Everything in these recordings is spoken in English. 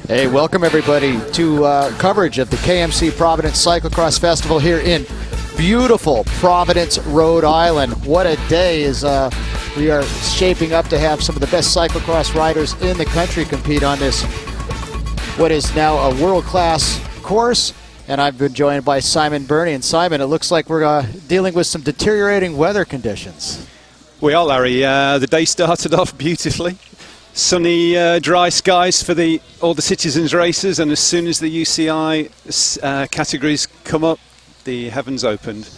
Hey, welcome everybody to coverage of the KMC Providence Cyclo-Cross Festival here in beautiful Providence, Rhode Island. What a day as we are shaping up to have some of the best cyclocross riders in the country compete on this, what is now a world-class course. And I've been joined by Simon Burney. And Simon, it looks like we're dealing with some deteriorating weather conditions. We are, Larry. The day started off beautifully. Sunny, dry skies for all the citizens races, and as soon as the UCI categories come up, the heavens opened.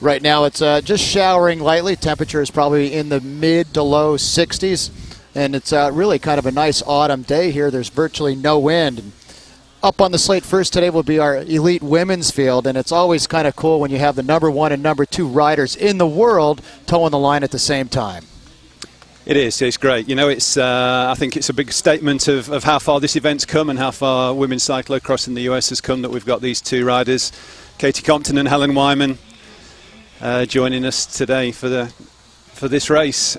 Right now it's just showering lightly. Temperature is probably in the mid to low 60s, and it's really kind of a nice autumn day here. There's virtually no wind. And up on the slate first today will be our elite women's field, and it's always kind of cool when you have the #1 and #2 riders in the world towing the line at the same time. It is. It's great. You know, I think it's a big statement of how far this event's come and how far women's cyclocross in the US has come, that we've got these two riders, Katie Compton and Helen Wyman, joining us today for this race.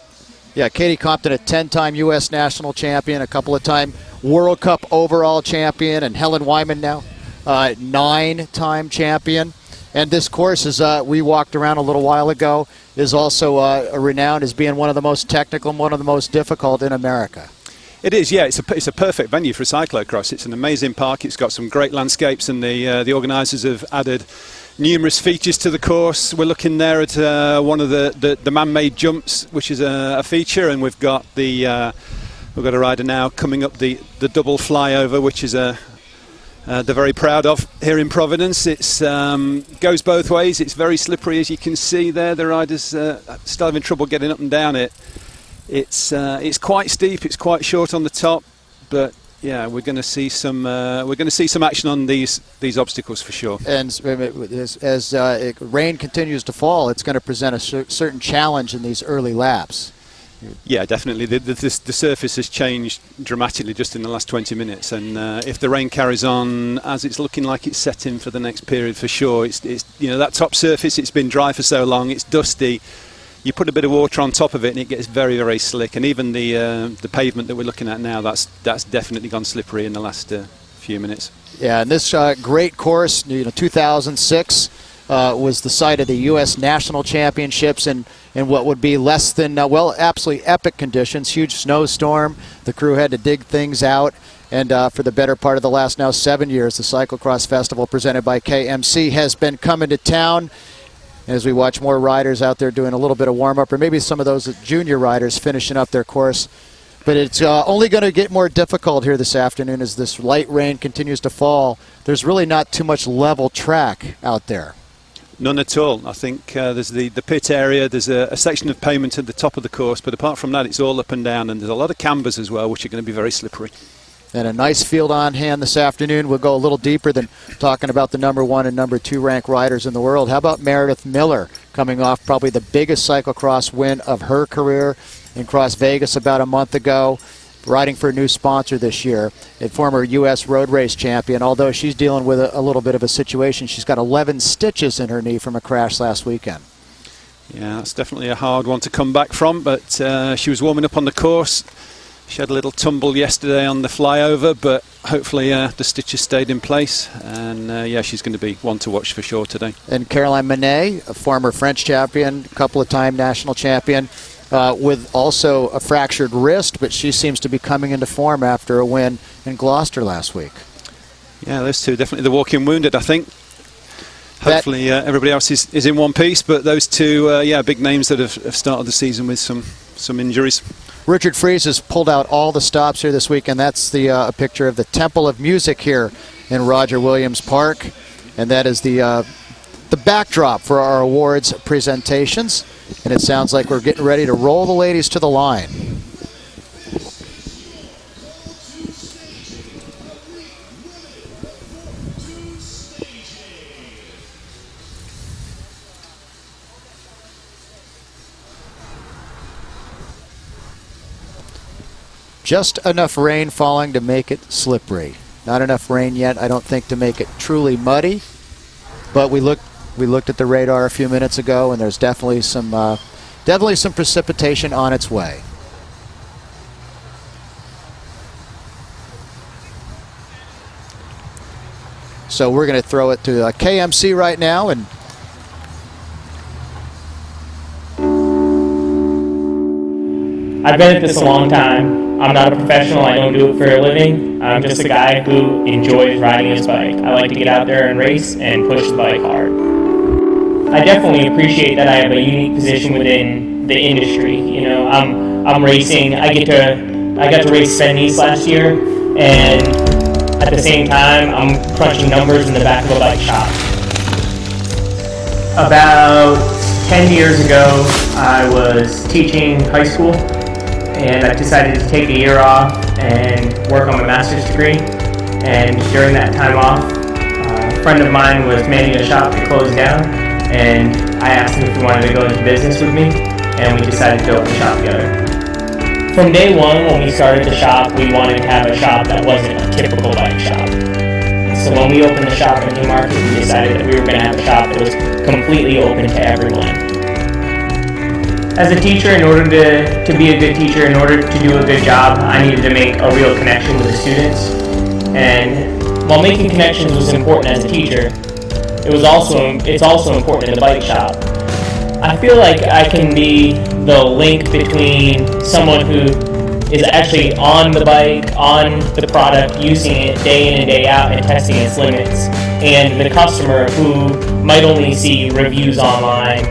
Yeah, Katie Compton, a 10-time U.S. national champion, a couple of time World Cup overall champion, and Helen Wyman now 9-time champion. And this course, as we walked around a little while ago, is also renowned as being one of the most technical and one of the most difficult in America. It is, yeah. It's a perfect venue for cyclocross. It's an amazing park. It's got some great landscapes, and the organisers have added numerous features to the course. We're looking there at one of the man-made jumps, which is a feature, and we've got a rider now coming up the double flyover, which is they're very proud of here in Providence. It's goes both ways. It's very slippery, as you can see there. The riders still having trouble getting up and down it. It's quite steep. It's quite short on the top, but yeah, we're going to see some action on these obstacles for sure. And as rain continues to fall, it's going to present a certain challenge in these early laps. Yeah, definitely. The surface has changed dramatically just in the last 20 minutes, and if the rain carries on as it's looking like it's setting for the next period, for sure, it's that top surface. It's been dry for so long. It's dusty. You put a bit of water on top of it, and it gets very, very slick. And even the pavement that we're looking at now, that's definitely gone slippery in the last few minutes. Yeah, and this great course, 2006. Was the site of the U.S. National Championships in what would be less than, well, absolutely epic conditions. Huge snowstorm. The crew had to dig things out. And for the better part of the last now 7 years, the Cyclo-Cross Festival presented by KMC has been coming to town. As we watch more riders out there doing a little bit of warm-up, or maybe some of those junior riders finishing up their course. But it's only going to get more difficult here this afternoon as this light rain continues to fall. There's really not too much level track out there. None at all. I think there's the pit area, there's a section of pavement at the top of the course, but apart from that it's all up and down, and there's a lot of cambers as well, which are going to be very slippery. And a nice field on hand this afternoon. We'll go a little deeper than talking about the #1 and #2 ranked riders in the world. How about Meredith Miller, coming off probably the biggest cyclocross win of her career in Cross Vegas about a month ago, riding for a new sponsor this year, a former U.S. road race champion, although she's dealing with a little bit of a situation. She's got 11 stitches in her knee from a crash last weekend. Yeah, that's definitely a hard one to come back from, but she was warming up on the course. She had a little tumble yesterday on the flyover, but hopefully the stitches stayed in place, and yeah, she's going to be one to watch for sure today. And Caroline Manet, a former French champion, a couple-of-time national champion, with also a fractured wrist, but she seems to be coming into form after a win in Gloucester last week. Yeah, those two definitely the walking wounded, I think. Hopefully everybody else is in one piece, but those two, yeah, big names that have started the season with some injuries. Richard Fries has pulled out all the stops here this week, and that's a picture of the Temple of Music here in Roger Williams Park, and that is the backdrop for our awards presentations. And it sounds like we're getting ready to roll the ladies to the line. Just enough rain falling to make it slippery. Not enough rain yet, I don't think, to make it truly muddy. But we looked at the radar a few minutes ago, and there's definitely some precipitation on its way. So we're going to throw it to KMC right now. And I've been at this a long time. I'm not a professional. I don't do it for a living. I'm just a guy who enjoys riding his bike. I like to get out there and race and push the bike hard. I definitely appreciate that I have a unique position within the industry. You know, I'm racing. I got to race Sven Nys last year, and at the same time, I'm crunching numbers in the back of a bike shop. About 10 years ago, I was teaching high school, and I decided to take a year off and work on my master's degree. And during that time off, a friend of mine was manning a shop that closed down, and I asked him if he wanted to go into business with me, and we decided to open the shop together. From day one, when we started the shop, we wanted to have a shop that wasn't a typical bike shop. So when we opened the shop in Newmarket, we decided that we were going to have a shop that was completely open to everyone. As a teacher, in order to be a good teacher, in order to do a good job, I needed to make a real connection with the students. And while making connections was important as a teacher, it's also important in the bike shop. I feel like I can be the link between someone who is actually on the bike, on the product, using it day in and day out and testing its limits, and the customer who might only see reviews online.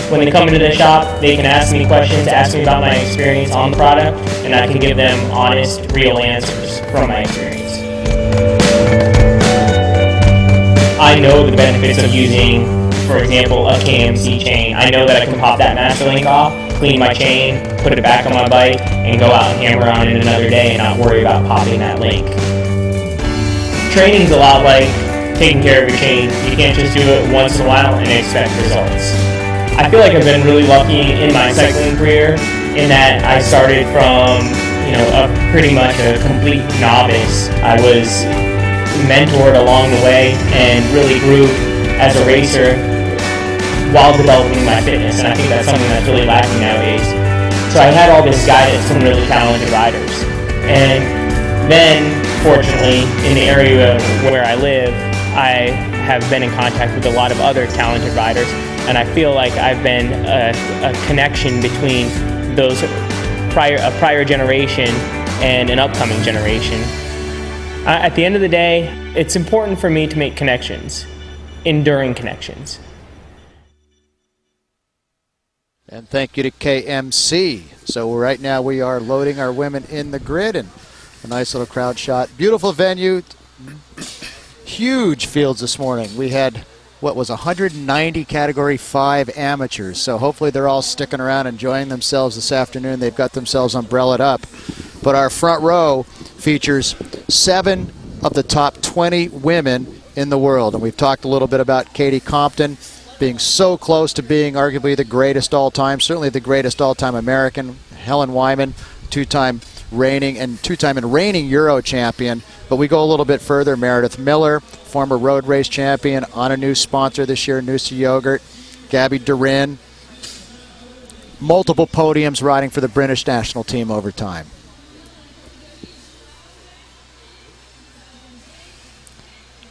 When they come into the shop, they can ask me questions, ask me about my experience on the product, and I can give them honest, real answers from my experience. I know the benefits of using, for example, a KMC chain. I know that I can pop that master link off, clean my chain, put it back on my bike, and go out and hammer on it another day and not worry about popping that link. Training's a lot like taking care of your chain. You can't just do it once in a while and expect results. I feel like I've been really lucky in my cycling career in that I started from, pretty much a complete novice. I was mentored along the way and really grew as a racer while developing my fitness, and I think that's something that's really lacking nowadays. So I had all this guidance from really talented riders. And then, fortunately, in the area where I live, I have been in contact with a lot of other talented riders, and I feel like I've been a connection between a prior generation and an upcoming generation. At the end of the day, it's important for me to make connections, enduring connections. And thank you to KMC. So right now we are loading our women in the grid, and a nice little crowd shot. Beautiful venue, huge fields this morning. We had, what was 190 Category 5 amateurs, so hopefully they're all sticking around enjoying themselves this afternoon. They've got themselves umbrellaed up. But our front row features 7 of the top 20 women in the world. And we've talked a little bit about Katie Compton being so close to being arguably the greatest all-time, certainly the greatest all-time American. Helen Wyman, two-time reigning Euro champion. But we go a little bit further. Meredith Miller, former road race champion, on a new sponsor this year, Noosa Yogurt. Gabby Durin, multiple podiums riding for the British national team over time.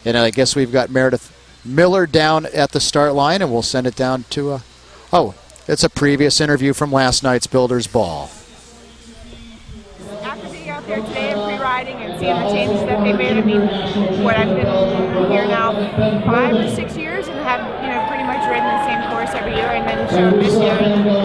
And I guess we've got Meredith Miller down at the start line, and we'll send it down to oh, it's a previous interview from last night's Builders Ball. After being out there today and pre-riding and seeing the changes that they made, I mean, what I've been here now 5 or 6 years and have, pretty much ridden the same course every year, and then show this year,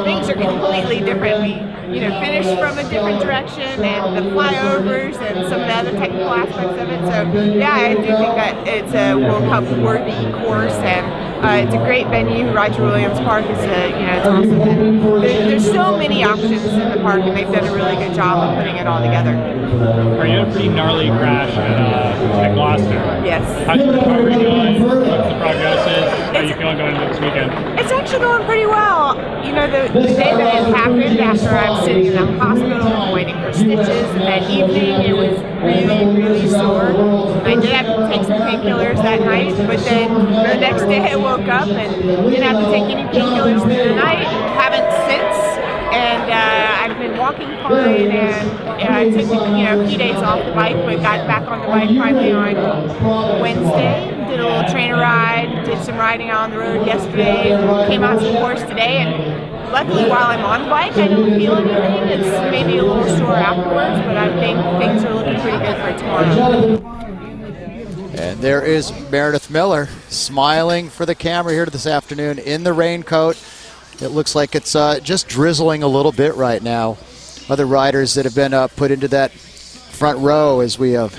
things are completely different. We, finished from a different direction, and the flyovers and some of the other technical aspects of it. So, yeah, I do think that it's a World Cup worthy course, and it's a great venue. Roger Williams Park is, it's awesome. And there's so many options in the park, and they've done a really good job of putting it all together. You had a pretty gnarly crash at Gloucester. Yes. How's your recovery going? What's the prognosis? How are you feeling going into this weekend? It's actually going pretty well. The day that it happened, after I was sitting in the hospital waiting for stitches, and that evening it was really, really sore. I did have to take some painkillers that night, but then the next day I woke up and didn't have to take any painkillers through the night, and haven't since. And I've been walking fine, and I took a few days off the bike, but got back on the bike finally on Wednesday. Did a little trainer ride, did some riding out on the road yesterday, came out to the course today, and luckily while I'm on the bike I don't feel anything. It's maybe a little sore afterwards, but I think things are looking pretty good for tomorrow. And there is Meredith Miller smiling for the camera here this afternoon in the raincoat. It looks like it's just drizzling a little bit right now. Other riders that have been put into that front row as we have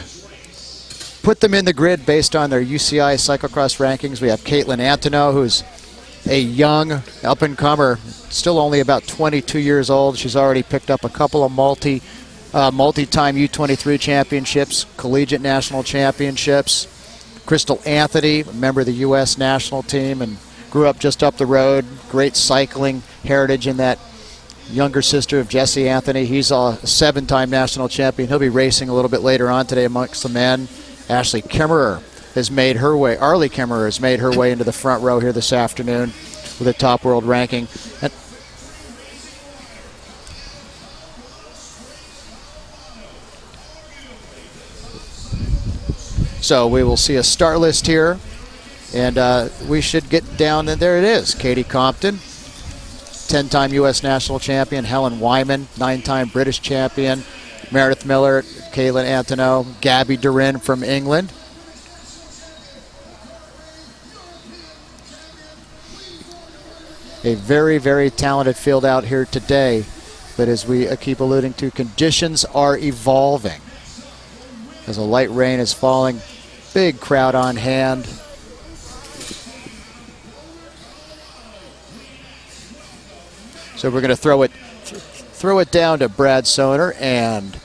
put them in the grid based on their UCI cyclocross rankings. We have Caitlin Antoneau, who's a young up-and-comer, still only about 22 years old. She's already picked up a couple of multi-time U23 championships, collegiate national championships. Crystal Anthony, a member of the U.S. national team, and grew up just up the road. Great cycling heritage in that. Younger sister of Jesse Anthony. He's a 7-time national champion. He'll be racing a little bit later on today amongst the men. Ashley Kimmerer has made her way, Arlie Kimmerer has made her way into the front row here this afternoon with a top world ranking. And so we will see a start list here, and we should get down, and there it is. Katie Compton, 10-time U.S. national champion. Helen Wyman, 9-time British champion. Meredith Miller, Caitlin Antoneau, Gabby Durin from England. A very, very talented field out here today, but as we keep alluding to, conditions are evolving. As a light rain is falling, big crowd on hand. So we're going to throw it down to Brad Soner and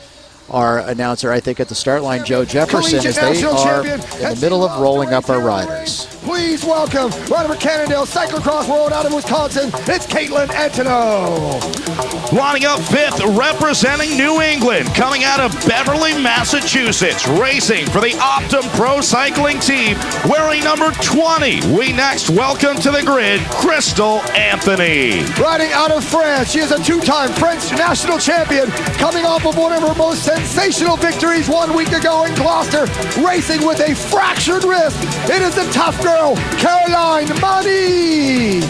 our announcer, I think, at the start line, Joe Jefferson, as they are in the middle of rolling up our riders. Please welcome, right over Cannondale, Cyclo-Cross World out of Wisconsin, it's Caitlin Antoneau. Lining up 5th, representing New England, coming out of Beverly, Massachusetts, racing for the Optum Pro Cycling team, wearing number 20. We next welcome to the grid, Crystal Anthony. Riding out of France, she is a 2-time French national champion, coming off of one of her most sensational victories 1 week ago in Gloucester, racing with a fractured wrist. It is the tough girl, Caroline Money.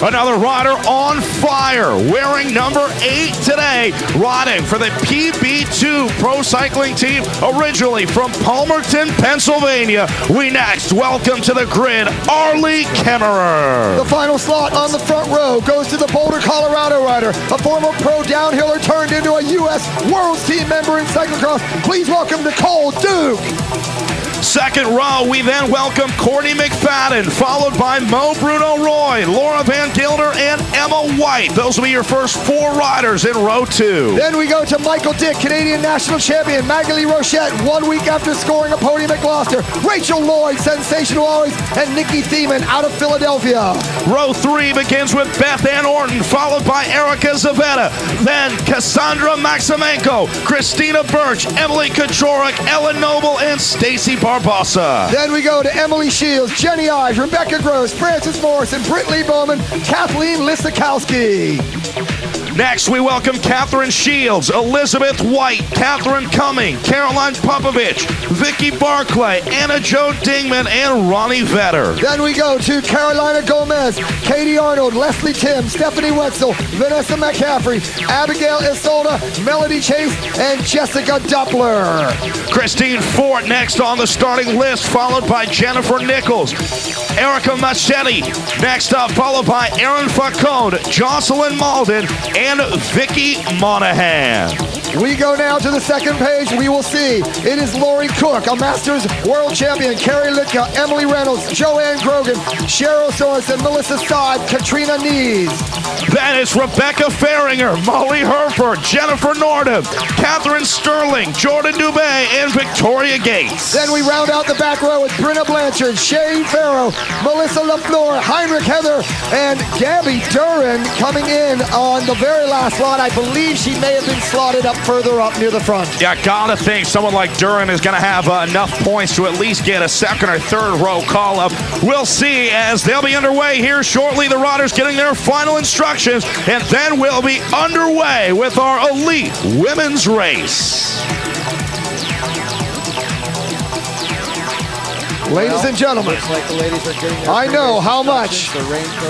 Another rider on fire, wearing number 8 today, riding for the PB2 Pro Cycling team, originally from Palmerton, Pennsylvania. We next welcome to the grid, Arlie Kimmerer. The final slot on the front row goes to the Boulder, Colorado rider, a former pro downhiller turned into a U.S. World's Team member in cyclocross. Please welcome Nicole Duke. Second row, we then welcome Courtney McFadden, followed by Mo Bruno Roy, Laura Van Gilder, and Emma White. Those will be your first 4 riders in row 2. Then we go to Michael Dick, Canadian national champion, Magali Rochette, 1 week after scoring a podium at Gloucester, Rachel Lloyd, sensational always, and Nikki Thiemann out of Philadelphia. Row 3 begins with Beth Ann Orton, followed by Erica Zavetta, then Cassandra Maximenko, Christina Birch, Emily Kaczorek, Ellen Noble, and Stacy Barbosa. Then we go to Emily Shields, Jenny Ives, Rebecca Gross, Frances Morrison, Brittany Bowman, Kathleen Lisakowski. Next, we welcome Catherine Shields, Elizabeth White, Catherine Cumming, Caroline Popovich, Vicky Barclay, Anna Jo Dingman, and Ronnie Vetter. Then we go to Carolina Gomez, Katie Arnold, Leslie Tim, Stephanie Wetzel, Vanessa McCaffrey, Abigail Isolda, Melody Chase, and Jessica Doppler. Christine Fort next on the starting list, followed by Jennifer Nichols, Erica Machete. Next up, followed by Erin Facone, Jocelyn Malden, and Vicky Monahan. We go now to the second page. We will see it is Lori Cook, a Masters World Champion, Carrie Litka, Emily Reynolds, Joanne Grogan, Cheryl Sorensen, Melissa Saad, Katrina Nees. Then it's Rebecca Faringer, Molly Herford, Jennifer Nordham, Catherine Sterling, Jordan Dubé, and Victoria Gates. Then we round out the back row with Brenna Blanchard, Shay Farrow, Melissa LaFleur, Heinrich Heather, and Gabby Durin coming in on the very last slot. I believe she may have been slotted up further up near the front. Yeah, gotta think someone like Duran is gonna have enough points to at least get a second or third row call up. We'll see as they'll be underway here shortly. The riders getting their final instructions, and then we'll be underway with our elite women's race. Ladies and gentlemen, like the ladies are getting I know how much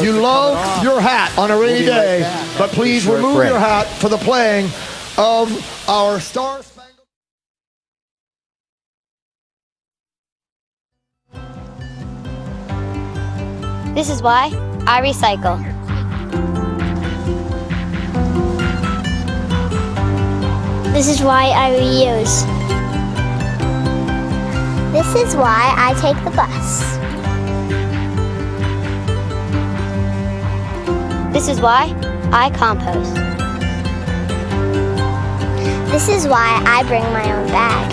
you love your hat on a rainy day, but please remove your hat for the playing of our Star Spangled. This is why I recycle. This is why I reuse. This is why I take the bus. This is why I compost. This is why I bring my own bag.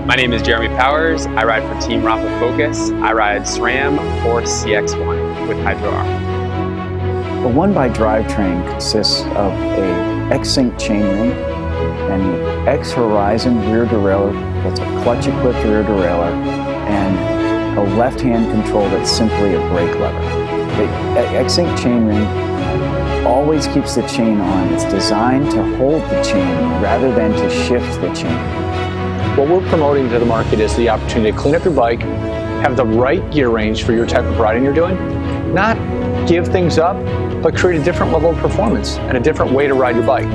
My name is Jeremy Powers. I ride for Team Rafa Focus. I ride SRAM Force CX1 with Hydro R. A one-by drivetrain consists of a X-Sync chainring, an X-Horizon rear derailleur that's a clutch-equipped rear derailleur, and a left-hand control that's simply a brake lever. The X-Sync chainring always keeps the chain on. It's designed to hold the chain rather than to shift the chain. What we're promoting to the market is the opportunity to clean up your bike, have the right gear range for your type of riding you're doing, not give things up, but create a different level of performance and a different way to ride your bike.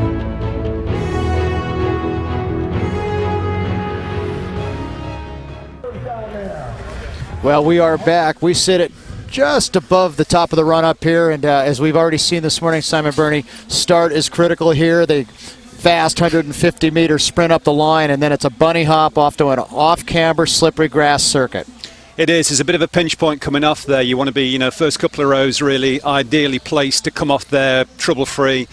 Well, we are back. We sit at just above the top of the run up here, and as we've already seen this morning, Simon Burney, start is critical here. They fast 150-meter sprint up the line, and then it's a bunny hop off to an off-camber, slippery grass circuit. It is. There's a bit of a pinch point coming off there. You want to be, first couple of rows really ideally placed to come off there trouble-free.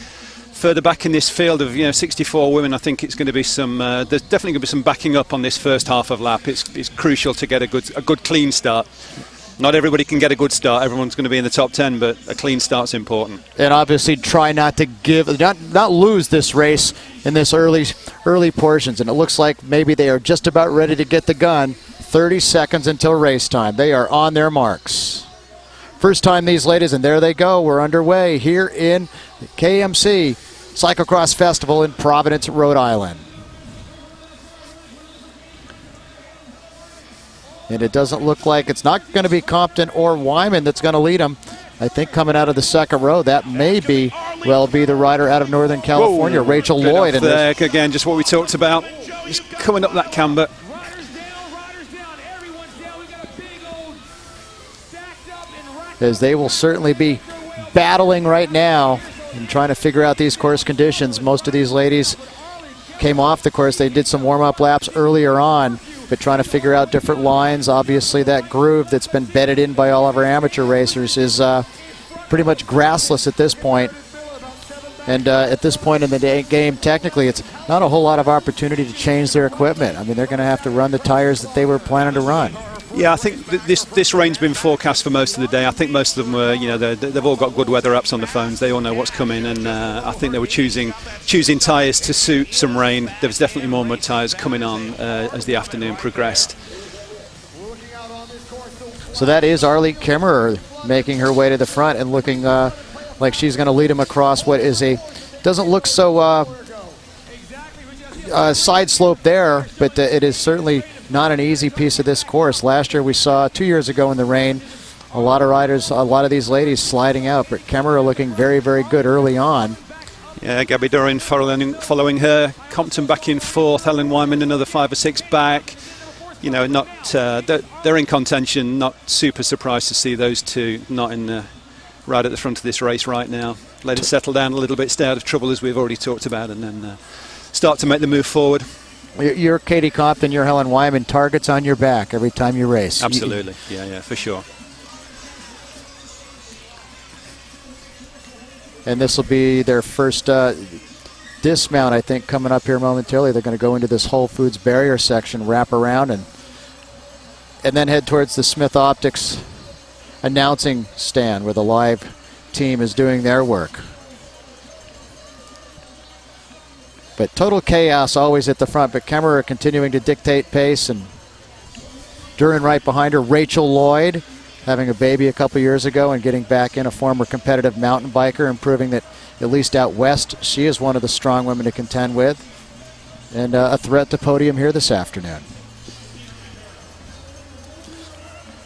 Further back in this field of 64 women, I think it's going to be some. There's definitely going to be some backing up on this first half of lap. It's crucial to get a good clean start. Not everybody can get a good start. Everyone's going to be in the top 10, but a clean start's important. And obviously try not to not lose this race in this early portions. And it looks like maybe they are just about ready to get the gun. 30 seconds until race time. They are on their marks. First time these ladies, and there they go. We're underway here in KMC Cyclo-Cross Festival in Providence, Rhode Island. And it doesn't look like it's not going to be Compton or Wyman that's going to lead them. I think coming out of the second row, that may be the rider out of Northern California, Whoa, Rachel Lloyd. And there, again, just what we talked about, just coming up that camber. As they will certainly be battling right now and trying to figure out these course conditions. Most of these ladies came off the course. They did some warm-up laps earlier on, but trying to figure out different lines. Obviously, that groove that's been bedded in by all of our amateur racers is pretty much grassless at this point. And at this point in the game, technically, it's not a whole lot of opportunity to change their equipment. I mean, they're going to have to run the tires that they were planning to run. Yeah, I think this rain's been forecast for most of the day. I think most of them were, they've all got good weather apps on the phones. They all know what's coming, and I think they were choosing tyres to suit some rain. There was definitely more mud tyres coming on as the afternoon progressed. So that is Arlie Kimmerer making her way to the front and looking like she's going to lead him across what is doesn't look so side slope there, but it is certainly not an easy piece of this course. Last year we saw, 2 years ago in the rain, a lot of riders, a lot of these ladies sliding out, but Kimmerer looking very, very good early on. Yeah, Gabby Duran following her. Compton back in fourth, Helen Wyman another 5 or 6 back. They're in contention, not super surprised to see those two not in right at the front of this race right now. Let it settle down a little bit, stay out of trouble as we've already talked about, and then start to make the move forward. You're Katie Compton, you're Helen Wyman, targets on your back every time you race. Absolutely, yeah, for sure. And this will be their first dismount, I think, coming up here momentarily. They're going to go into this Whole Foods barrier section, wrap around, and then head towards the Smith Optics announcing stand where the live team is doing their work. But total chaos always at the front, but Kemmerer continuing to dictate pace, and Duran right behind her. Rachel Lloyd having a baby a couple years ago and getting back in, a former competitive mountain biker, and proving that at least out west she is one of the strong women to contend with, and a threat to podium here this afternoon.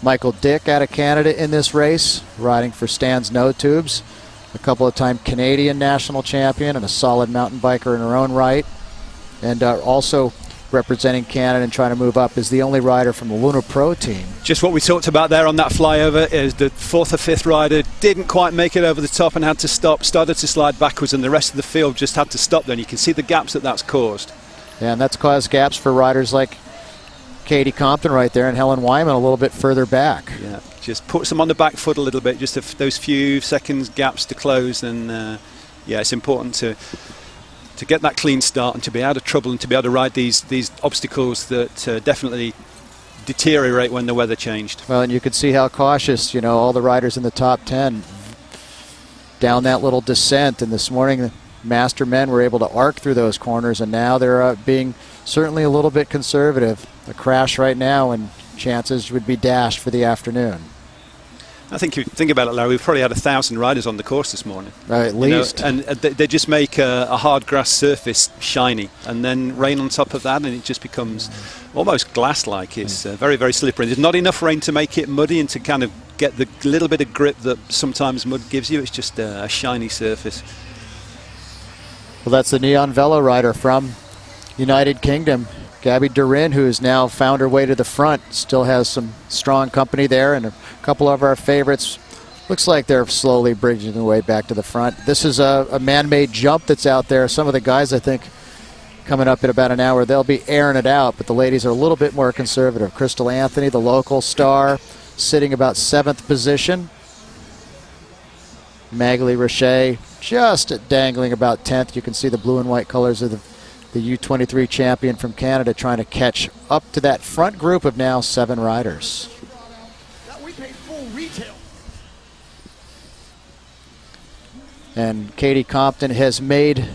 Michael Dick out of Canada in this race, riding for Stan's No Tubes, a couple of time Canadian national champion and a solid mountain biker in her own right, and also representing Canada and trying to move up, is the only rider from the Luna Pro team. Just what we talked about there on that flyover is the fourth or fifth rider didn't quite make it over the top and had to stop, started to slide backwards, and the rest of the field just had to stop then. You can see the gaps that that's caused. Yeah, and that's caused gaps for riders like Katie Compton right there and Helen Wyman a little bit further back. Yeah, just puts them on the back foot a little bit, just those few seconds gaps to close, and yeah, it's important to get that clean start and to be out of trouble and to be able to ride these obstacles that definitely deteriorate when the weather changed. Well, and you could see how cautious, you know, all the riders in the top 10 down that little descent, and this morning the master men were able to arc through those corners, and now they're being certainly a little bit conservative. A crash right now and chances would be dashed for the afternoon. I think you think about it, Larry, we've probably had 1,000 riders on the course this morning. At least. You know, and they just make a hard grass surface shiny, and then rain on top of that, and it just becomes almost glass-like. It's very, very slippery. There's not enough rain to make it muddy and to kind of get the little bit of grip that sometimes mud gives you. It's just a shiny surface. Well, that's the Neon Velo rider from United Kingdom, Gabby Durin, who has now found her way to the front. Still has some strong company there, and a couple of our favorites. Looks like they're slowly bridging their way back to the front. This is a man-made jump that's out there. Some of the guys, I think, coming up in about an hour, they'll be airing it out, but the ladies are a little bit more conservative. Crystal Anthony, the local star, sitting about 7th position. Magali Roche just dangling about 10th. You can see the blue and white colors of the U23 champion from Canada trying to catch up to that front group of now 7 riders. We pay full retail. And Katie Compton has made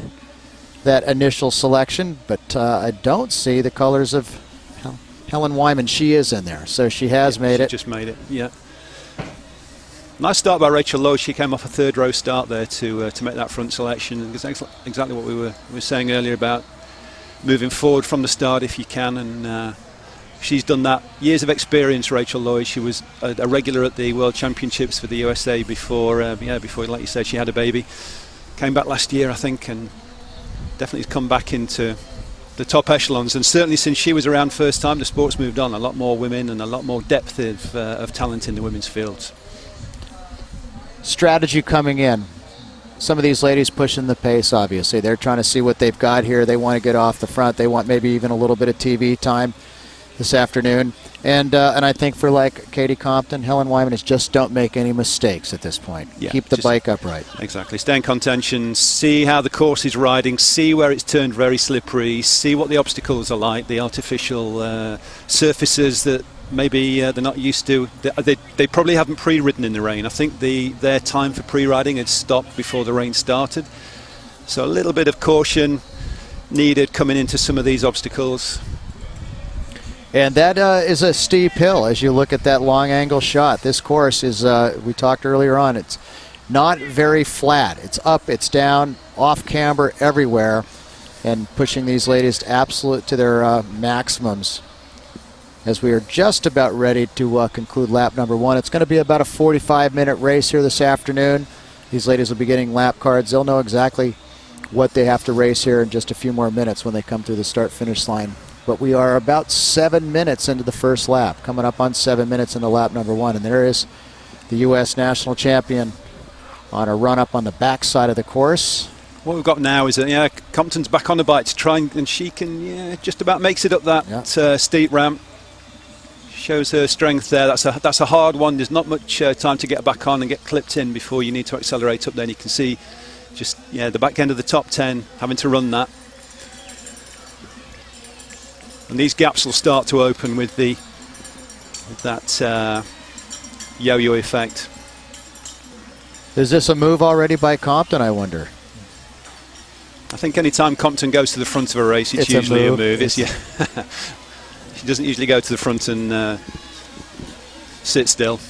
that initial selection, but I don't see the colors of Helen Wyman. She is in there, so she has made it. Just made it, yeah. Nice start by Rachel Lloyd. She came off a 3rd row start there to make that front selection. It's exactly what we were saying earlier about moving forward from the start if you can, and she's done that. Years of experience, Rachel Lloyd. She was a regular at the World Championships for the USA before, before, like you said, she had a baby. Came back last year, I think, and definitely come back into the top echelons. And certainly since she was around first time, the sport's moved on. A lot more women and a lot more depth of talent in the women's fields. Strategy coming in. Some of these ladies pushing the pace, obviously. They're trying to see what they've got here. They want to get off the front. They want maybe even a little bit of TV time this afternoon. And I think for like Katie Compton, Helen Wyman, is just don't make any mistakes at this point. Yeah, keep the bike upright. Exactly. Stay in contention, see how the course is riding, see where it's turned very slippery, see what the obstacles are like, the artificial surfaces that maybe they're not used to. They probably haven't pre-ridden in the rain. I think their time for pre-riding had stopped before the rain started. So a little bit of caution needed coming into some of these obstacles. And that is a steep hill as you look at that long angle shot. This course is, we talked earlier on, it's not very flat. It's up, it's down, off camber, everywhere, and pushing these ladies to their maximums. As we are just about ready to conclude lap number 1. It's going to be about a 45-minute race here this afternoon. These ladies will be getting lap cards. They'll know exactly what they have to race here in just a few more minutes when they come through the start-finish line. But we are about 7 minutes into the first lap, coming up on 7 minutes into lap number 1. And there is the U.S. national champion on a run-up on the backside of the course. What we've got now is that, Compton's back on the bike to try and she can, just about makes it up that steep ramp. Shows her strength there. That's a hard one. There's not much time to get back on and get clipped in before you need to accelerate up there. And you can see Just, yeah, the back end of the top 10, having to run that. And these gaps will start to open with that yo-yo effect. Is this a move already by Compton, I wonder? I think any time Compton goes to the front of a race, it's usually a move. It's, yeah. She doesn't usually go to the front and sit still.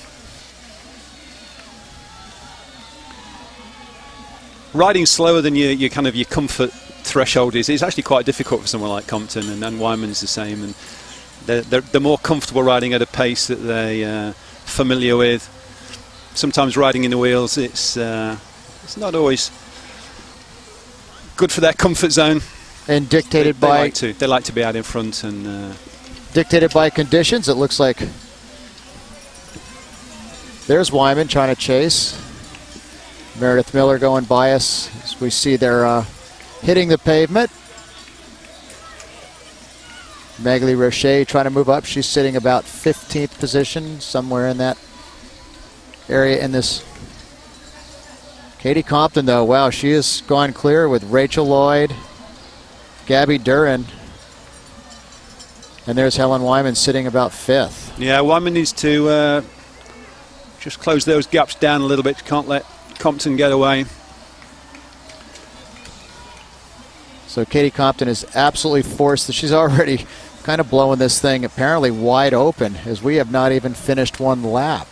Riding slower than your kind of your comfort threshold is actually quite difficult for someone like Compton, and Wyman's the same. And they're more comfortable riding at a pace that they're familiar with. Sometimes riding in the wheels, it's not always good for their comfort zone. And dictated they like to be out in front and dictated by conditions. It looks like there's Wyman trying to chase. Meredith Miller going by us as we see they're hitting the pavement. Maghalie Rocher trying to move up. She's sitting about 15th position, somewhere in that area in this. Katie Compton, though, wow, she has gone clear with Rachel Lloyd, Gabby Duran, and there's Helen Wyman sitting about 5th. Yeah, Wyman needs to just close those gaps down a little bit. Can't let Compton get away. So Katie Compton is absolutely forced that she's already kind of blowing this thing apparently wide open, as we have not even finished one lap.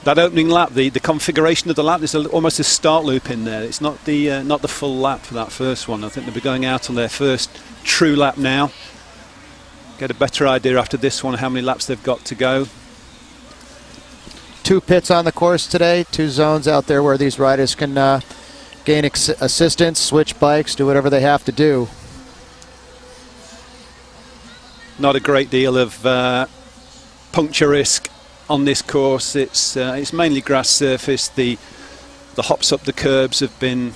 That opening lap, the configuration of the lap, there's almost a start loop in there. It's not the full lap for that first one. I think they'll be going out on their first true lap now. Get a better idea after this one how many laps they've got to go. 2 pits on the course today, 2 zones out there where these riders can gain assistance, switch bikes, do whatever they have to do. Not a great deal of puncture risk on this course. It's mainly grass surface. The hops up the curbs have been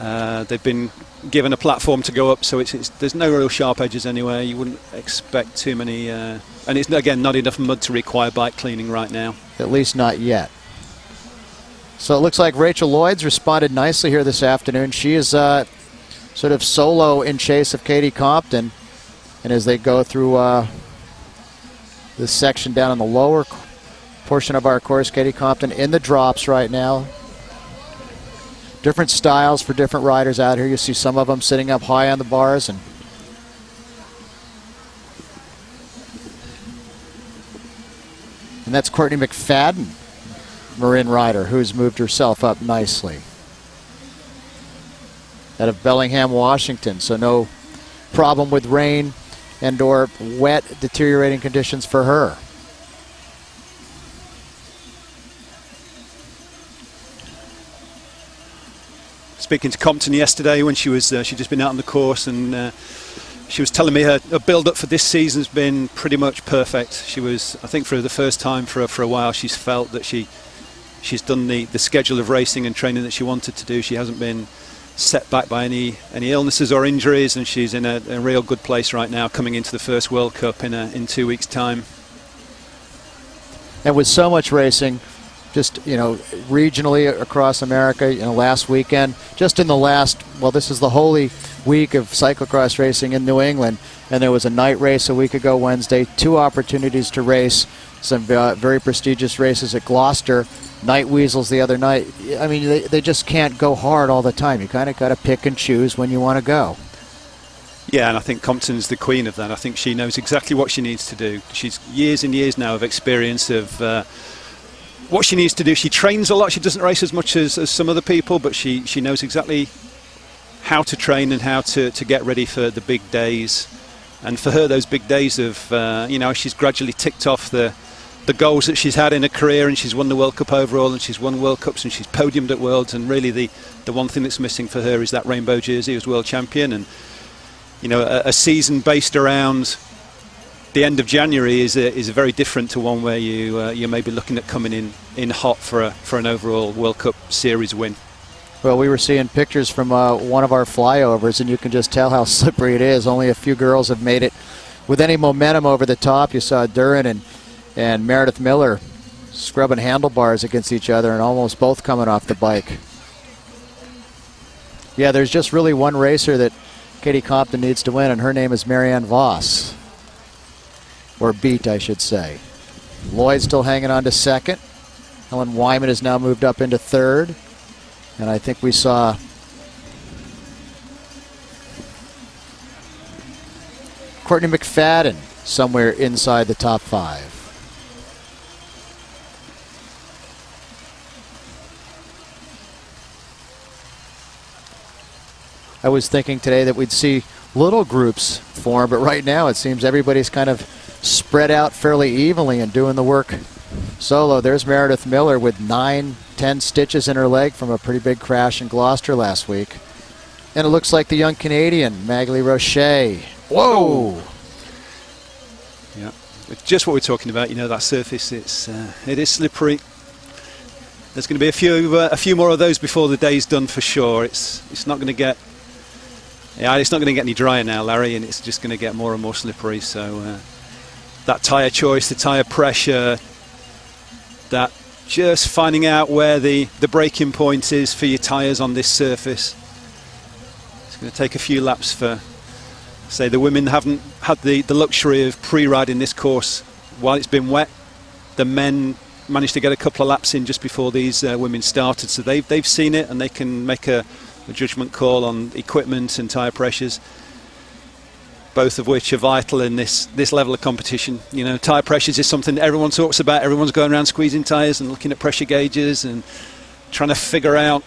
they've been given a platform to go up, so there's no real sharp edges anywhere. You wouldn't expect too many, and it's again not enough mud to require bike cleaning right now. At least not yet. So it looks like Rachel Lloyd's responded nicely here this afternoon. She is sort of solo in chase of Katie Compton, and as they go through this section down in the lower portion of our course, Katie Compton in the drops right now. Different styles for different riders out here. You see some of them sitting up high on the bars, and that's Courtney McFadden, Marin rider, who's moved herself up nicely. Out of Bellingham, Washington, so no problem with rain and or wet, deteriorating conditions for her. Speaking to Compton yesterday when she'd just been out on the course, and she was telling me her build-up for this season has been pretty much perfect. She was, I think, for the first time for a while, she's felt that she's done the schedule of racing and training that she wanted to do. She hasn't been set back by any illnesses or injuries, and she's in a real good place right now, coming into the first World Cup in 2 weeks' time. And with so much racing, just regionally across America, last weekend, just in the last, well, this is the holy week of cyclocross racing in New England, and there was a night race a week ago Wednesday, 2 opportunities to race some very prestigious races at Gloucester, Night Weasels the other night. I mean, they just can't go hard all the time. You kind of got to pick and choose when you want to go. Yeah, and I think Compton's the queen of that. I think she knows exactly what she needs to do. She's years and years now of experience of what she needs to do. She trains a lot. She doesn't race as much as some other people, but she knows exactly how to train and how to get ready for the big days. And for her, those big days of, she's gradually ticked off the goals that she's had in her career, and she's won the World Cup overall, and she's won World Cups, and she's podiumed at Worlds, and really the one thing that's missing for her is that rainbow jersey as world champion. And a season based around the end of January is very different to one where you may be looking at coming in hot for an overall World Cup series win. Well, we were seeing pictures from one of our flyovers, and you can just tell how slippery it is. Only a few girls have made it with any momentum over the top. You saw Duran and Meredith Miller scrubbing handlebars against each other and almost both coming off the bike. Yeah, there's just really one racer that Katie Compton needs to win, and her name is Marianne Voss. Or beat, I should say. Lloyd still hanging on to second. Helen Wyman has now moved up into third. And I think we saw Courtney McFadden somewhere inside the top 5. I was thinking today that we'd see little groups form, but right now it seems everybody's kind of spread out fairly evenly and doing the work solo. There's Meredith Miller with 9-10 stitches in her leg from a pretty big crash in Gloucester last week. And it looks like the young Canadian, Magali Roche. Whoa! Yeah, it's just what we're talking about. You know, that surface, it is slippery. There's going to be a few more of those before the day's done for sure. It's not going to get it's not going to get any drier now, Larry, and it's just going to get more and more slippery. So that tyre choice, the tyre pressure, that just finding out where the braking point is for your tyres on this surface. It's going to take a few laps for, say, the women haven't had the luxury of pre-riding this course while it's been wet. The men managed to get a couple of laps in just before these women started, so they've seen it and they can make a judgment call on equipment and tyre pressures, both of which are vital in this level of competition. You know, tyre pressures is something everyone talks about. Everyone's going around squeezing tyres and looking at pressure gauges and trying to figure out,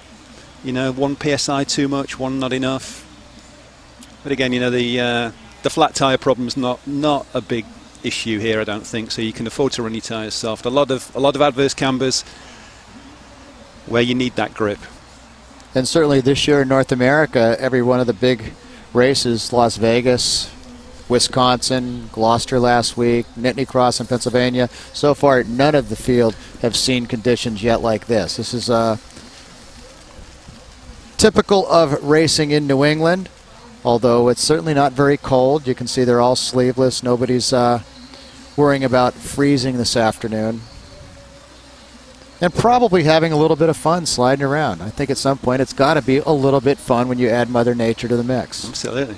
you know, 1 psi too much, 1 not enough. But again, you know, the flat tyre problem's not a big issue here, I don't think. So you can afford to run your tyres soft. A lot of adverse cambers where you need that grip. And certainly this year in North America, every one of the big races, Las Vegas, Wisconsin, Gloucester last week, Nittany Cross in Pennsylvania, so far none of the field have seen conditions yet like this. This is typical of racing in New England, although it's certainly not very cold. You can see they're all sleeveless. Nobody's worrying about freezing this afternoon. And probably having a little bit of fun sliding around. I think at some point it's got to be a little bit fun when you add Mother Nature to the mix. Absolutely.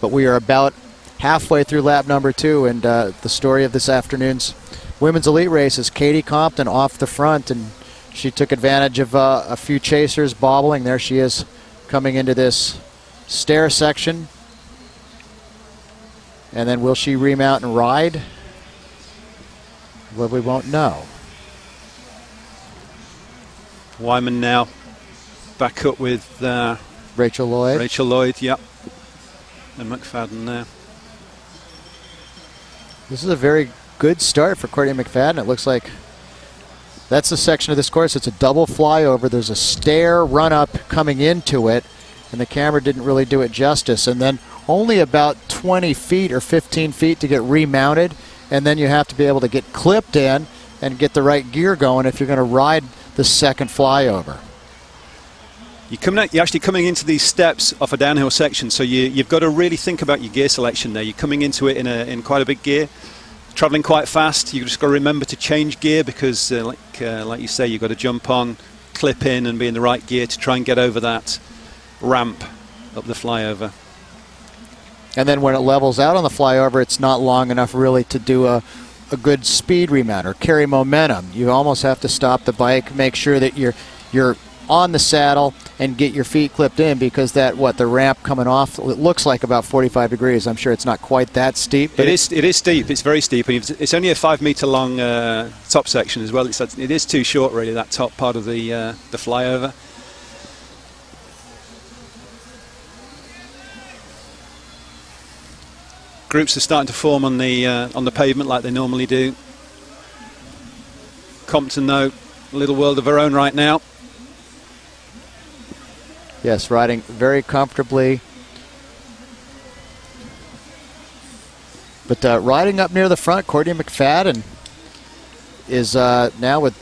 But we are about halfway through lap number 2, and the story of this afternoon's women's elite race is Katie Compton off the front, and she took advantage of a few chasers bobbling. There she is coming into this stair section. And then will she remount and ride? Well, we won't know. Wyman now back up with Rachel Lloyd. Rachel Lloyd, yep. And McFadden there. This is a very good start for Courtney McFadden. It looks like that's the section of this course. It's a double flyover. There's a stair run up coming into it, and the camera didn't really do it justice. And then only about 20 feet or 15 feet to get remounted, and then you have to be able to get clipped in and get the right gear going if you're going to ride the second flyover. You're actually coming into these steps off a downhill section, so you've got to really think about your gear selection there. You're coming into it in quite a big gear, traveling quite fast. You've just got to remember to change gear because, like you say, you've got to jump on, clip in, and be in the right gear to try and get over that ramp up the flyover. And then when it levels out on the flyover, it's not long enough really to do a good speed remount or carry momentum. You almost have to stop the bike, make sure that you're on the saddle and get your feet clipped in, because the ramp coming off, it looks like about 45 degrees. I'm sure it's not quite that steep. But it is steep. It's very steep. And it's only a 5 meter long top section as well. It is too short really, that top part of the flyover. Groups are starting to form on the pavement like they normally do. Compton, though, a little world of her own right now. Yes, riding very comfortably. But riding up near the front, Courtney McFadden is now with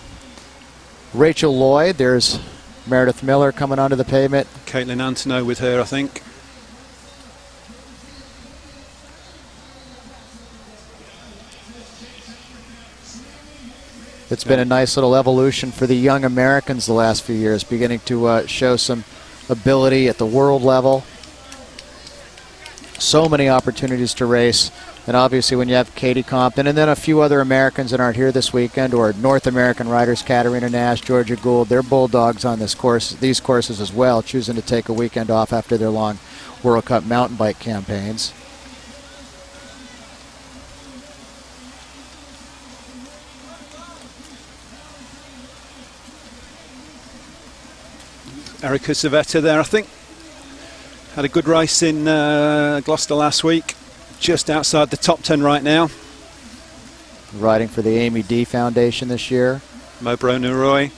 Rachel Lloyd. There's Meredith Miller coming onto the pavement. Caitlin Antonow with her, I think. It's been a nice little evolution for the young Americans the last few years, beginning to show some ability at the world level. So many opportunities to race. And obviously when you have Katie Compton and then a few other Americans that aren't here this weekend, or North American riders, Katarina Nash, Georgia Gould, they're bulldogs on this course, these courses as well, choosing to take a weekend off after their long World Cup mountain bike campaigns. Erica Zavetta there, I think. Had a good race in Gloucester last week. Just outside the top 10 right now. Riding for the Amy D Foundation this year. Mobro Nuroy.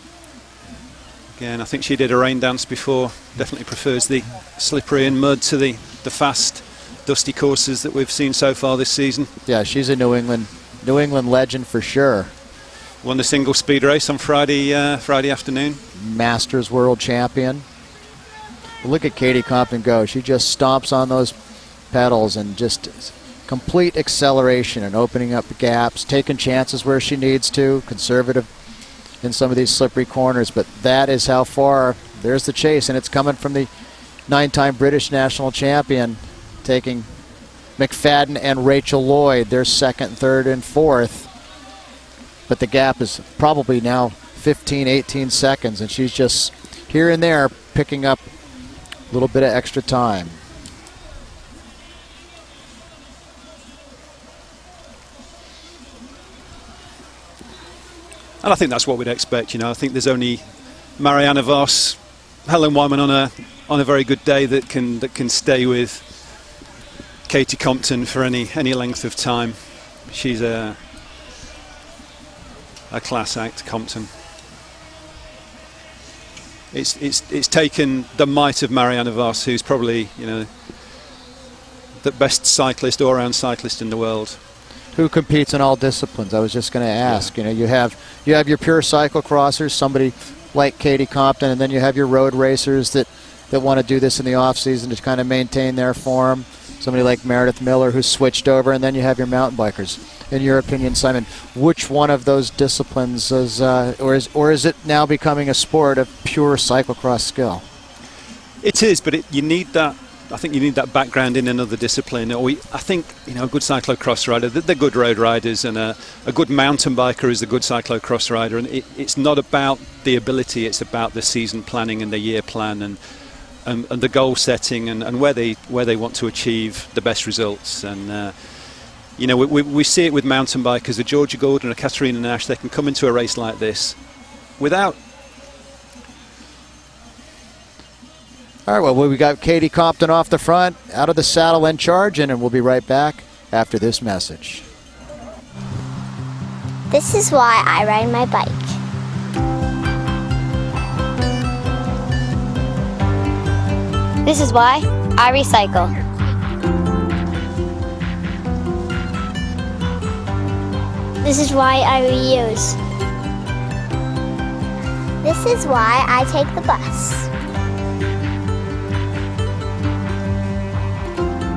Again, I think she did a rain dance before. Definitely prefers the slippery and mud to the fast, dusty courses that we've seen so far this season. Yeah, she's a New England legend for sure. Won the single speed race on Friday afternoon. Masters world champion. Look at Katie Compton go. She just stomps on those pedals and just complete acceleration and opening up gaps, taking chances where she needs to, conservative in some of these slippery corners, but that is how far. There's the chase, and it's coming from the 9-time British national champion, taking McFadden and Rachel Lloyd. They're second, third, and fourth, but the gap is probably now 15, 18 seconds, and she's just here and there picking up a little bit of extra time. And I think that's what we'd expect. You know, I think there's only Marianne Vos, Helen Wyman on a very good day that can stay with Katie Compton for any length of time. She's a class act, Compton. It's taken the might of Marianne Vos, who's probably, you know, the best cyclist, all-round cyclist in the world. Who competes in all disciplines? I was just going to ask. Yeah. You know, you have your pure cyclocrossers, somebody like Katie Compton, and then you have your road racers that want to do this in the off season to kind of maintain their form. Somebody like Meredith Miller who's switched over, and then you have your mountain bikers. In your opinion, Simon, which one of those disciplines is, or is it now becoming a sport of pure cyclocross skill? It is, but you need that. I think you need that background in another discipline. I think, you know, a good cyclocross rider, they're good road riders, and a good mountain biker is a good cyclocross rider. And it's not about the ability; it's about the season planning and the year plan and the goal setting and where they want to achieve the best results. And you know, we see it with mountain bikers. A Georgia Gould and a Katarina Nash, they can come into a race like this without. All right, well, we got Katie Compton off the front, out of the saddle and charging, and we'll be right back after this message. This is why I ride my bike. This is why I recycle. This is why I reuse. This is why I take the bus.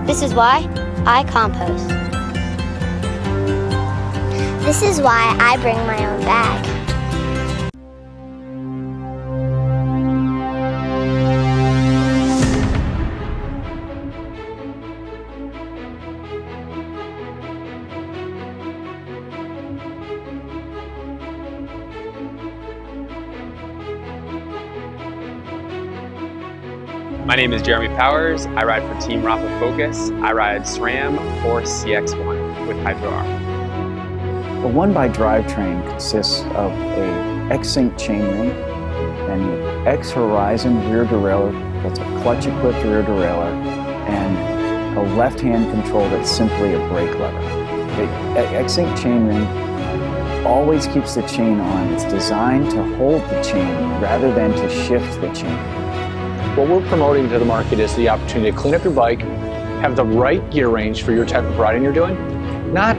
This is why I compost. This is why I bring my own bag. My name is Jeremy Powers. I ride for Team Rafa Focus. I ride SRAM or CX1 with Hydro R. A one-by drivetrain consists of a X-Sync chainring and the X-Horizon rear derailleur that's a clutch-equipped rear derailleur and a left-hand control that's simply a brake lever. The X-Sync chainring always keeps the chain on. It's designed to hold the chain rather than to shift the chain. What we're promoting to the market is the opportunity to clean up your bike, have the right gear range for your type of riding you're doing, not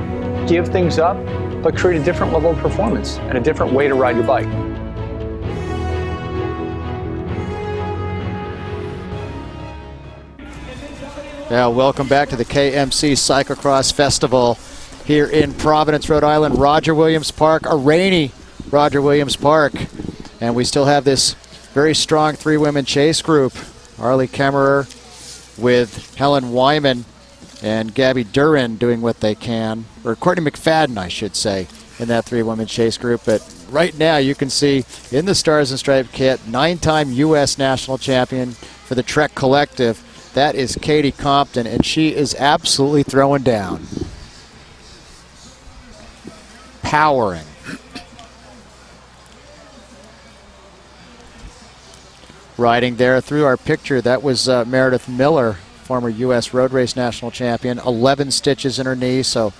give things up, but create a different level of performance and a different way to ride your bike. Yeah, welcome back to the KMC Cyclo-Cross Festival here in Providence, Rhode Island. Roger Williams Park, a rainy Roger Williams Park. And we still have this very strong three-women chase group. Arlie Kemmerer with Helen Wyman and Gabby Duran doing what they can, or Courtney McFadden, I should say, in that three-woman chase group. But right now you can see in the Stars and Stripes kit, 9-time U.S. national champion for the Trek Collective. That is Katie Compton, and she is absolutely throwing down. Powering. Riding there through our picture, that was Meredith Miller, former U.S. road race national champion, 11 stitches in her knee, so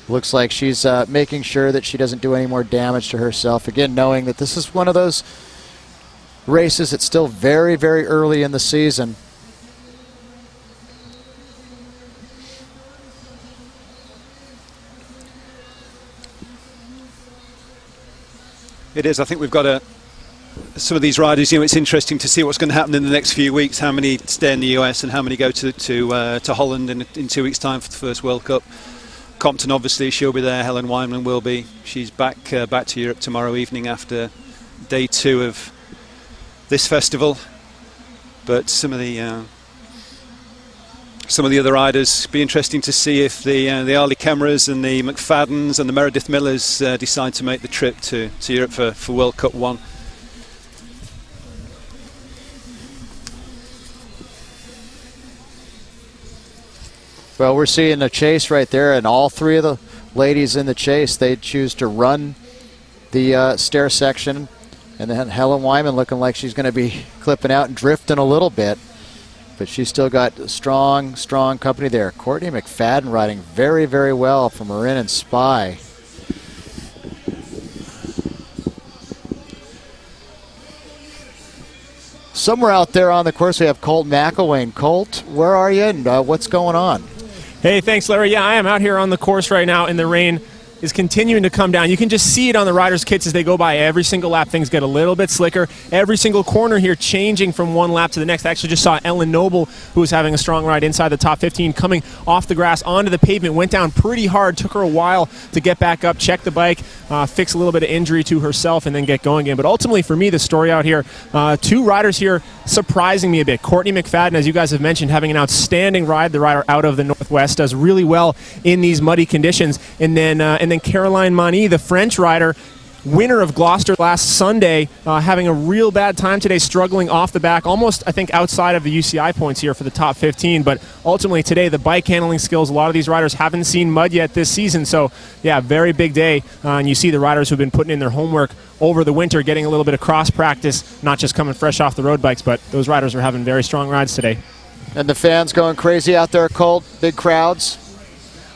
looks like she's making sure that she doesn't do any more damage to herself. Again, knowing that this is one of those races that's still very, very early in the season. It is. I think we've got some of these riders, you know, it's interesting to see what's going to happen in the next few weeks, how many stay in the US and how many go to Holland in 2 weeks' time for the first World Cup. Compton, obviously, she'll be there. Helen Wyman will be. She's back to Europe tomorrow evening after day 2 of this festival. But some of the other riders, be interesting to see if the Arlie Kemmerers and the McFaddens and the Meredith Millers decide to make the trip to Europe for World Cup 1. Well, we're seeing a chase right there, and all three of the ladies in the chase, they choose to run the stair section. And then Helen Wyman looking like she's going to be clipping out and drifting a little bit. But she's still got strong, strong company there. Courtney McFadden riding very, very well from Marin and Spy. Somewhere out there on the course we have Colt McElwain. Colt, where are you and what's going on? Hey, thanks, Larry. Yeah, I am out here on the course right now, and the rain is continuing to come down. You can just see it on the riders' kits as they go by. Every single lap, things get a little bit slicker. Every single corner here changing from one lap to the next. I actually just saw Ellen Noble, who was having a strong ride inside the top 15, coming off the grass onto the pavement. Went down pretty hard. Took her a while to get back up, check the bike, fix a little bit of injury to herself, and then get going again. But ultimately, for me, the story out here, 2 riders here surprising me a bit. Courtney McFadden, as you guys have mentioned, having an outstanding ride. The rider out of the Northwest does really well in these muddy conditions. And then Caroline Mani, the French rider, winner of Gloucester last Sunday, having a real bad time today, struggling off the back, almost, I think, outside of the UCI points here for the top 15. But ultimately today, the bike handling skills, a lot of these riders haven't seen mud yet this season. So, yeah, very big day. And you see the riders who've been putting in their homework over the winter, getting a little bit of cross practice, not just coming fresh off the road bikes, but those riders are having very strong rides today. And the fans going crazy out there, Colt? Big crowds?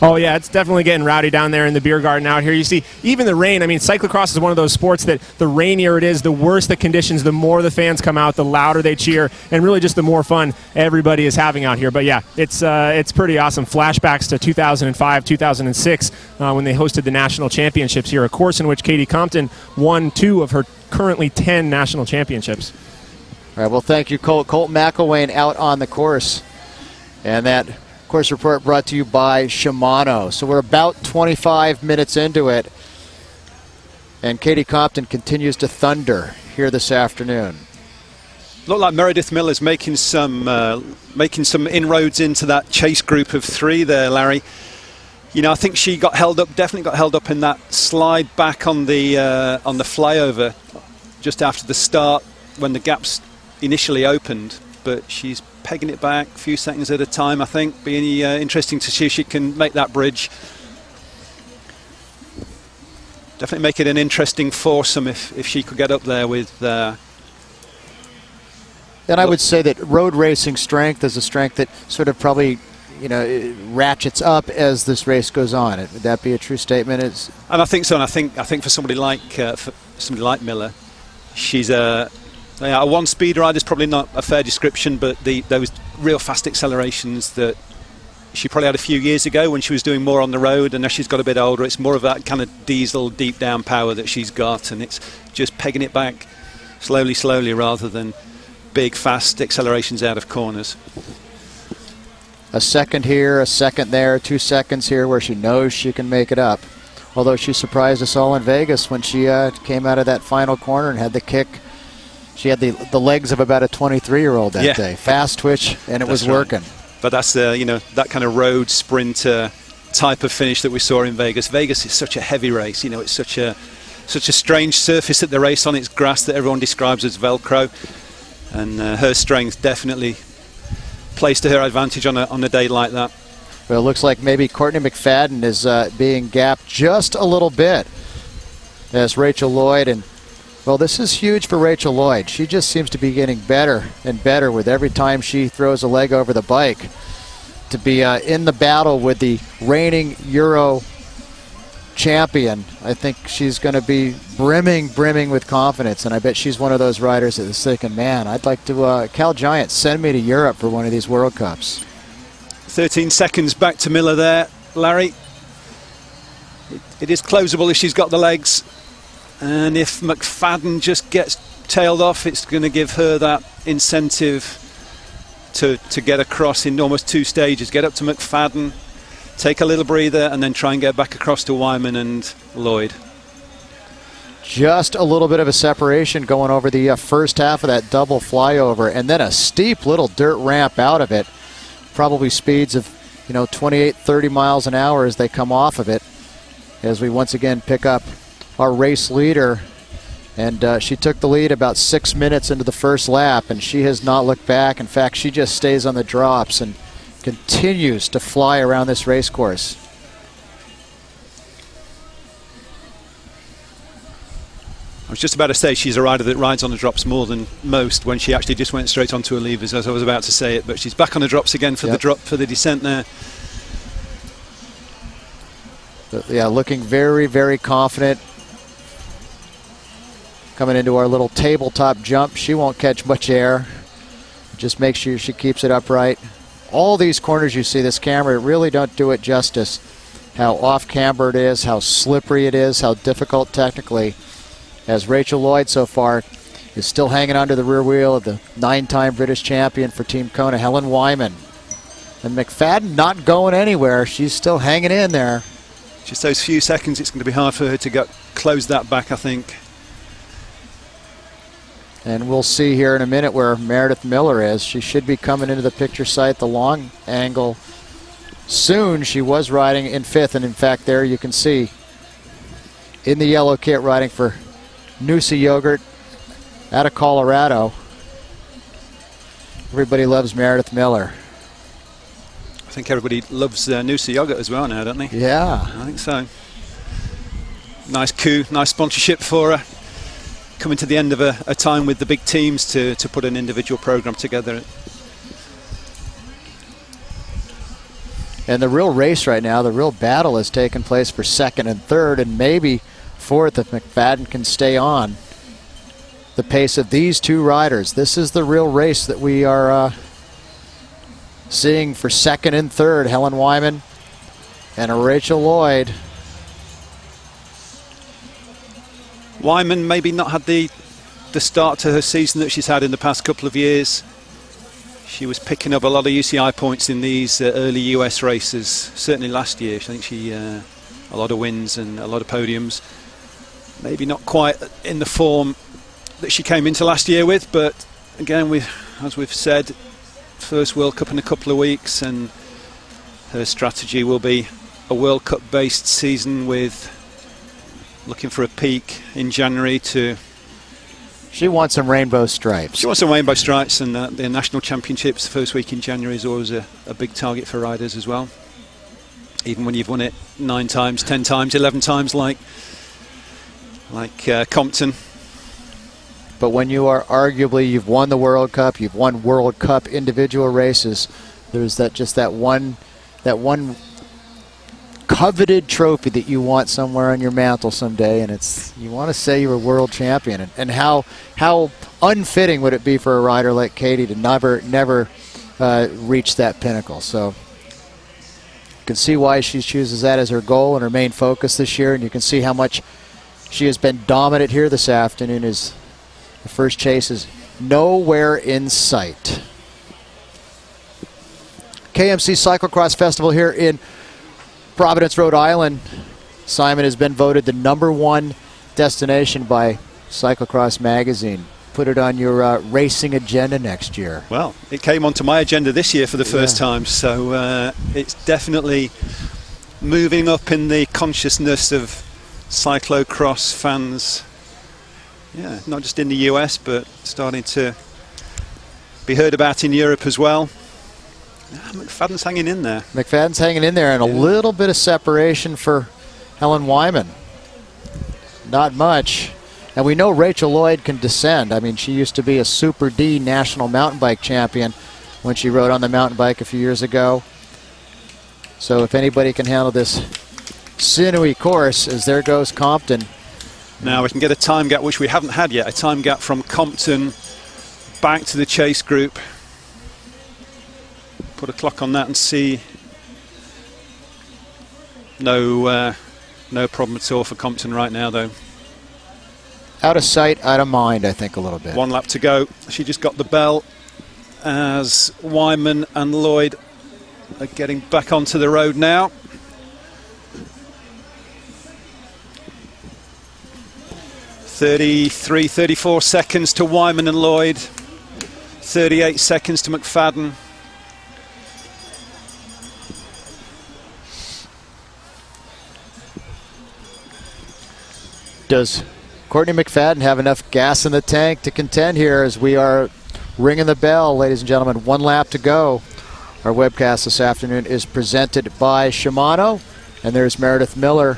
Oh, yeah, it's definitely getting rowdy down there in the beer garden out here. You see, even the rain, I mean, cyclocross is one of those sports that the rainier it is, the worse the conditions, the more the fans come out, the louder they cheer, and really just the more fun everybody is having out here. But, yeah, it's pretty awesome. Flashbacks to 2005, 2006, when they hosted the national championships here, a course in which Katie Compton won 2 of her currently 10 national championships. All right, well, thank you, Colt. Colt McElwain out on the course. And that course report brought to you by Shimano. So we're about 25 minutes into it, and Katie Compton continues to thunder here this afternoon. Look like Meredith Miller's making some inroads into that chase group of 3 there, Larry. You know, I think she got held up, definitely got held up in that slide back on the flyover just after the start when the gaps initially opened, but she's pegging it back a few seconds at a time, I think. Being interesting to see if she can make that bridge. Definitely make it an interesting foursome if she could get up there with... and I would say that road racing strength is a strength that sort of probably, you know, it ratchets up as this race goes on. Would that be a true statement? And I think so. And I think for somebody like Miller, she's a one-speed rider is probably not a fair description, but those real fast accelerations that she probably had a few years ago when she was doing more on the road, and as she's got a bit older, it's more of that kind of diesel deep down power that she's got, and it's just pegging it back slowly rather than big fast accelerations out of corners. A second here, a second there, 2 seconds here where she knows she can make it up. although she surprised us all in Vegas when she came out of that final corner and had the kick. She had the legs of about a 23-year-old that day. Fast twitch, and it was working. But that's that kind of road sprinter type of finish that we saw in Vegas. Vegas is such a heavy race. It's such a strange surface that they race on. It's grass that everyone describes as Velcro, and her strength definitely plays to her advantage on a day like that. Well, it looks like maybe Courtney McFadden is being gapped just a little bit as Rachel Lloyd. And well, this is huge for Rachel Lloyd. She just seems to be getting better and better with every time she throws a leg over the bike. To be in the battle with the reigning Euro champion, I think she's going to be brimming with confidence. And I bet she's one of those riders that is thinking, man, I'd like to, Cal Giant, send me to Europe for one of these World Cups. 13 seconds back to Miller there, Larry. It is closable if she's got the legs. And if McFadden just gets tailed off, it's going to give her that incentive to get across in almost 2 stages. Get up to McFadden, take a little breather, and then try and get back across to Wyman and Lloyd. Just a little bit of a separation going over the first half of that double flyover, and then a steep little dirt ramp out of it. Probably speeds of 28, 30 miles an hour as they come off of it, as we once again pick up our race leader. And she took the lead about 6 minutes into the first lap, and she has not looked back. In fact, she just stays on the drops and continues to fly around this race course. I was just about to say she's a rider that rides on the drops more than most, when she actually just went straight onto her levers, as I was about to say it. But she's back on the drops again for the drop, for the descent there. But yeah, looking very confident. Coming into our little tabletop jump, she won't catch much air. Just make sure she keeps it upright. All these corners you see, this camera really don't do it justice. How off camber it is, how slippery it is, how difficult technically. As Rachel Lloyd so far is still hanging onto the rear wheel of the 9-time British champion for Team Kona, Helen Wyman. And McFadden not going anywhere. She's still hanging in there. Just those few seconds, it's going to be hard for her to close that back, I think. And we'll see here in a minute where Meredith Miller is. She should be coming into the picture site, the long angle, soon. She was riding in 5th, and in fact there you can see in the yellow kit riding for Noosa Yogurt out of Colorado. Everybody loves Meredith Miller. I think everybody loves Noosa Yogurt as well now, don't they? Yeah. I think so. Nice coup, nice sponsorship for her. Coming to the end of a time with the big teams to put an individual program together. And the real race right now, the real battle is taking place for 2nd and 3rd, and maybe 4th if McFadden can stay on the pace of these two riders. This is the real race that we are seeing for 2nd and 3rd. Helen Wyman and Rachel Lloyd. Wyman maybe not had the start to her season that she's had in the past couple of years. She was picking up a lot of UCI points in these early US races, certainly last year. I think she a lot of wins and a lot of podiums. Maybe not quite in the form that she came into last year with, but again, as we've said, first World Cup in a couple of weeks, and her strategy will be a World Cup based season with looking for a peak in January to... She wants some rainbow stripes. She wants some rainbow stripes, and the national championships the first week in January is always a big target for riders as well. Even when you've won it 9 times, 10 times, 11 times like Compton. But when you are arguably, you've won the World Cup, you've won World Cup individual races, there's that one coveted trophy that you want somewhere on your mantle someday, and you want to say you're a world champion. And how unfitting would it be for a rider like Katie to never reach that pinnacle? So you can see why she chooses that as her goal and her main focus this year, and you can see how much she has been dominant here this afternoon as the first chase is nowhere in sight. KMC Cyclo-Cross Festival here in Providence, Rhode Island. Simon has been voted the #1 destination by Cyclo-Cross magazine. Put it on your racing agenda next year. Well, it came onto my agenda this year for the first time, so it's definitely moving up in the consciousness of cyclo-cross fans. Yeah, not just in the US, but starting to be heard about in Europe as well. McFadden's hanging in there. McFadden's hanging in there, and a little bit of separation for Helen Wyman. Not much. And we know Rachel Lloyd can descend. I mean, she used to be a Super D national mountain bike champion when she rode on the mountain bike a few years ago. So if anybody can handle this sinewy course, as there goes Compton. Now we can get a time gap, which we haven't had yet, a time gap from Compton back to the chase group. Put a clock on that and see. No problem at all for Compton right now, though. Out of sight, out of mind, I think, a little bit. 1 lap to go. She just got the bell as Wyman and Lloyd are getting back onto the road now. (33, 34 seconds to Wyman and Lloyd, 38 seconds to McFadden. Does Courtney McFadden have enough gas in the tank to contend here as we are ringing the bell, ladies and gentlemen? 1 lap to go. Our webcast this afternoon is presented by Shimano, and there's Meredith Miller.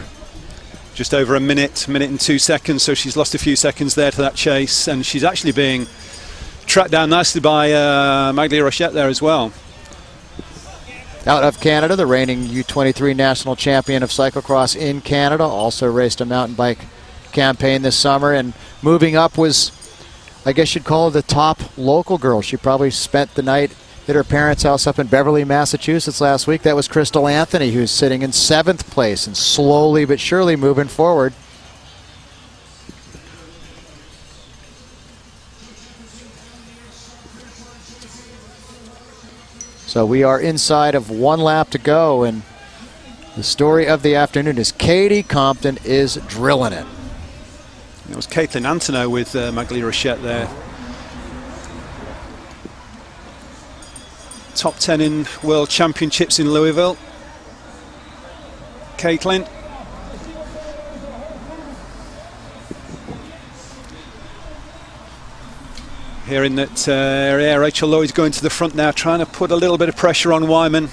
Just over a minute and 2 seconds, so she's lost a few seconds there to that chase, and she's actually being tracked down nicely by Maglia Rochette there as well. Out of Canada, the reigning U23 national champion of cyclocross in Canada, also raced a mountain bike campaign this summer, and moving up was, I guess you'd call her the top local girl. She probably spent the night at her parents' house up in Beverly, Massachusetts last week. That was Crystal Anthony, who's sitting in 7th place and slowly but surely moving forward. So we are inside of 1 lap to go, and the story of the afternoon is Katie Compton is drilling it. It was Caitlin Antonow with Maglia Rochette there. Top 10 in World Championships in Louisville. Caitlin. Hearing that Rachel Lloyd's going to the front now, trying to put a little bit of pressure on Wyman.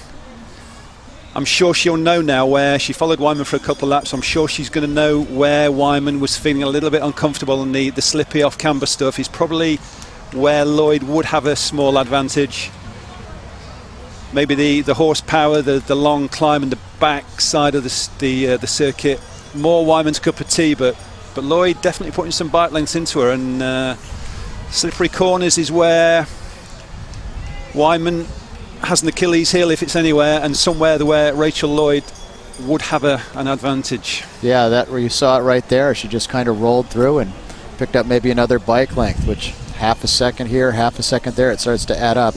I'm sure she'll know now where she followed Wyman for a couple of laps. I'm sure she's going to know where Wyman was feeling a little bit uncomfortable, and the slippy off camber stuff is probably where Lloyd would have a small advantage. Maybe the horsepower, the long climb and the back side of the circuit, more Wyman's cup of tea, but Lloyd definitely putting some bike lengths into her, and slippery corners is where Wyman has an Achilles heel if it's anywhere, and somewhere where Rachel Lloyd would have an advantage. Yeah, that where you saw it right there. She just kind of rolled through and picked up maybe another bike length, which half a second here, half a second there, it starts to add up.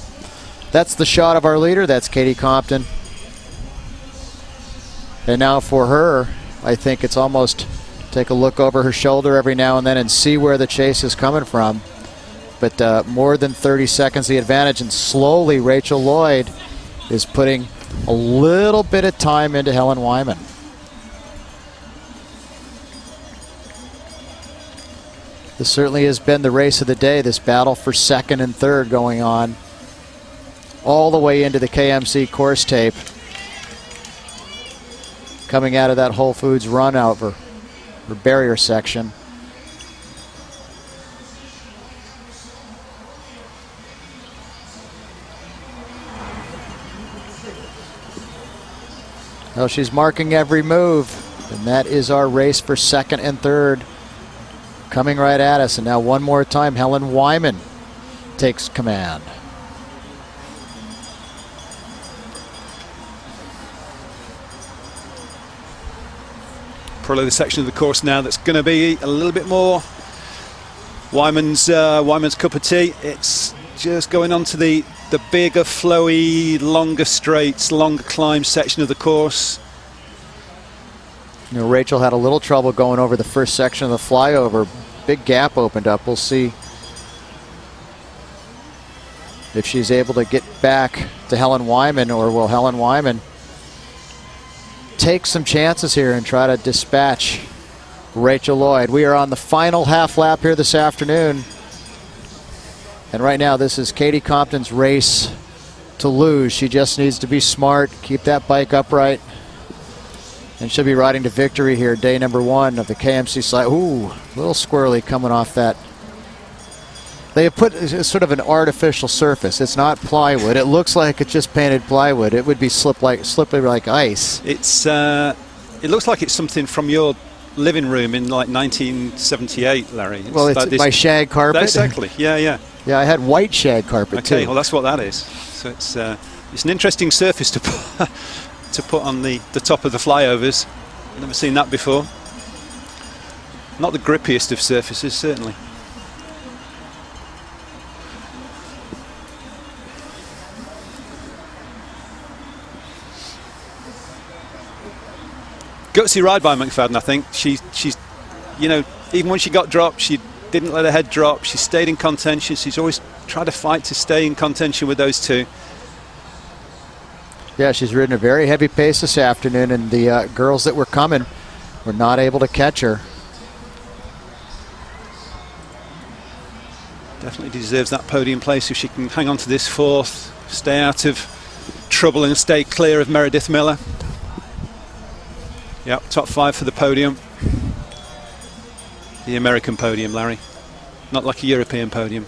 That's the shot of our leader. That's Katie Compton. And now for her, I think it's almost take a look over her shoulder every now and then and see where the chase is coming from. But more than 30 seconds the advantage, and slowly Rachel Lloyd is putting a little bit of time into Helen Wyman. This certainly has been the race of the day, this battle for 2nd and 3rd going on all the way into the KMC course tape. Coming out of that Whole Foods run over the barrier section. Well, she's marking every move, and that is our race for 2nd and 3rd coming right at us. And now one more time, Helen Wyman takes command. Probably the section of the course now that's going to be a little bit more Wyman's cup of tea. It's just going on to the bigger, flowy, longer straights, longer climb section of the course. You know, Rachel had a little trouble going over the first section of the flyover. Big gap opened up. We'll see if she's able to get back to Helen Wyman, or will Helen Wyman take some chances here and try to dispatch Rachel Lloyd. We are on the final half lap here this afternoon. And right now this is Katie Compton's race to lose. She just needs to be smart, keep that bike upright, and she'll be riding to victory here, day number 1 of the KMC slide. Ooh, a little squirrely coming off that. They have put sort of an artificial surface. It's not plywood. It looks like it's just painted plywood. It would be slippery like ice. It's it looks like it's something from your living room in like 1978, Larry. Well, it's my shag carpet. Exactly. Yeah, yeah. Yeah, I had white shag carpet too. Okay, well that's what that is. So it's an interesting surface to put to put on the top of the flyovers. Never seen that before. Not the grippiest of surfaces, certainly. Gutsy ride by McFadden, I think. She's, you know, even when she got dropped, she didn't let her head drop. She stayed in contention. She's always tried to fight to stay in contention with those two. Yeah, she's ridden a very heavy pace this afternoon, and the girls that were coming were not able to catch her. Definitely deserves that podium place if she can hang on to this 4th, stay out of trouble and stay clear of Meredith Miller. Yep, top 5 for the podium. The American podium, Larry. Not like a European podium.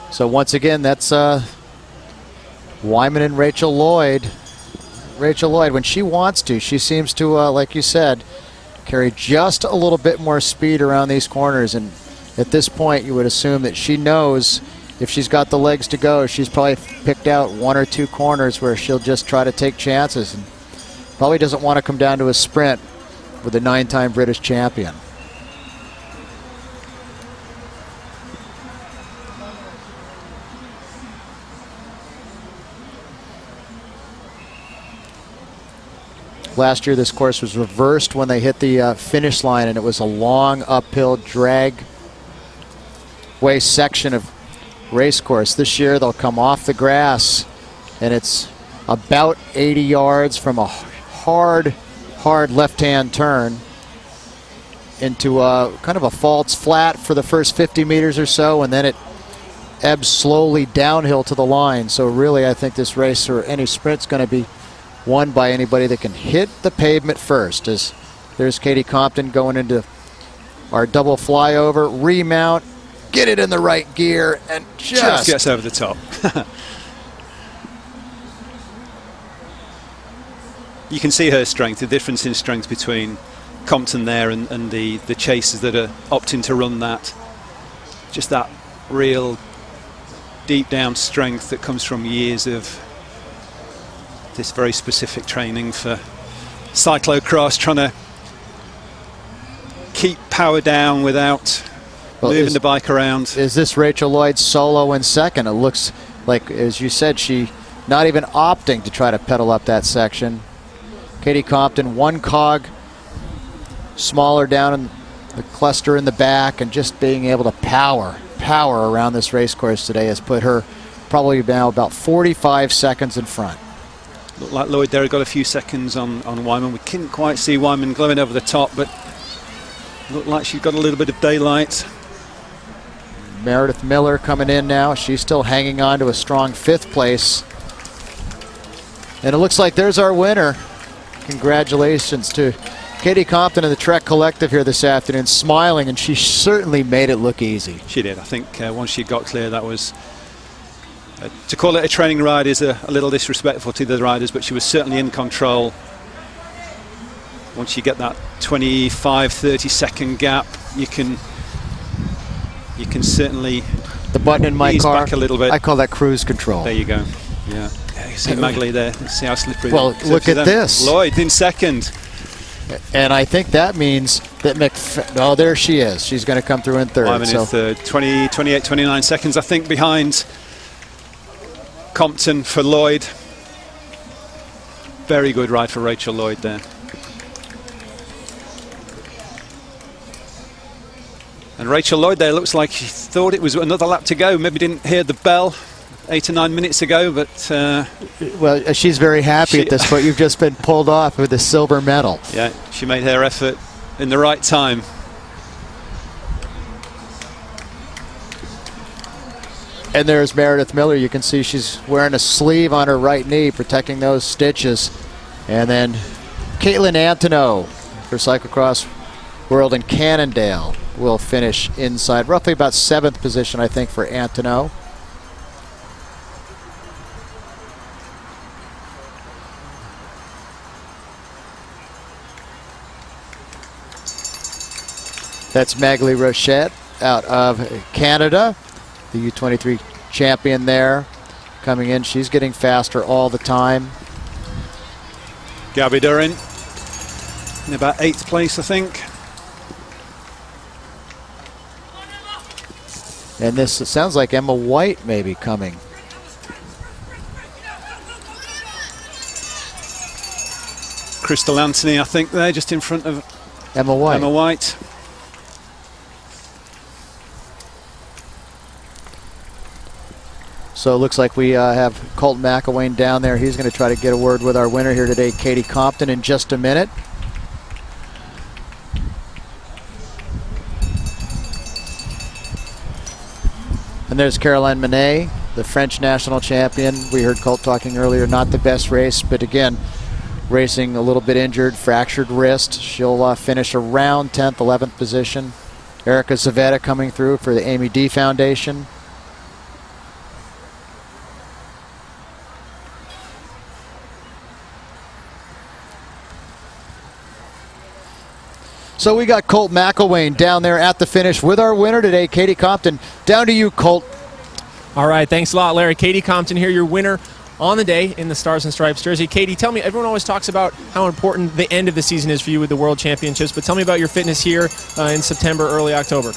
So once again, that's Wyman and Rachel Lloyd. Rachel Lloyd, when she wants to, she seems to, like you said, carry just a little bit more speed around these corners. And at this point, you would assume that she knows if she's got the legs to go, she's probably picked out 1 or 2 corners where she'll just try to take chances, and probably doesn't want to come down to a sprint with a 9-time British champion. Last year this course was reversed when they hit the finish line, and it was a long uphill drag way section of race course. This year they'll come off the grass, and it's about 80 yards from a hard left-hand turn into kind of a false flat for the first 50 meters or so, and then it ebbs slowly downhill to the line. So really I think this race, or any sprint's going to be won by anybody that can hit the pavement first. As there's Katie Compton going into our double flyover, remount, get it in the right gear, and just gets over the top. You can see her strength, the difference in strength between Compton there and the chasers that are opting to run that. Just that real deep down strength that comes from years of this very specific training for cyclo-cross, trying to keep power down without moving the bike around. Is this Rachel Lloyd solo in second? It looks like, as you said, she not even opting to try to pedal up that section. Katie Compton, 1 cog smaller down in the cluster in the back, and just being able to power around this race course today has put her probably now about 45 seconds in front. Looked like Lloyd there got a few seconds on Wyman. We couldn't quite see Wyman glowing over the top, but looked like she's got a little bit of daylight. Meredith Miller coming in now. She's still hanging on to a strong 5th place. And it looks like there's our winner. Congratulations to Katie Compton and the Trek Collective here this afternoon, smiling, and she certainly made it look easy. She did. I think once she got clear, that was... to call it a training ride is a little disrespectful to the riders, but she was certainly in control. Once you get that 25-30 second gap, you can certainly the button in my car back a little bit. I call that cruise control. There you go. Yeah. You see Magley there. See how slippery. Well, look at this. Lloyd in second. And I think that means that oh, there she is. She's going to come through in third. Wyman in third. 28, 29 seconds, I think, behind Compton for Lloyd. very good ride for Rachel Lloyd there. And Rachel Lloyd there looks like she thought it was another lap to go. Maybe didn't hear the bell 8 or 9 minutes ago, but... well, she's very happy at this point. You've just been pulled off with a silver medal. Yeah, she made her effort in the right time. And there's Meredith Miller. You can see she's wearing a sleeve on her right knee, protecting those stitches. And then Caitlin Antonow for Cyclo-Cross World in Cannondale will finish inside, roughly about 7th position, I think, for Antonow. That's Magali Rochette out of Canada, the U23 champion there. Coming in, she's getting faster all the time. Gabby Durin in about 8th place, I think. And this, it sounds like Emma White may be coming. Crystal Anthony, I think, there, just in front of Emma White. Emma White. So it looks like we have Colton McElwain down there. He's going to try to get a word with our winner here today, Katie Compton, in just a minute. And there's Caroline Manet, the French national champion. We heard Colt talking earlier, not the best race, but again, racing a little bit injured, fractured wrist. She'll finish around 10th, 11th position. Erica Zavetta coming through for the Amy D Foundation. So we got Colt McElwain down there at the finish with our winner today, Katie Compton. Down to you, Colt. All right, thanks a lot, Larry. Katie Compton here, your winner on the day in the Stars and Stripes jersey. Katie, tell me, everyone always talks about how important the end of the season is for you with the World Championships, but tell me about your fitness here in September, early October.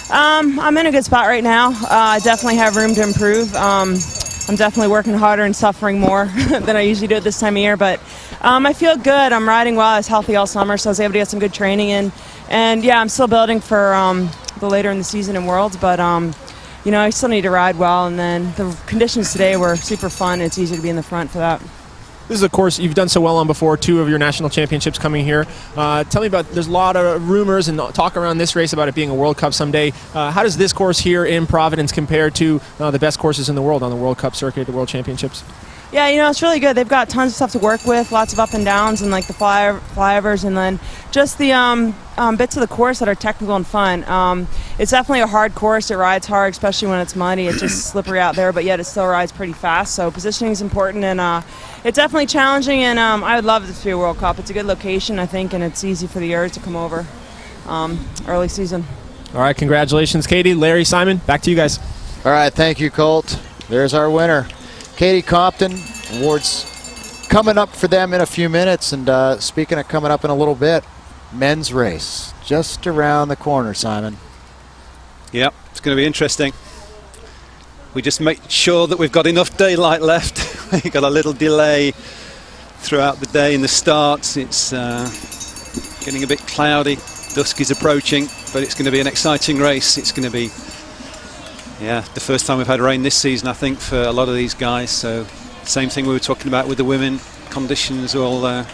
I'm in a good spot right now. I definitely have room to improve. I'm definitely working harder and suffering more than I usually do at this time of year, but I feel good. I'm riding well. I was healthy all summer, so I was able to get some good training in. And yeah, I'm still building for the later in the season in Worlds, but you know, I still need to ride well, and then the conditions today were super fun. It's easy to be in the front for that. This is a course you've done so well on before, 2 of your national championships coming here. Tell me about, there's a lot of rumors and talk around this race about it being a World Cup someday. How does this course here in Providence compare to the best courses in the world on the World Cup circuit, the World Championships? Yeah, you know, it's really good. They've got tons of stuff to work with, lots of up and downs and like the flyovers, and then just the bits of the course that are technical and fun. It's definitely a hard course. It rides hard, especially when it's muddy. It's just slippery out there, but yet it still rides pretty fast. So positioning is important, and it's definitely challenging, and I would love this to be a World Cup. It's a good location, I think, and it's easy for the Ers to come over early season. All right, congratulations, Katie. Larry, Simon, back to you guys. All right, thank you, Colt. There's our winner. Katie Compton. Awards coming up for them in a few minutes. And speaking of coming up in a little bit, men's race just around the corner, Simon. Yep, it's going to be interesting. We just make sure that we've got enough daylight left. We've got a little delay throughout the day in the starts. It's getting a bit cloudy. Dusk is approaching, but it's going to be an exciting race. It's going to be, yeah, the first time we've had rain this season, I think, for a lot of these guys. So same thing we were talking about with the women. Conditions will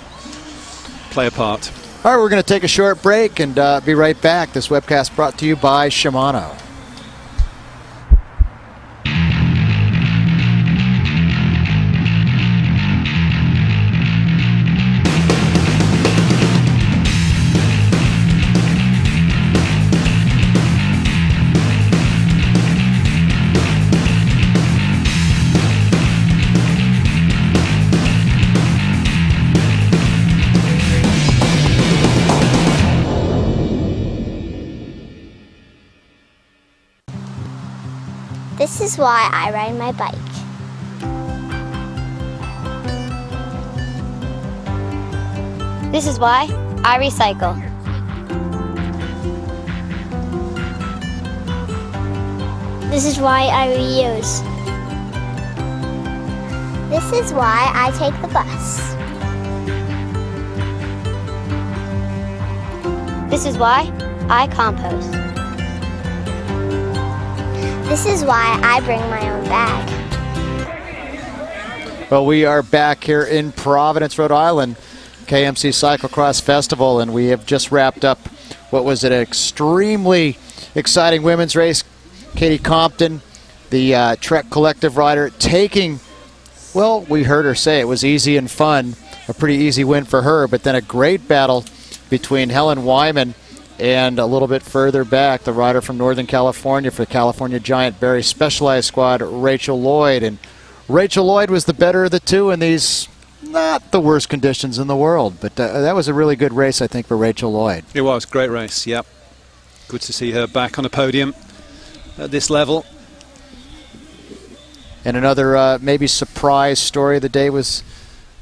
play a part. All right, we're going to take a short break and be right back. This webcast brought to you by Shimano. This is why I ride my bike. This is why I recycle. This is why I reuse. This is why I take the bus. This is why I compost. This is why I bring my own bag. Well, we are back here in Providence, Rhode Island, KMC Cyclo-Cross Festival, and we have just wrapped up what was an extremely exciting women's race. Katie Compton, the Trek Collective rider, taking, well, we heard her say it was easy and fun, a pretty easy win for her, but then a great battle between Helen Wyman and a little bit further back, the rider from Northern California for the California Giant Berry Specialized Squad, Rachel Lloyd. And Rachel Lloyd was the better of the two in these not the worst conditions in the world, but that was a really good race, I think, for Rachel Lloyd. It was a great race, yep. Good to see her back on the podium at this level. And another maybe surprise story of the day was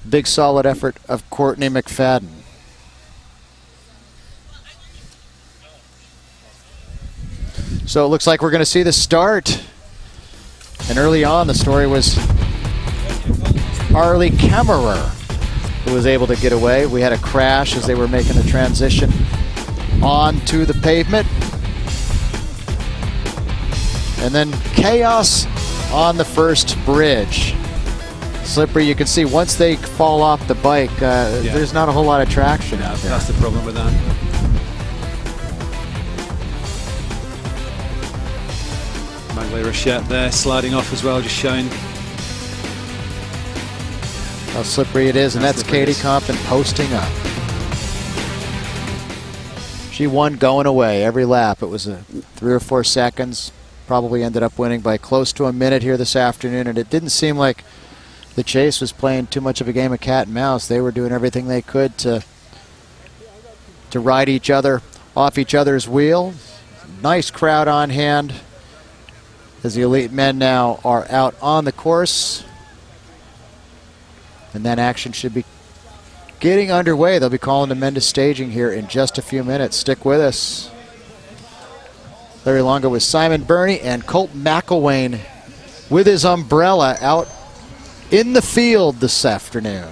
big solid effort of Courtney McFadden. So it looks like we're going to see the start. And early on, the story was Arlie Kemmerer who was able to get away. We had a crash as they were making the transition onto the pavement. And then chaos on the first bridge. Slippery, you can see once they fall off the bike, there's not a whole lot of traction out there. That's the problem with that. Maglia Rochette there sliding off as well, just showing how slippery it is, and that's Katie Compton posting up. She won going away every lap. It was 3 or 4 seconds. Probably ended up winning by close to a minute here this afternoon, and it didn't seem like the chase was playing too much of a game of cat and mouse. They were doing everything they could to ride each other off each other's wheel. Nice crowd on hand as the elite men now are out on the course. And that action should be getting underway. They'll be calling the men to staging here in just a few minutes. Stick with us. Larry Longo with Simon Burney and Colt McElwain with his umbrella out in the field this afternoon.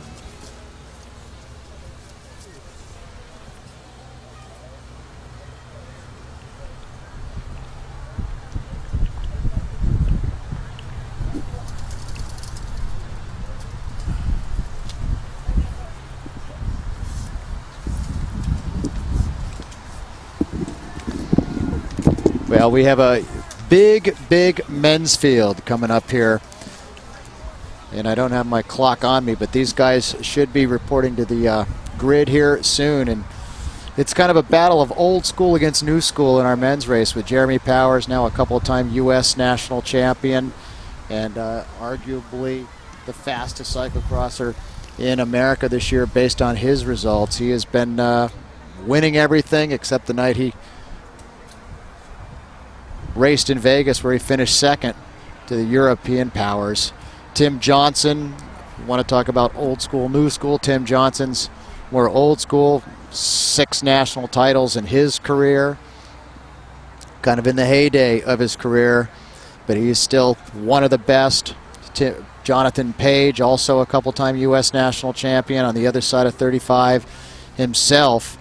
Well, we have a big men's field coming up here. And I don't have my clock on me, but these guys should be reporting to the grid here soon. And it's kind of a battle of old school against new school in our men's race with Jeremy Powers, now a couple-time U.S. national champion and arguably the fastest cyclocrosser in America this year based on his results. He has been winning everything except the night he raced in Vegas where he finished second to the European Powers. Tim Johnson, you want to talk about old school, new school, Tim Johnson's more old school, 6 national titles in his career, kind of in the heyday of his career, but he's still one of the best. Jonathan Page, also a couple-time U.S. national champion on the other side of 35 himself,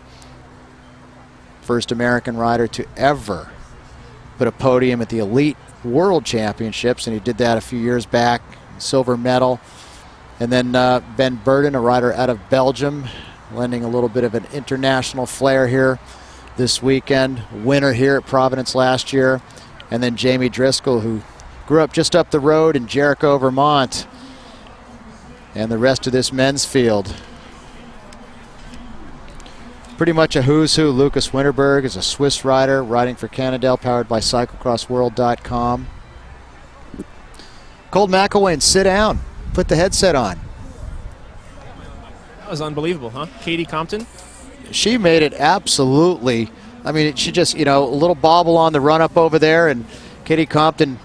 first American rider to ever put a podium at the Elite World Championships, and he did that a few years back, silver medal. And then Ben Burden, a rider out of Belgium, lending a little bit of an international flair here this weekend, winner here at Providence last year. And then Jamie Driscoll, who grew up just up the road in Jericho, Vermont. And the rest of this men's field, pretty much a who's who. Lucas Winterberg is a Swiss rider riding for Cannondale, powered by CyclocrossWorld.com. Colt McElwain, sit down. Put the headset on. That was unbelievable, huh? Katie Compton? She made it absolutely. I mean, she just, you know, a little bobble on the run-up over there, and Katie Compton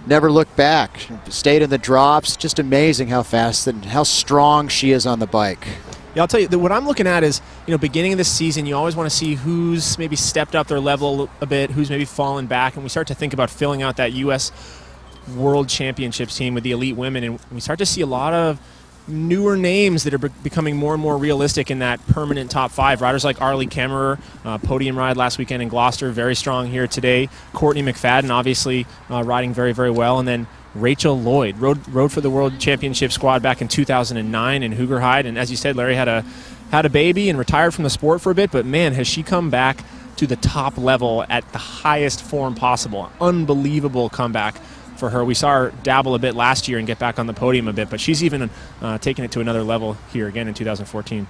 never looked back. She stayed in the drops. Just amazing how fast and how strong she is on the bike. Yeah, I'll tell you, what I'm looking at is, you know, beginning of the season, you always want to see who's maybe stepped up their level a bit, who's maybe fallen back, and we start to think about filling out that U.S. World Championships team with the elite women, and we start to see a lot of newer names that are becoming more and more realistic in that permanent top 5. Riders like Arlie Kemmerer, podium ride last weekend in Gloucester, very strong here today. Courtney McFadden, obviously riding very, very well. And then Rachel Lloyd rode for the World Championship squad back in 2009 in Hoogerheide. And as you said, Larry had a baby and retired from the sport for a bit, but man, has she come back to the top level at the highest form possible. Unbelievable comeback for her. We saw her dabble a bit last year and get back on the podium a bit, but she's even taken it to another level here again in 2014.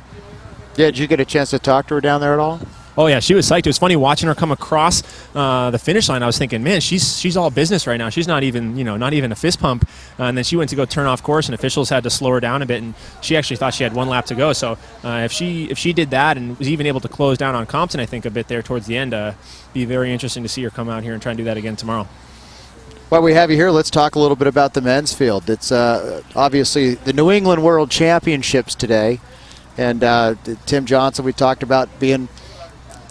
Yeah, did you get a chance to talk to her down there at all? Oh yeah, she was psyched. It was funny watching her come across the finish line. I was thinking, man, she's all business right now. She's not even a fist pump. And then she went to go turn off course, and officials had to slow her down a bit. And she actually thought she had 1 lap to go. So if she did that and was even able to close down on Compton, I think a bit there towards the end, be very interesting to see her come out here and try and do that again tomorrow. While we have you here, let's talk a little bit about the men's field. It's obviously the New England World Championships today, and Tim Johnson we talked about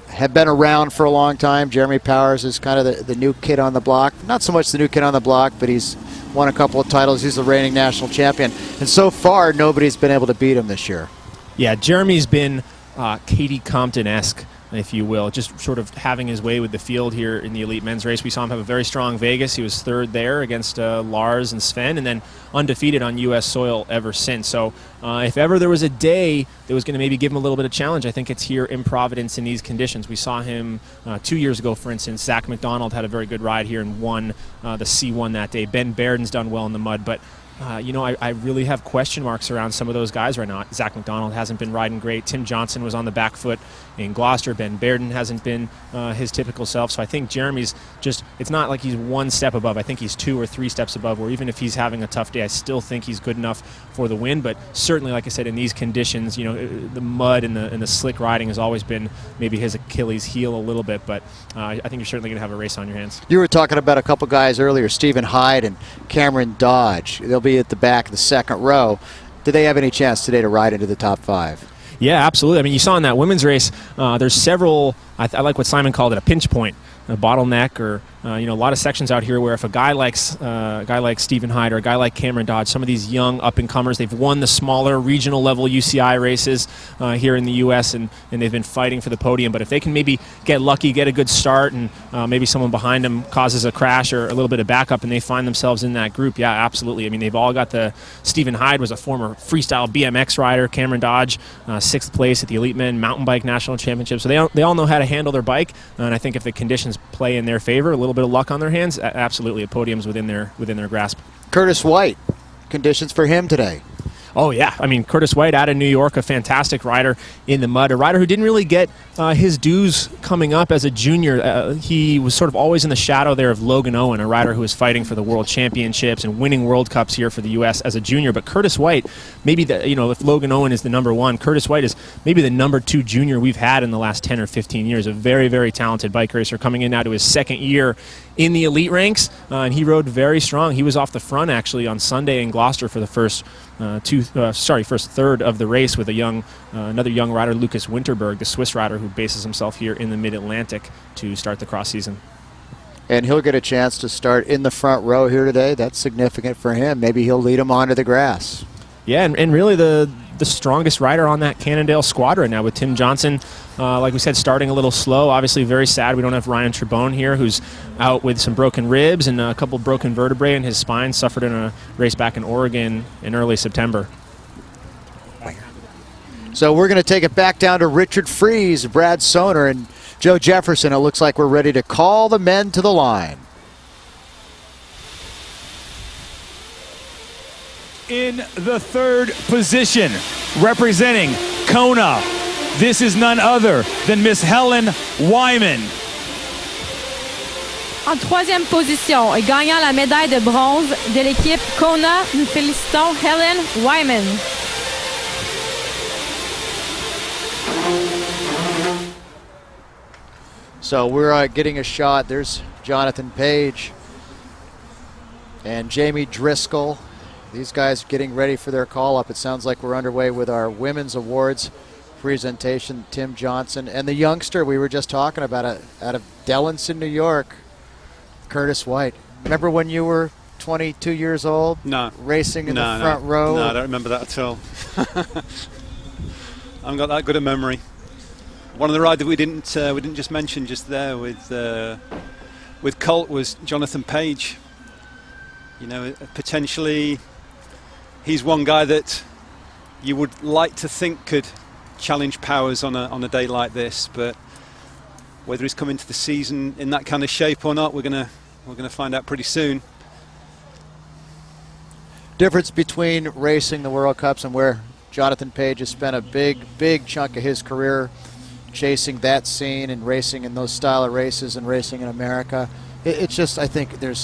have been around for a long time. Jeremy Powers is kind of the new kid on the block. Not so much the new kid on the block, but he's won a couple of titles. He's the reigning national champion, and so far nobody's been able to beat him this year. Yeah, Jeremy's been Katie Compton-esque, if you will, just sort of having his way with the field here in the elite men's race. We saw him have a very strong Vegas. He was 3rd there against Lars and Sven, and then undefeated on U.S. soil ever since. So if ever there was a day that was going to maybe give him a little bit of challenge, I think it's here in Providence in these conditions. We saw him 2 years ago, for instance. Zach McDonald had a very good ride here and won the C1 that day. Ben Bairden's done well in the mud, but I really have question marks around some of those guys right now. Zach McDonald hasn't been riding great. Tim Johnson was on the back foot in Gloucester. Ben Bairden hasn't been his typical self. So I think Jeremy's it's not like he's 1 step above. I think he's 2 or 3 steps above, where even if he's having a tough day, I still think he's good enough for the win. But certainly, like I said, in these conditions, the mud and the slick riding has always been maybe his Achilles heel a little bit. But I think you're certainly going to have a race on your hands. You were talking about a couple guys earlier, Stephen Hyde and Cameron Dodge. They'll be at the back of the 2nd row. Do they have any chance today to ride into the top 5? Yeah, absolutely. I mean, you saw in that women's race, there's several, I like what Simon called it, a pinch point, a bottleneck, or a lot of sections out here where if a guy like Stephen Hyde or a guy like Cameron Dodge, some of these young up-and-comers, they've won the smaller regional level UCI races here in the U.S. and they've been fighting for the podium. But if they can maybe get lucky, get a good start, and maybe someone behind them causes a crash or a little bit of backup and they find themselves in that group, yeah, absolutely. I mean, they've all got Stephen Hyde was a former freestyle BMX rider. Cameron Dodge, 6th place at the Elite Men Mountain Bike National Championship. So they all know how to handle their bike, and I think if the conditions play in their favor, a little bit of luck on their hands, absolutely a podium's within their grasp. Curtis White, conditions for him today? Oh yeah, I mean, Curtis White out of New York, a fantastic rider in the mud, a rider who didn't really get his dues coming up as a junior. He was sort of always in the shadow there of Logan Owen, a rider who was fighting for the World Championships and winning World Cups here for the U.S. as a junior. But Curtis White, maybe if Logan Owen is the #1, Curtis White is maybe the #2 junior we've had in the last 10 or 15 years. A very, very talented bike racer coming in now to his 2nd year in the elite ranks, and he rode very strong. He was off the front actually on Sunday in Gloucester for the first third of the race with another young rider, Lucas Winterberg, the Swiss rider who bases himself here in the Mid-Atlantic to start the cross season. And he'll get a chance to start in the front row here today. That's significant for him. Maybe he'll lead him onto the grass. Yeah, and really the strongest rider on that Cannondale squad right now with Tim Johnson, like we said, starting a little slow. Obviously very sad we don't have Ryan Trebone here, who's out with some broken ribs and a couple broken vertebrae in his spine, suffered in a race back in Oregon in early September. So we're going to take it back down to Richard Freeze, Brad Soner, and Joe Jefferson. It looks like we're ready to call the men to the line. In the 3rd position, representing Kona, this is none other than Miss Helen Wyman. En 3e position et gagnant la médaille de bronze de l'équipe Kona, nous félicitons Helen Wyman. So we're getting a shot. There's Jonathan Page and Jamie Driscoll. These guys getting ready for their call-up. It sounds like we're underway with our women's awards presentation. Tim Johnson and the youngster we were just talking about out of Dellinson, New York, Curtis White. Remember when you were 22 years old? No. Racing in the front row? No, I don't remember that at all. I haven't got that good a memory. One of the rides that we didn't just mention just there with Colt was Jonathan Page. You know, potentially he's one guy that you would like to think could challenge Powers on a day like this, but whether he's coming to the season in that kind of shape or not, we're gonna find out pretty soon. Difference between racing the World Cups and where Jonathan Page has spent a big chunk of his career chasing that scene and racing in those style of races and racing in America. It's just, I think the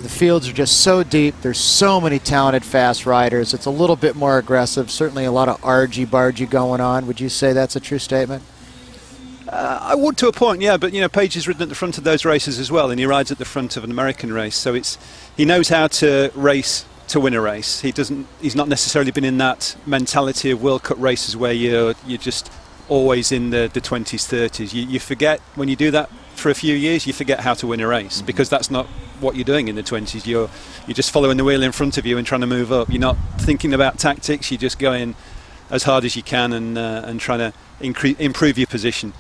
fields are just so deep. There's so many talented fast riders. It's a little bit more aggressive. Certainly a lot of argy-bargy going on. Would you say that's a true statement? I would to a point, yeah. But you know, Page has ridden at the front of those races as well, and he rides at the front of an American race. So he knows how to race to win a race. He's not necessarily been in that mentality of World Cup races where you're just always in the 20s, 30s. You forget when you do that for a few years, you forget how to win a race, because that's not what you're doing in the 20s. You're just following the wheel in front of you and trying to move up. You're not thinking about tactics. You're just going as hard as you can and trying to improve your position.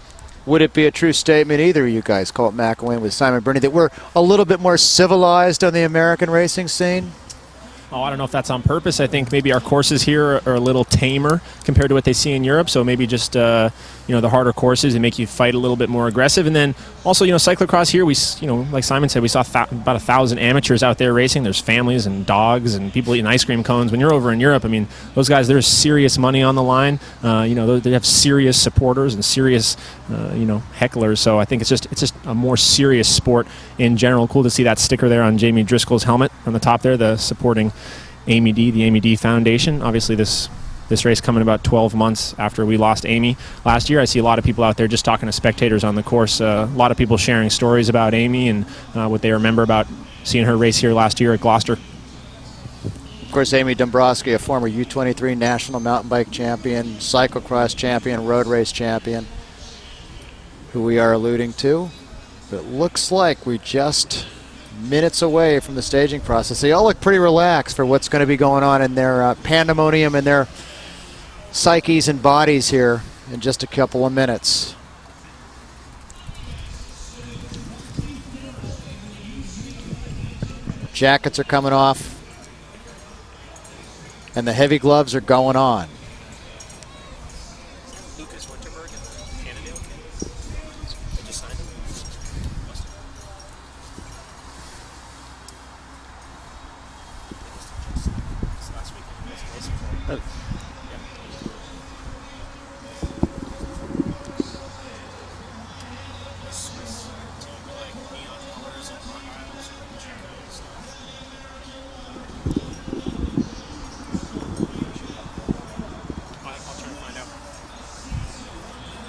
Would it be a true statement, either of you guys, Colt McElwain with Simon Burney, that we're a little bit more civilized on the American racing scene? Oh, I don't know if that's on purpose. I think maybe our courses here are a little tamer compared to what they see in Europe. So maybe just you know, the harder courses and make you fight a little bit more aggressive. And then also, you know, cyclocross here, like Simon said, we saw about 1,000 amateurs out there racing. There's families and dogs and people eating ice cream cones. When you're over in Europe, I mean, those guys, there's serious money on the line. You know, they have serious supporters and serious you know, hecklers. So I think it's just a more serious sport in general. Cool to see that sticker there on Jamie Driscoll's helmet on the top there, the supporting Amy D, the Amy D Foundation. Obviously this race coming about 12 months after we lost Amy last year. I see a lot of people out there just talking to spectators on the course. A lot of people sharing stories about Amy and what they remember about seeing her race here last year at Gloucester. Of course, Amy Dombrowski, a former U23 national mountain bike champion, cyclocross champion, road race champion, who we are alluding to. But it looks like we just minutes away from the staging process. They all look pretty relaxed for what's going to be going on in their pandemonium and their psyches and bodies here in just a couple of minutes. Jackets are coming off and the heavy gloves are going on.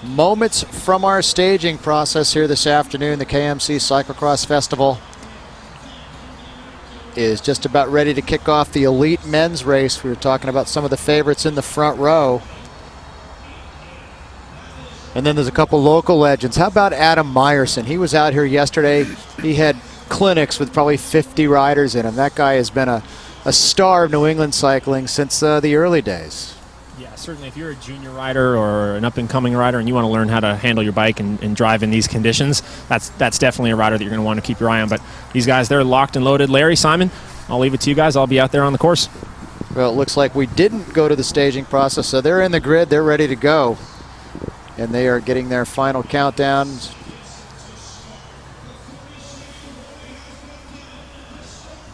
Moments from our staging process here this afternoon, the KMC Cyclo-Cross Festival is just about ready to kick off the elite men's race. We were talking about some of the favorites in the front row. And then there's a couple local legends. How about Adam Meyerson? He was out here yesterday. He had clinics with probably 50 riders in him. That guy has been a star of New England cycling since the early days. Yeah, certainly if you're a junior rider or an up-and-coming rider and you want to learn how to handle your bike and drive in these conditions, that's definitely a rider that you're going to want to keep your eye on. But these guys, they're locked and loaded. Larry, Simon, I'll leave it to you guys. I'll be out there on the course. Well, it looks like we didn't go to the staging process, so they're in the grid. They're ready to go. And they are getting their final countdowns.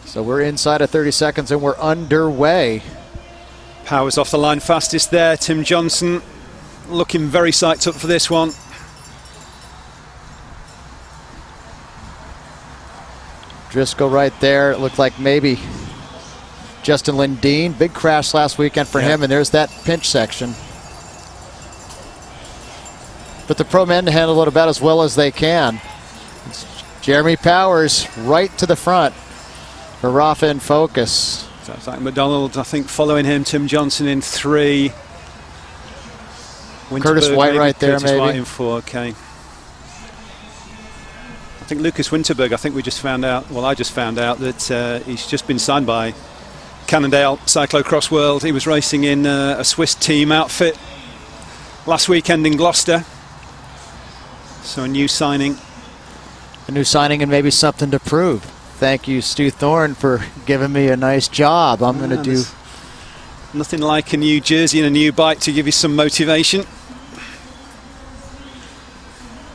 So we're inside of 30 seconds and we're underway. Powers off the line fastest there. Tim Johnson looking very psyched up for this one. Driscoll right there. It looked like maybe Justin Lindeen. Big crash last weekend for him, and there's that pinch section. But the pro men handle it about as well as they can. It's Jeremy Powers right to the front for Rafa and Focus. Zach McDonald, I think, following him. Tim Johnson in 3. Curtis White right there, Curtis maybe. White in 4, okay. I think Lucas Winterberg, I think we just found out, well, I just found out that he's just been signed by Cannondale Cyclo-Cross World. He was racing in a Swiss team outfit last weekend in Gloucester. So a new signing. A new signing and maybe something to prove. Thank you, Stu Thorne, for giving me a nice job. I'm going to do... Nothing like a new jersey and a new bike to give you some motivation.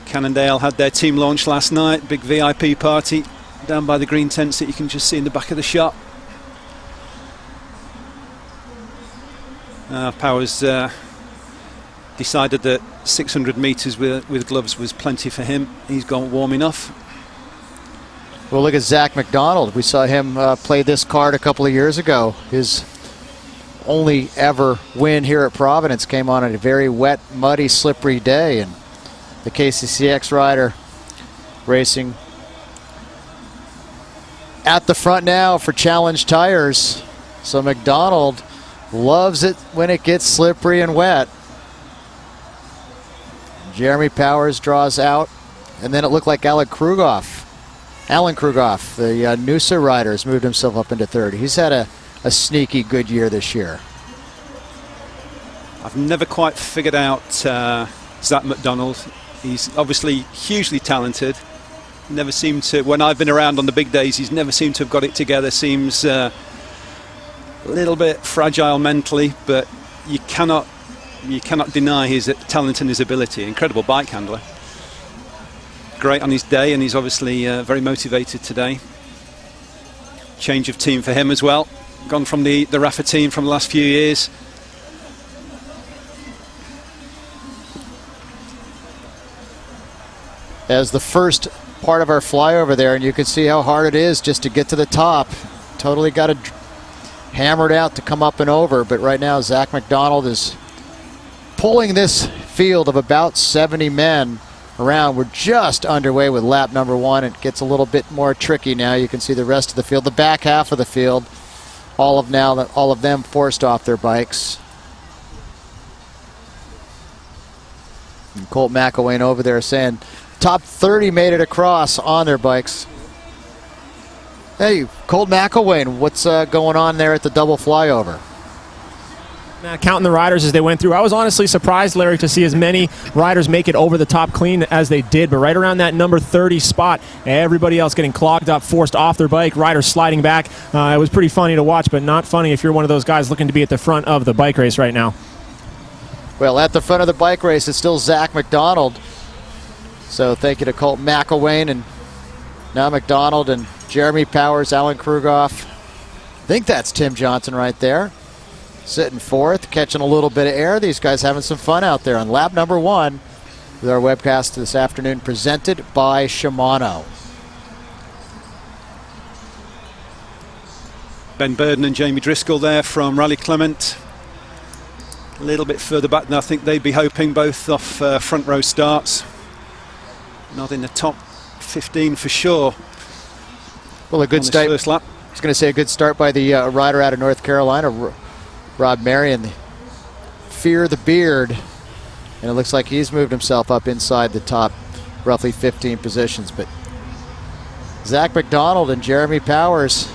Cannondale had their team launch last night, big VIP party down by the green tents that you can just see in the back of the shop. Powers decided that 600 metres with gloves was plenty for him. He's gone warm enough. Well, look at Zach McDonald. We saw him play this card a couple of years ago. His only ever win here at Providence came on a very wet, muddy, slippery day, and the KCCX rider racing at the front now for Challenge Tires. So McDonald loves it when it gets slippery and wet. Jeremy Powers draws out, and then it looked like Alan Krugoff, the Noosa rider, has moved himself up into third. He's had a sneaky good year this year. I've never quite figured out Zach McDonald. He's obviously hugely talented. Never seemed to, when I've been around on the big days, he's never seemed to have got it together. Seems a little bit fragile mentally, but you cannot deny his talent and his ability. Incredible bike handler. Great on his day, and he's obviously very motivated today. Change of team for him as well. Gone from the Rafa team from the last few years. As the first part of our flyover there, and you can see how hard it is just to get to the top. Totally got it hammered out to come up and over, but right now Zach McDonald is pulling this field of about 70 men around. We're just underway with lap number 1. It gets a little bit more tricky now. You can see the rest of the field, the back half of the field, all of them forced off their bikes. And Colt McElwain over there saying top 30 made it across on their bikes. Hey, Colt McElwain, what's going on there at the double flyover? Counting the riders as they went through, I was honestly surprised, Larry, to see as many riders make it over the top clean as they did. But right around that number 30 spot, everybody else getting clogged up, forced off their bike, riders sliding back. It was pretty funny to watch, but not funny if you're one of those guys looking to be at the front of the bike race right now. Well, at the front of the bike race, it's still Zach McDonald. So thank you to Colt McElwain, and now McDonald and Jeremy Powers, Alan Krugoff. I think that's Tim Johnson right there, sitting fourth, catching a little bit of air. These guys having some fun out there on lap number 1 with our webcast this afternoon presented by Shimano. Ben Burden and Jamie Driscoll there from Raleigh Clement. A little bit further back than I think they'd be hoping, both off front row starts. Not in the top 15 for sure. Well, a good start. First lap. I was going to say a good start by the rider out of North Carolina, Rob Marion, Fear the Beard. And it looks like he's moved himself up inside the top roughly 15 positions. But Zach McDonald and Jeremy Powers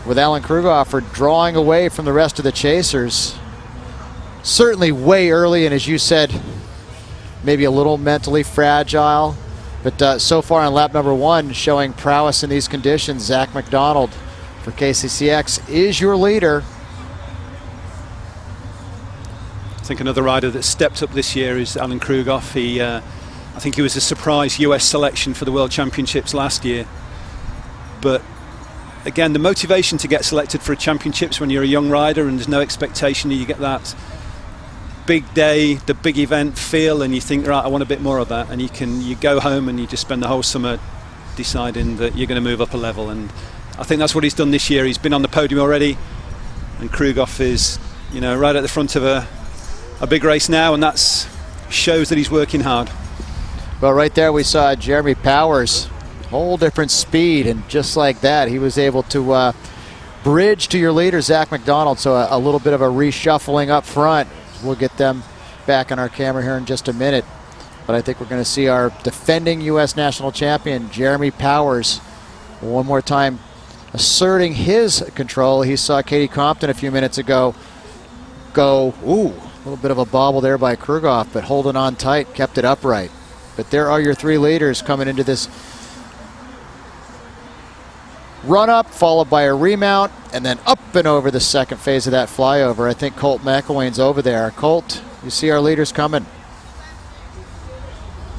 with Alan Krugoff are drawing away from the rest of the chasers. Certainly way early, and as you said, maybe a little mentally fragile. But so far on lap number 1, showing prowess in these conditions, Zach McDonald for KCCX is your leader. I think another rider that stepped up this year is Alan Krugoff. I think he was a surprise US selection for the World Championships last year. But again, the motivation to get selected for a championships when you're a young rider and there's no expectation, you get that big day, the big event feel, and you think, right, I want a bit more of that, and you go home and you just spend the whole summer deciding that you're going to move up a level. And I think that's what he's done this year. He's been on the podium already, and Krugoff is, you know, right at the front of a big race now, and that shows that he's working hard. Well, right there we saw Jeremy Powers, whole different speed, and just like that he was able to bridge to your leader Zach McDonald. So a little bit of a reshuffling up front. We'll get them back on our camera here in just a minute. But I think we're going to see our defending U.S. national champion, Jeremy Powers, one more time asserting his control. He saw Katie Compton a few minutes ago go, ooh, a little bit of a bobble there by Krugoff, but holding on tight, kept it upright. But there are your three leaders coming into this run-up, followed by a remount, and then up and over the second phase of that flyover. I think Colt McElwain's over there. Colt, you see our leaders coming.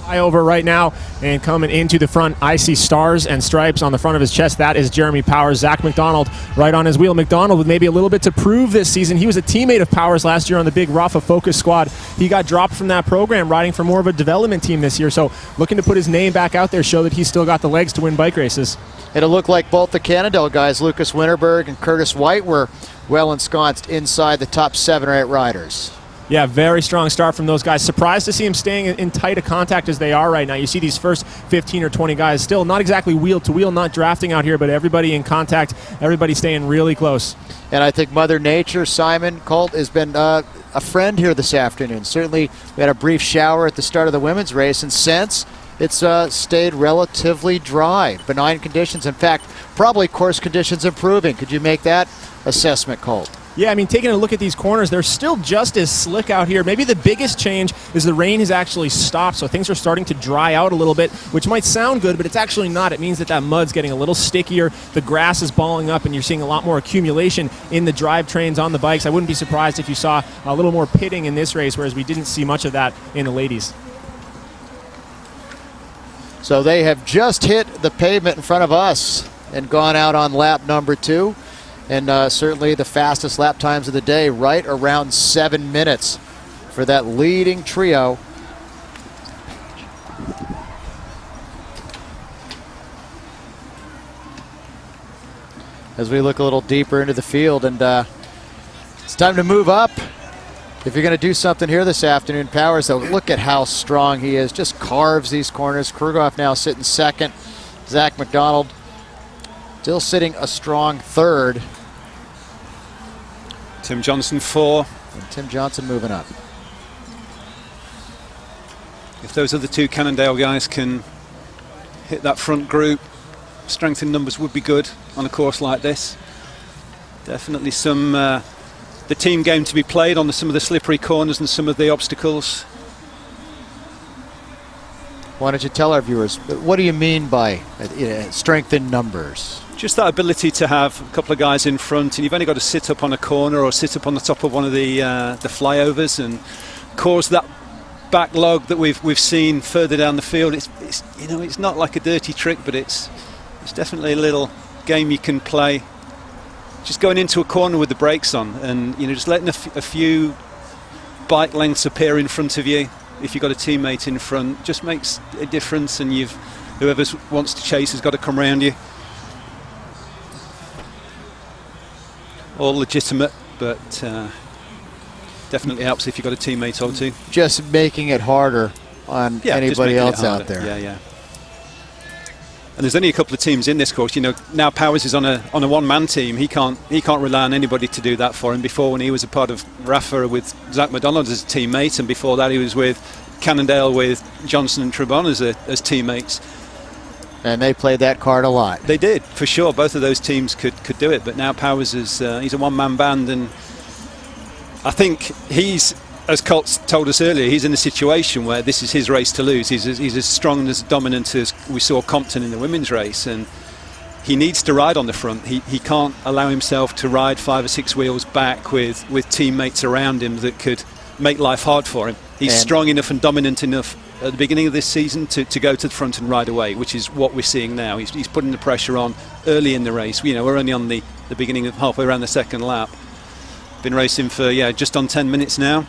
Over right now, and coming into the front, I see stars and stripes on the front of his chest. That is Jeremy Powers. Zach McDonald right on his wheel. McDonald with maybe a little bit to prove this season. He was a teammate of Powers last year on the big Rafa Focus squad. He got dropped from that program, riding for more of a development team this year. So looking to put his name back out there, show that he's still got the legs to win bike races. It'll look like both the Cannondale guys, Lucas Winterberg and Curtis White, were well ensconced inside the top 7 or 8 riders. Yeah, very strong start from those guys. Surprised to see them staying in tight a contact as they are right now. You see these first 15 or 20 guys still not exactly wheel to wheel, not drafting out here, but everybody in contact, everybody staying really close. And I think Mother Nature, Simon, Colt, has been a friend here this afternoon. Certainly we had a brief shower at the start of the women's race, and since it's stayed relatively dry, benign conditions. In fact, probably course conditions improving. Could you make that assessment, Colt? Yeah, I mean, taking a look at these corners, they're still just as slick out here. Maybe the biggest change is the rain has actually stopped, so things are starting to dry out a little bit, which might sound good, but it's actually not. It means that that mud's getting a little stickier, the grass is balling up, and you're seeing a lot more accumulation in the drivetrains on the bikes. I wouldn't be surprised if you saw a little more pitting in this race, whereas we didn't see much of that in the ladies. So they have just hit the pavement in front of us and gone out on lap number 2. And certainly the fastest lap times of the day, right around 7 minutes for that leading trio. As we look a little deeper into the field, and it's time to move up. If you're going to do something here this afternoon, Powers, though, look at how strong he is. Just carves these corners. Krugoff now sitting second. Zach McDonald still sitting a strong third. Tim Johnson 4. And Tim Johnson moving up. If those other 2 Cannondale guys can hit that front group, strength in numbers would be good on a course like this. Definitely some the team game to be played on some of the slippery corners and some of the obstacles. Why don't you tell our viewers, what do you mean by strength in numbers? Just that ability to have a couple of guys in front, and you've only got to sit up on a corner or sit up on the top of one of the flyovers and cause that backlog that we've seen further down the field. It's you know, it's not like a dirty trick, but it's definitely a little game you can play. Just going into a corner with the brakes on, and just letting a few bike lengths appear in front of you. If you've got a teammate in front, just makes a difference, and whoever wants to chase has got to come around you. All legitimate, but definitely helps if you've got a teammate or 2. Just making it harder on anybody else out there. Yeah. And there's only a couple of teams in this course. Now Powers is on a one-man team. He can't rely on anybody to do that for him. Before, when he was a part of Rafa with Zach McDonald as a teammate, and before that he was with Cannondale with Johnson and Trebon as teammates. And they played that card a lot. They did, for sure. Both of those teams could do it. But now Powers is he's a one-man band, and I think he's, as Colt told us earlier, he's in a situation where this is his race to lose. He's as strong and as dominant as we saw Compton in the women's race, and he needs to ride on the front. He can't allow himself to ride 5 or 6 wheels back with teammates around him that could make life hard for him. He's strong enough and dominant enough at the beginning of this season to go to the front and ride away, which is what we're seeing now. He's putting the pressure on early in the race. We're only on the beginning of halfway around the second lap. Been racing for just on 10 minutes now.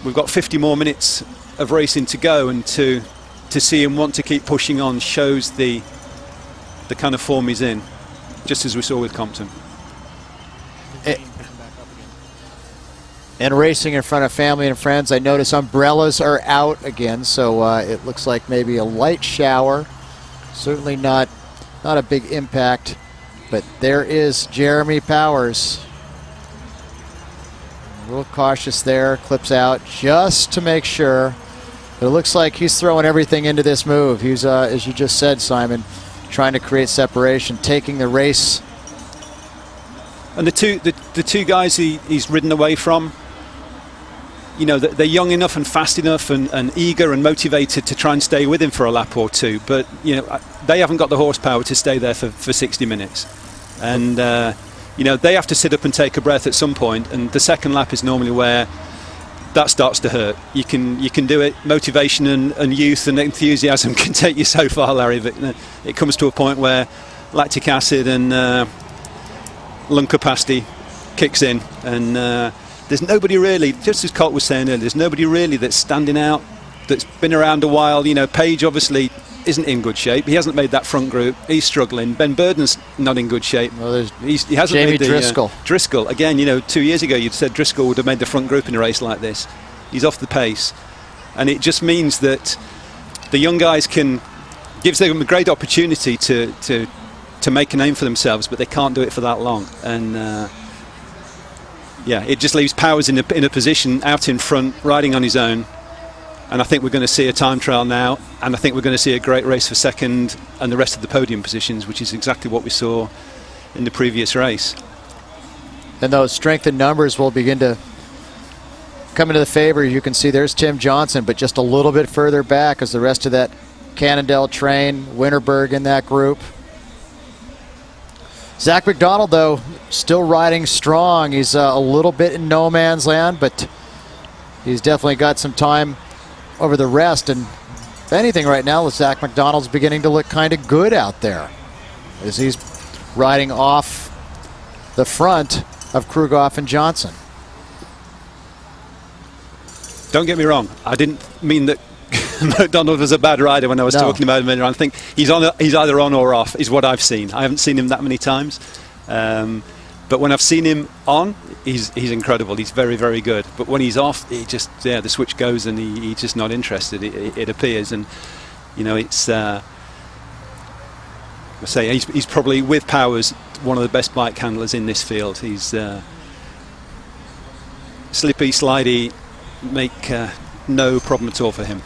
We've got 50 more minutes of racing to go, and to see him want to keep pushing on shows the kind of form he's in, just as we saw with Compton. And racing in front of family and friends. I notice umbrellas are out again, so it looks like maybe a light shower. Certainly not a big impact, but there is Jeremy Powers. A little cautious there, clips out just to make sure It looks like he's throwing everything into this move. He's, as you just said, Simon, trying to create separation, taking the race. And the two guys he's ridden away from, you know, they're young enough and fast enough and eager and motivated to try and stay with him for a lap or two. But, you know, they haven't got the horsepower to stay there for 60 minutes. And, you know, they have to sit up and take a breath at some point. And the second lap is normally where that starts to hurt. You can do it. Motivation and youth and enthusiasm can take you so far, Larry. But it comes to a point where lactic acid and lung capacity kicks in, and there's nobody really, just as Colt was saying earlier, there's nobody really that's standing out, that's been around a while. You know, Page obviously isn't in good shape. He hasn't made that front group. He's struggling. Ben Burden's not in good shape. Well, he hasn't Jamie made the, Driscoll. Driscoll, again, you know, 2 years ago you'd said Driscoll would have made the front group in a race like this. He's off the pace. And it just means that the young guys gives them a great opportunity to make a name for themselves, but they can't do it for that long. And yeah, it just leaves Powers in a position out in front, riding on his own. And I think we're going to see a time trial now, and I think we're going to see a great race for second and the rest of the podium positions, which is exactly what we saw in the previous race. And those strength in numbers will begin to come into the favor. You can see there's Tim Johnson, but just a little bit further back as the rest of that Cannondale train, Winterberg in that group. Zach McDonald, though, still riding strong. He's a little bit in no man's land, but he's definitely got some time over the rest. And if anything, right now, Zach McDonald's beginning to look kind of good out there as he's riding off the front of Krugoff and Johnson. Don't get me wrong, I didn't mean that McDonald was a bad rider when I was talking about him. I think he's either on or off is what I've seen. I haven't seen him that many times, but when I've seen him on, he's incredible. He's very, very good. But when he's off, he just the switch goes and he's just not interested. It appears, and you know, it's I say he's probably, with Powers, one of the best bike handlers in this field. He's slippy, slidey, make no problem at all for him.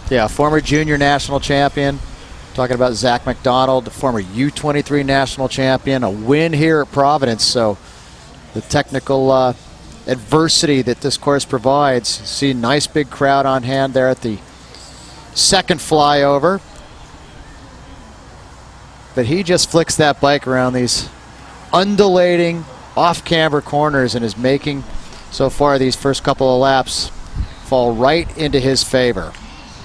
Yeah, former junior national champion. Talking about Zach McDonald, former U23 national champion, a win here at Providence. So the technical adversity that this course provides. See, nice big crowd on hand there at the second flyover. But he just flicks that bike around these undulating off-camber corners and is making, so far, these first couple of laps fall right into his favor.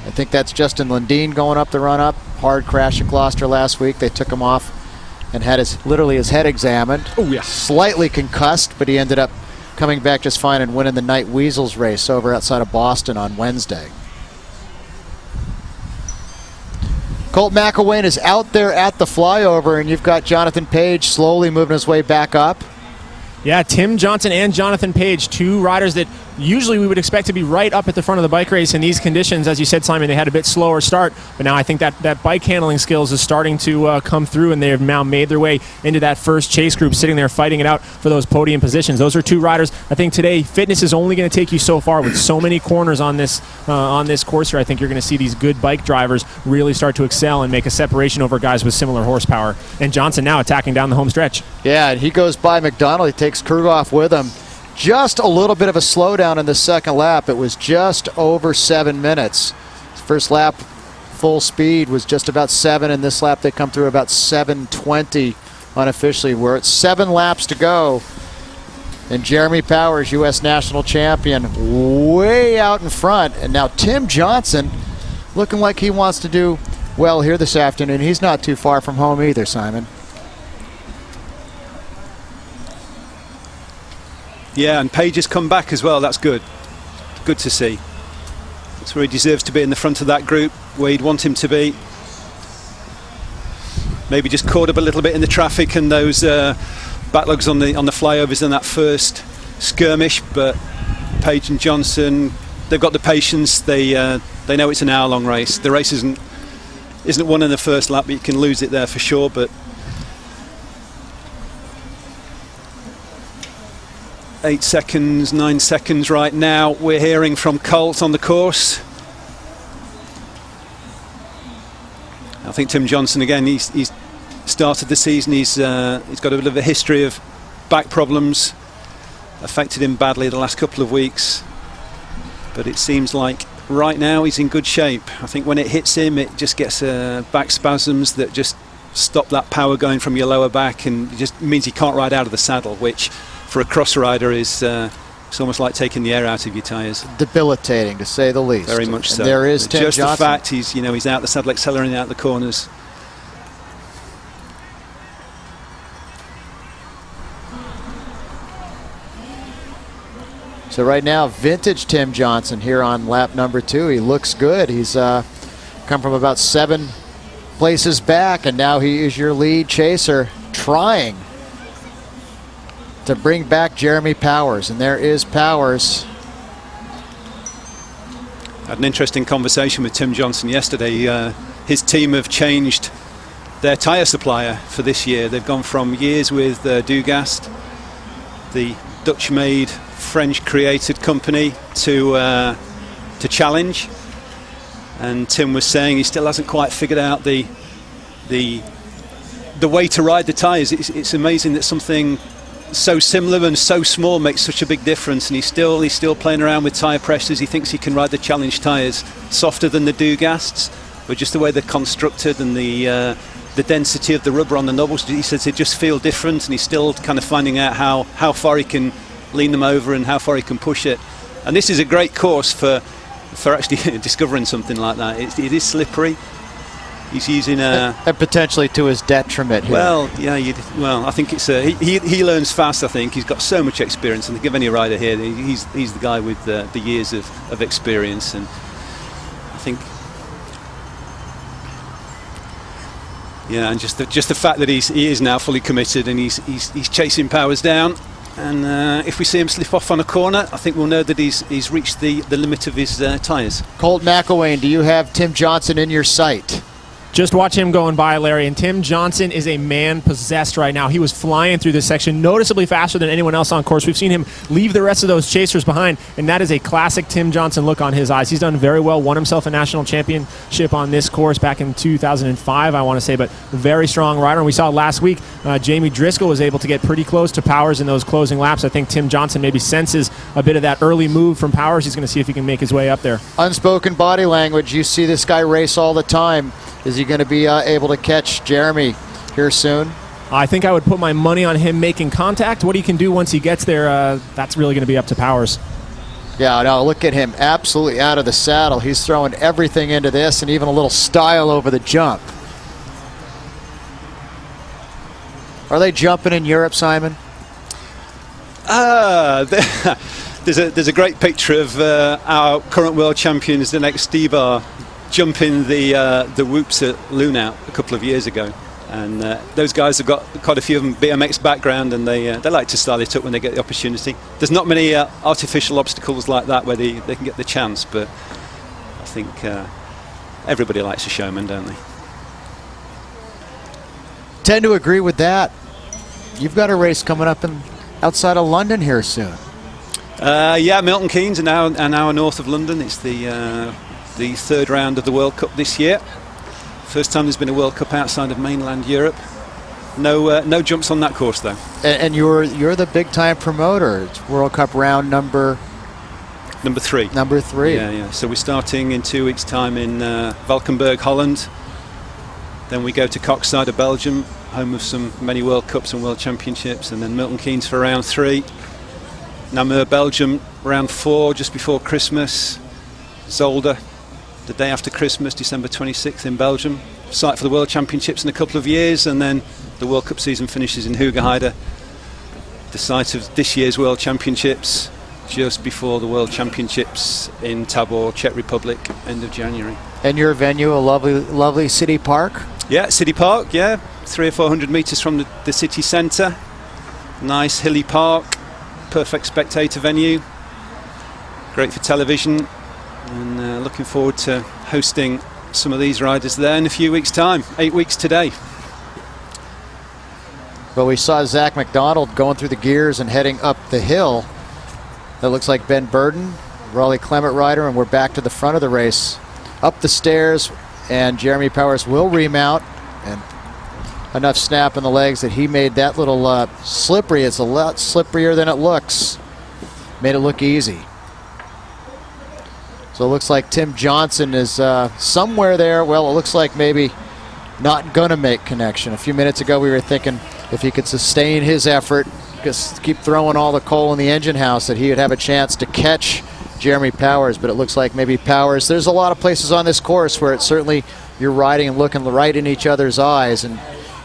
I think that's Justin Lundeen going up the run-up. Hard crash at Gloucester last week. They took him off and had literally his head examined. Oh, yeah. Slightly concussed, but he ended up coming back just fine and winning the Night Weasels race over outside of Boston on Wednesday. Colt McElwain is out there at the flyover, and you've got Jonathan Page slowly moving his way back up. Yeah, Tim Johnson and Jonathan Page, two riders that usually we would expect to be right up at the front of the bike race in these conditions. As you said, Simon, they had a bit slower start, but now I think that bike handling skills is starting to come through, and they have now made their way into that first chase group, sitting there fighting it out for those podium positions. Those are two riders. I think today fitness is only going to take you so far with so many corners on this course here. I think you're going to see these good bike drivers really start to excel and make a separation over guys with similar horsepower. And Johnson now attacking down the home stretch. Yeah, and he goes by McDonald. He takes Krugoff with him. Just a little bit of a slowdown in the second lap. It was just over 7 minutes. First lap full speed was just about 7, and this lap they come through about 7:20 unofficially. We're at 7 laps to go, and Jeremy Powers, U.S. national champion, way out in front. And now Tim Johnson looking like he wants to do well here this afternoon. He's not too far from home either, Simon. Yeah, and Page has come back as well. That's good. Good to see. That's where he deserves to be, in the front of that group, where you'd want him to be. Maybe just caught up a little bit in the traffic and those backlogs on the flyovers in that first skirmish. But Page and Johnson, they've got the patience. They know it's an hour-long race. The race isn't won in the first lap, but you can lose it there for sure. But 8 seconds, 9 seconds right now. We're hearing from Colt on the course. think Tim Johnson, again, he's started the season, he's got a bit of a history of back problems, affected him badly the last couple of weeks, but it seems like right now he's in good shape. I think when it hits him, it just gets back spasms that just stop that power going from your lower back, and it just means he can't ride out of the saddle, which for a cross rider is it's almost like taking the air out of your tyres. Debilitating, to say the least. Very much so. And there is Tim just Johnson. the fact he's out the saddle, accelerating out the corners. So right now, vintage Tim Johnson here on lap number 2. He looks good. He's come from about 7 places back, and now he is your lead chaser, trying to bring back Jeremy Powers. And there is Powers. Had an interesting conversation with Tim Johnson yesterday. His team have changed their tyre supplier for this year. They've gone from years with Dugast, the Dutch-made, French-created company, to Challenge. And Tim was saying he still hasn't quite figured out the way to ride the tyres. It's amazing that something so similar and so small makes such a big difference, and he's still playing around with tyre pressures. He thinks he can ride the Challenge tyres softer than the Dugasts, but just the way they're constructed and the density of the rubber on the knobbles, he says they just feel different, and he's still kind of finding out how far he can lean them over and how far he can push it. And this is a great course for actually discovering something like that. It is slippery. He's using and potentially to his detriment here. Well, yeah. I think it's he learns fast. I think he's got so much experience. I think of any rider here, he's the guy with the years of experience. And I think, yeah, and just the fact that he is now fully committed, and he's chasing Powers down. And if we see him slip off on a corner, I think we'll know that he's reached the limit of his tyres. Colt McElwain, do you have Tim Johnson in your sight? Just watch him going by, Larry, and Tim Johnson is a man possessed right now. He was flying through this section noticeably faster than anyone else on course. We've seen him leave the rest of those chasers behind, and that is a classic Tim Johnson look on his eyes. He's done very well, won himself a national championship on this course back in 2005, I want to say, but very strong rider. And we saw last week Jamie Driscoll was able to get pretty close to Powers in those closing laps. I think Tim Johnson maybe senses a bit of that early move from Powers. He's going to see if he can make his way up there. Unspoken body language. You see this guy race all the time. Is he going to be able to catch Jeremy here soon? I think I would put my money on him making contact. What he can do once he gets there, that's really going to be up to Powers. Yeah, no, look at him, absolutely out of the saddle. He's throwing everything into this, and even a little style over the jump. Are they jumping in Europe, Simon? There's a great picture of our current world champions, the next Stibar, jumping the whoops at Lunau a couple of years ago, and those guys have got quite a few of them BMX background, and they like to style it up when they get the opportunity. There's not many artificial obstacles like that where they can get the chance, but I think everybody likes a showman, don't they? Tend to agree with that. You've got a race coming up outside of London here soon. Yeah, Milton Keynes, an hour north of London. It's the third round of the World Cup this year. First time there's been a World Cup outside of mainland Europe. No jumps on that course though. And you're the big time promoter. It's World Cup round number 3. Number 3. Yeah. So we're starting in 2 weeks' time in Valkenburg, Holland. Then we go to Koksijde, Belgium, home of many World Cups and World Championships, and then Milton Keynes for round 3. Namur, Belgium, round 4, just before Christmas. Zolder, the day after Christmas, December 26th in Belgium. Site for the World Championships in a couple of years, and then the World Cup season finishes in Hoogerheide, the site of this year's World Championships, just before the World Championships in Tabor, Czech Republic, end of January. And your venue, a lovely city park? Yeah, city park, yeah. 300 or 400 metres from the city centre. Nice hilly park, perfect spectator venue, great for television. And looking forward to hosting some of these riders there in a few weeks' time, 8 weeks today. Well, we saw Zach McDonald going through the gears and heading up the hill. That looks like Ben Burden, Raleigh Clement rider, and we're back to the front of the race. Up the stairs, and Jeremy Powers will remount, and enough snap in the legs that he made that little slippery. It's a lot slipperier than it looks. Made it look easy. So it looks like Tim Johnson is somewhere there. Well, it looks like maybe not gonna make connection. A few minutes ago we were thinking if he could sustain his effort, just keep throwing all the coal in the engine house, that he would have a chance to catch Jeremy Powers, but it looks like maybe Powers, there's a lot of places on this course where it's certainly you're riding and looking right in each other's eyes, and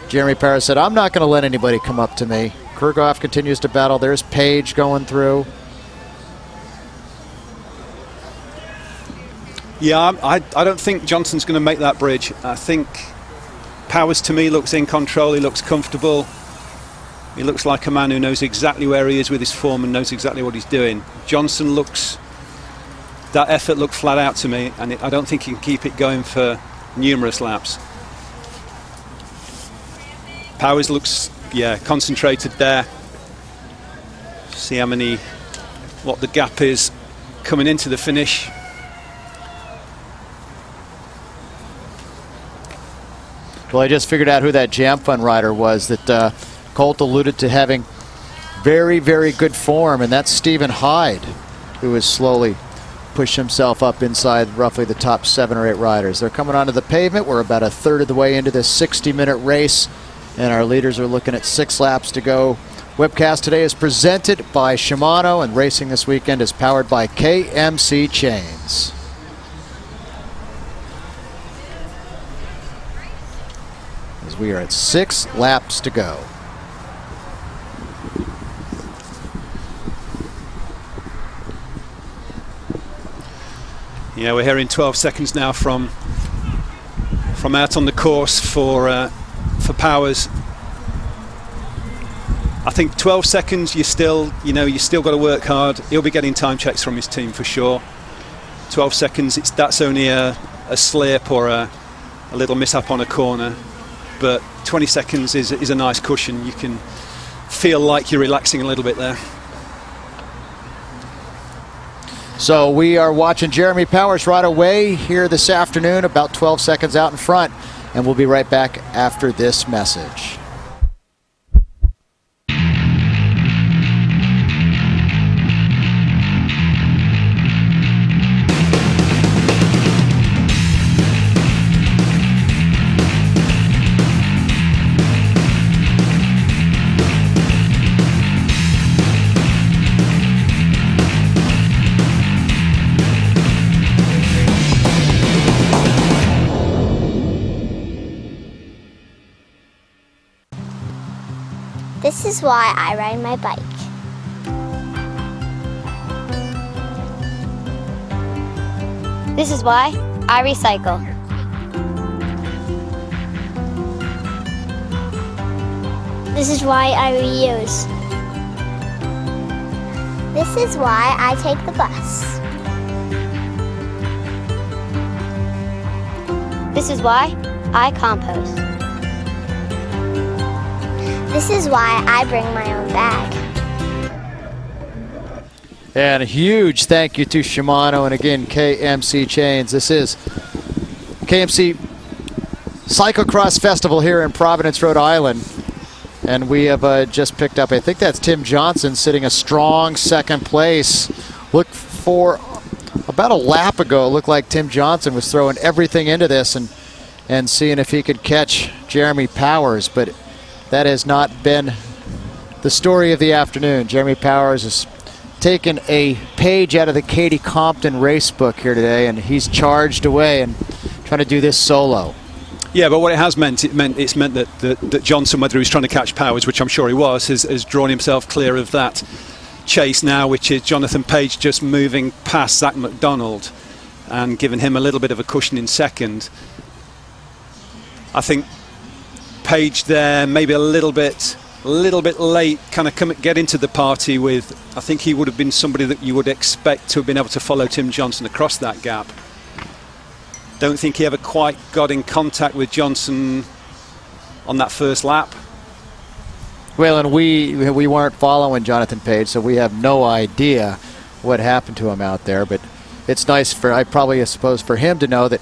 Jeremy Powers said, I'm not going to let anybody come up to me. Kurgoff continues to battle. There's Page going through. Yeah, I don't think Johnson's going to make that bridge. I think Powers, to me, looks in control. He looks comfortable. He looks like a man who knows exactly where he is with his form and knows exactly what he's doing. Johnson looks, that effort looked flat out to me, and I don't think he can keep it going for numerous laps. Powers looks, yeah, concentrated there. See how many, what the gap is coming into the finish. Well, I just figured out who that Jam Fund rider was that Colt alluded to having very, very good form, and that's Stephen Hyde, who has slowly pushed himself up inside roughly the top 7 or 8 riders. They're coming onto the pavement. We're about a third of the way into this 60-minute race, and our leaders are looking at 6 laps to go. Webcast today is presented by Shimano, and racing this weekend is powered by KMC Chains. As we are at 6 laps to go. Yeah, we're hearing 12 seconds now from out on the course for Powers. I think 12 seconds, you still got to work hard. He'll be getting time checks from his team for sure. 12 seconds, that's only a slip or a little mishap on a corner. But 20 seconds is a nice cushion. You can feel like you're relaxing a little bit there. So we are watching Jeremy Powers right away here this afternoon, about 12 seconds out in front, and we'll be right back after this message. This is why I ride my bike. This is why I recycle. This is why I reuse. This is why I take the bus. This is why I compost. This is why I bring my own bag. And a huge thank you to Shimano and again KMC Chains. This is KMC Cyclo-Cross Festival here in Providence, Rhode Island. And we have just picked up, I think that's Tim Johnson sitting a strong second place. Look, for about a lap ago, it looked like Tim Johnson was throwing everything into this and seeing if he could catch Jeremy Powers, but that has not been the story of the afternoon. Jeremy Powers has taken a page out of the Katie Compton race book here today, and he's charged away and trying to do this solo. Yeah, but what it has meant, it's meant that Johnson, whether he was trying to catch Powers, which I'm sure he was, has drawn himself clear of that chase now, which is Jonathan Page just moving past Zach McDonald and giving him a little bit of a cushion in second. I think Page there, maybe a little bit late, kind of get into the party with. I think he would have been somebody that you would expect to have been able to follow Tim Johnson across that gap. Don't think he ever quite got in contact with Johnson on that first lap. Well, and we weren't following Jonathan Page, so we have no idea what happened to him out there. But it's nice for, I suppose, for him to know that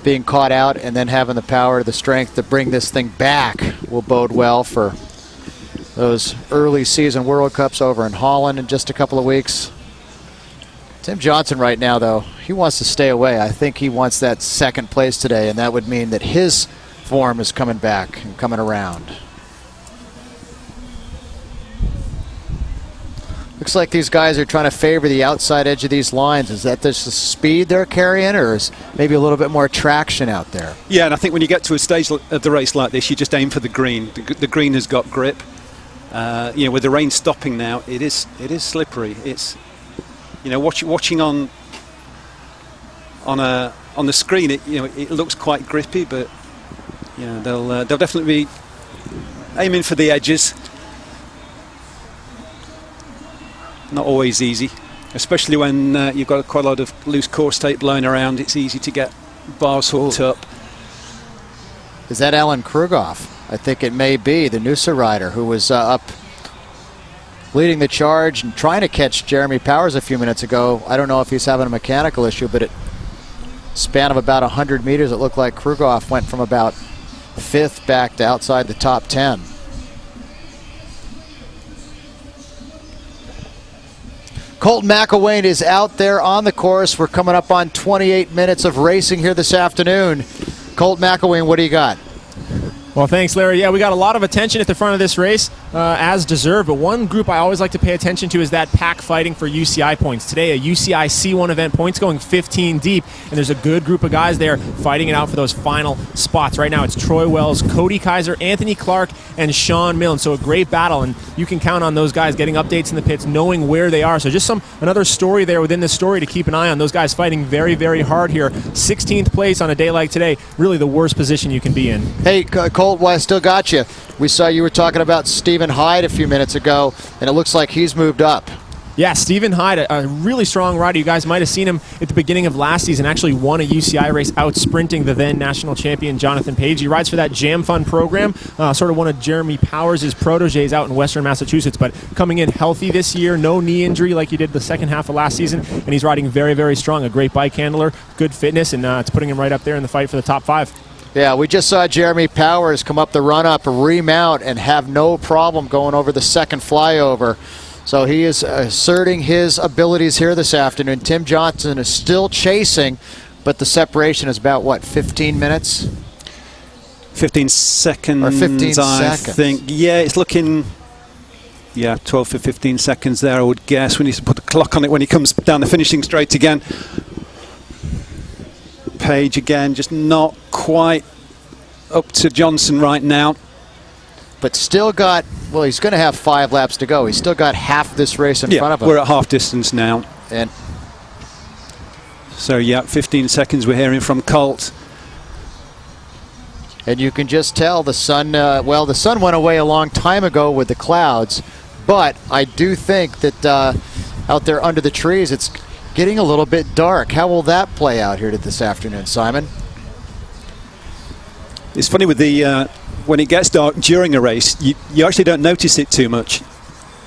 being caught out and then having the power, the strength to bring this thing back will bode well for those early season World Cups over in Holland in just a couple of weeks. Tim Johnson right now, though, he wants to stay away. I think he wants that second place today, and that would mean that his form is coming back and coming around. Looks like these guys are trying to favor the outside edge of these lines. Is that just the speed they're carrying, or is maybe a little bit more traction out there? Yeah, and I think when you get to a stage of the race like this, you just aim for the green. The green has got grip. You know, with the rain stopping now, it is slippery. It's, you know, watching on the screen, it looks quite grippy, but you know, they'll definitely be aiming for the edges. Not always easy, especially when you've got quite a lot of loose course tape blowing around. It's easy to get bars hooked up. Is that Alan Krugoff? I think it may be, the Noosa rider who was up leading the charge and trying to catch Jeremy Powers a few minutes ago. I don't know if he's having a mechanical issue, but at a span of about 100 meters, it looked like Krugoff went from about 5th back to outside the top 10. Colton McElwain is out there on the course. We're coming up on 28 minutes of racing here this afternoon. Colton McElwain, what do you got? Well, thanks, Larry. Yeah, we got a lot of attention at the front of this race, as deserved. But one group I always like to pay attention to is that pack fighting for UCI points. Today, a UCI C1 event, points going 15 deep, and there's a good group of guys there fighting it out for those final spots. Right now, it's Troy Wells, Cody Kaiser, Anthony Clark, and Sean Milne. So a great battle, and you can count on those guys getting updates in the pits, knowing where they are. So just another story there within this story to keep an eye on. Those guys fighting very, very hard here. 16th place on a day like today, really the worst position you can be in. Hey, Colt, well, I still got you. We saw you were talking about Stephen Hyde a few minutes ago, and it looks like he's moved up. Yeah, Stephen Hyde, a really strong rider. You guys might have seen him at the beginning of last season, actually won a UCI race out sprinting the then national champion Jonathan Page. He rides for that Jam Fund program, sort of one of Jeremy Powers' proteges out in Western Massachusetts, but coming in healthy this year, no knee injury like he did the second half of last season, and he's riding very, very strong. A great bike handler, good fitness, and it's putting him right up there in the fight for the top 5. Yeah, we just saw Jeremy Powers come up the run-up, remount, and have no problem going over the second flyover. So he is asserting his abilities here this afternoon. Tim Johnson is still chasing, but the separation is about, what, 15 minutes? 15 seconds, or 15 I seconds. think. Yeah, it's looking, 12 to 15 seconds there, I would guess. We need to put the clock on it when he comes down the finishing straight again. Page again, just not quite up to Johnson right now. But still got, well, he's going to have 5 laps to go. He's still got half this race in front of him. We're at half distance now. And so, 15 seconds we're hearing from Colt. And you can just tell the sun, well, the sun went away a long time ago with the clouds, but I do think that out there under the trees, it's getting a little bit dark. How will that play out here this afternoon, Simon? It's funny with the when it gets dark during a race, you actually don't notice it too much.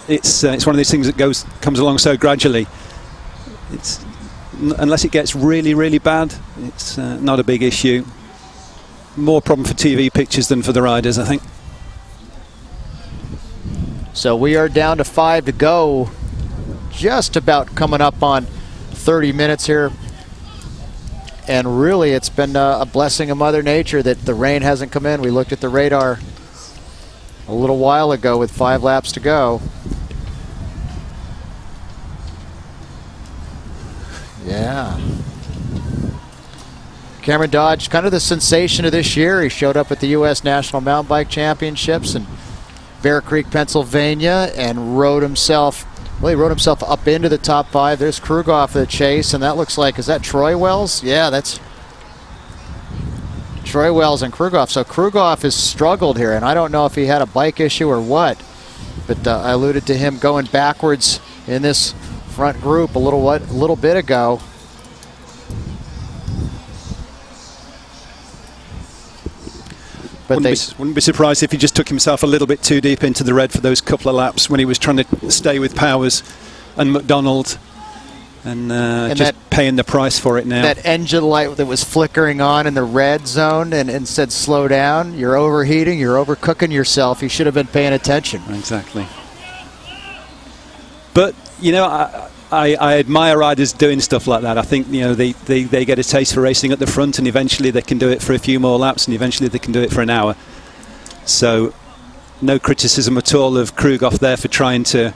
It's one of these things that comes along so gradually. Unless it gets really, really bad, it's not a big issue. More problem for TV pictures than for the riders, I think. So we are down to 5 to go, just about coming up on 30 minutes here. And really, it's been a blessing of Mother Nature that the rain hasn't come in. We looked at the radar a little while ago with 5 laps to go. Yeah. Cameron Dodge, kind of the sensation of this year. He showed up at the U.S. National Mountain Bike Championships in Bear Creek, Pennsylvania, and rode himself. Well, he rode himself up into the top 5. There's Krugoff the chase, and that looks like, is that Troy Wells? Yeah, that's Troy Wells and Krugoff. So Krugoff has struggled here, and I don't know if he had a bike issue or what, but I alluded to him going backwards in this front group a little bit ago. But wouldn't be surprised if he just took himself a little bit too deep into the red for those couple of laps when he was trying to stay with Powers and McDonald. And just paying the price for it now. That engine light that was flickering on in the red zone and said slow down, you're overheating, you're overcooking yourself, you should have been paying attention. Exactly. But, you know, I admire riders doing stuff like that. I think, you know, they get a taste for racing at the front, and eventually they can do it for a few more laps, and eventually they can do it for an hour. So no criticism at all of Krugoff there for trying to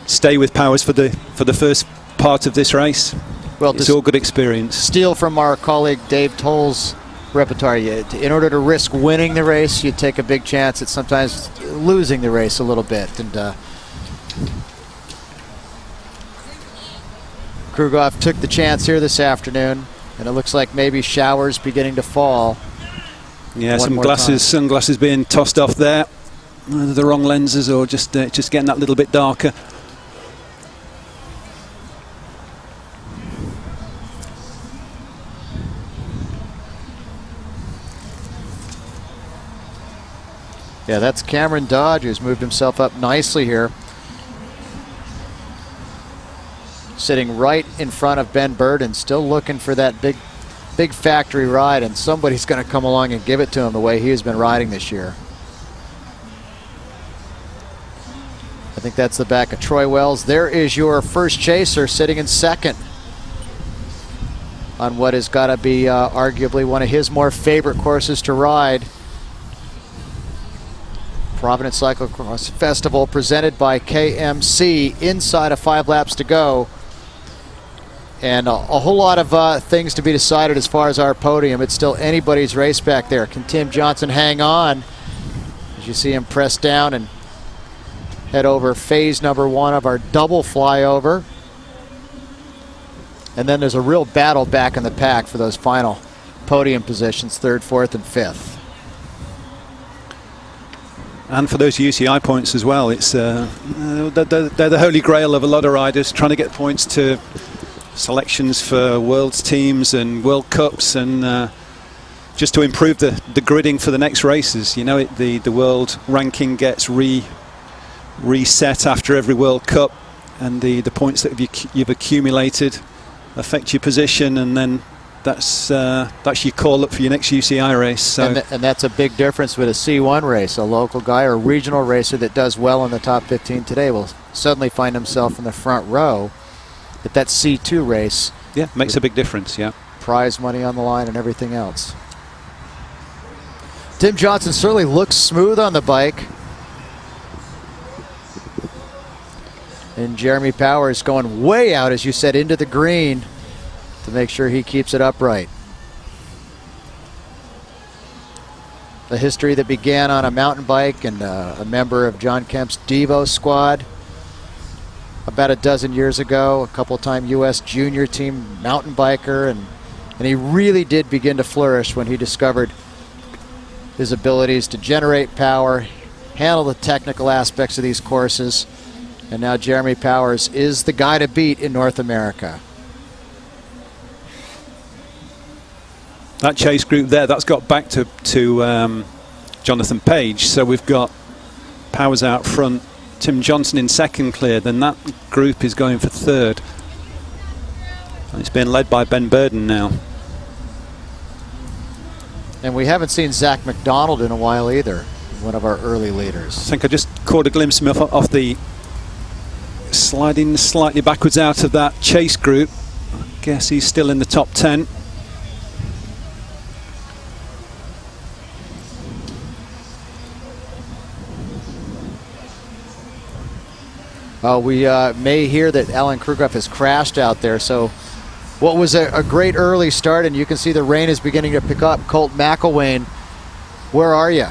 stay with Powers for the first part of this race. Well, it's all good experience. Steal from our colleague Dave Toll's repertoire. In order to risk winning the race, you take a big chance at sometimes losing the race a little bit. And Krugoff took the chance here this afternoon, and it looks like maybe showers beginning to fall. Yeah, sunglasses being tossed off there. Either the wrong lenses or just getting that little bit darker. Yeah, that's Cameron Dodge, who's moved himself up nicely here. Sitting right in front of Ben Burden, still looking for that big factory ride, and somebody's going to come along and give it to him the way he has been riding this year. I think that's the back of Troy Wells. There is your first chaser sitting in second on what has got to be arguably one of his more favorite courses to ride. Providence Cyclo-Cross Festival presented by KMC, inside of 5 laps to go. And a whole lot of things to be decided as far as our podium. It's still anybody's race back there. Can Tim Johnson hang on as you see him press down and head over phase number 1 of our double flyover? And then there's a real battle back in the pack for those final podium positions, 3rd, 4th, and 5th. And for those UCI points as well, it's they're the holy grail of a lot of riders, trying to get points to selections for World's teams and World Cups, and just to improve the gridding for the next races. You know, the World ranking gets reset after every World Cup, and the points that you've accumulated affect your position, and then that's your call up for your next UCI race. So and that's a big difference with a C1 race. A local guy or a regional racer that does well in the top 15 today will suddenly find himself in the front row at that C2 race. Yeah, makes a big difference, yeah. Prize money on the line and everything else. Tim Johnson certainly looks smooth on the bike. And Jeremy Powers going way out, as you said, into the green to make sure he keeps it upright. A history that began on a mountain bike and a member of John Kemp's Devo squad about a dozen years ago, a couple-time U.S. junior team mountain biker, and he really did begin to flourish when he discovered his abilities to generate power, handle the technical aspects of these courses, and now Jeremy Powers is the guy to beat in North America. That chase group there, that's got back to Jonathan Page. So we've got Powers out front, Tim Johnson in second clear, then that group is going for third. And it's being led by Ben Burden now. And we haven't seen Zach McDonald in a while either, one of our early leaders. I think I just caught a glimpse of him off the sliding slightly backwards out of that chase group. I guess he's still in the top 10. We may hear that Alan Krugoff has crashed out there. So what was a great early start, and you can see the rain is beginning to pick up. Colt McElwain, where are you?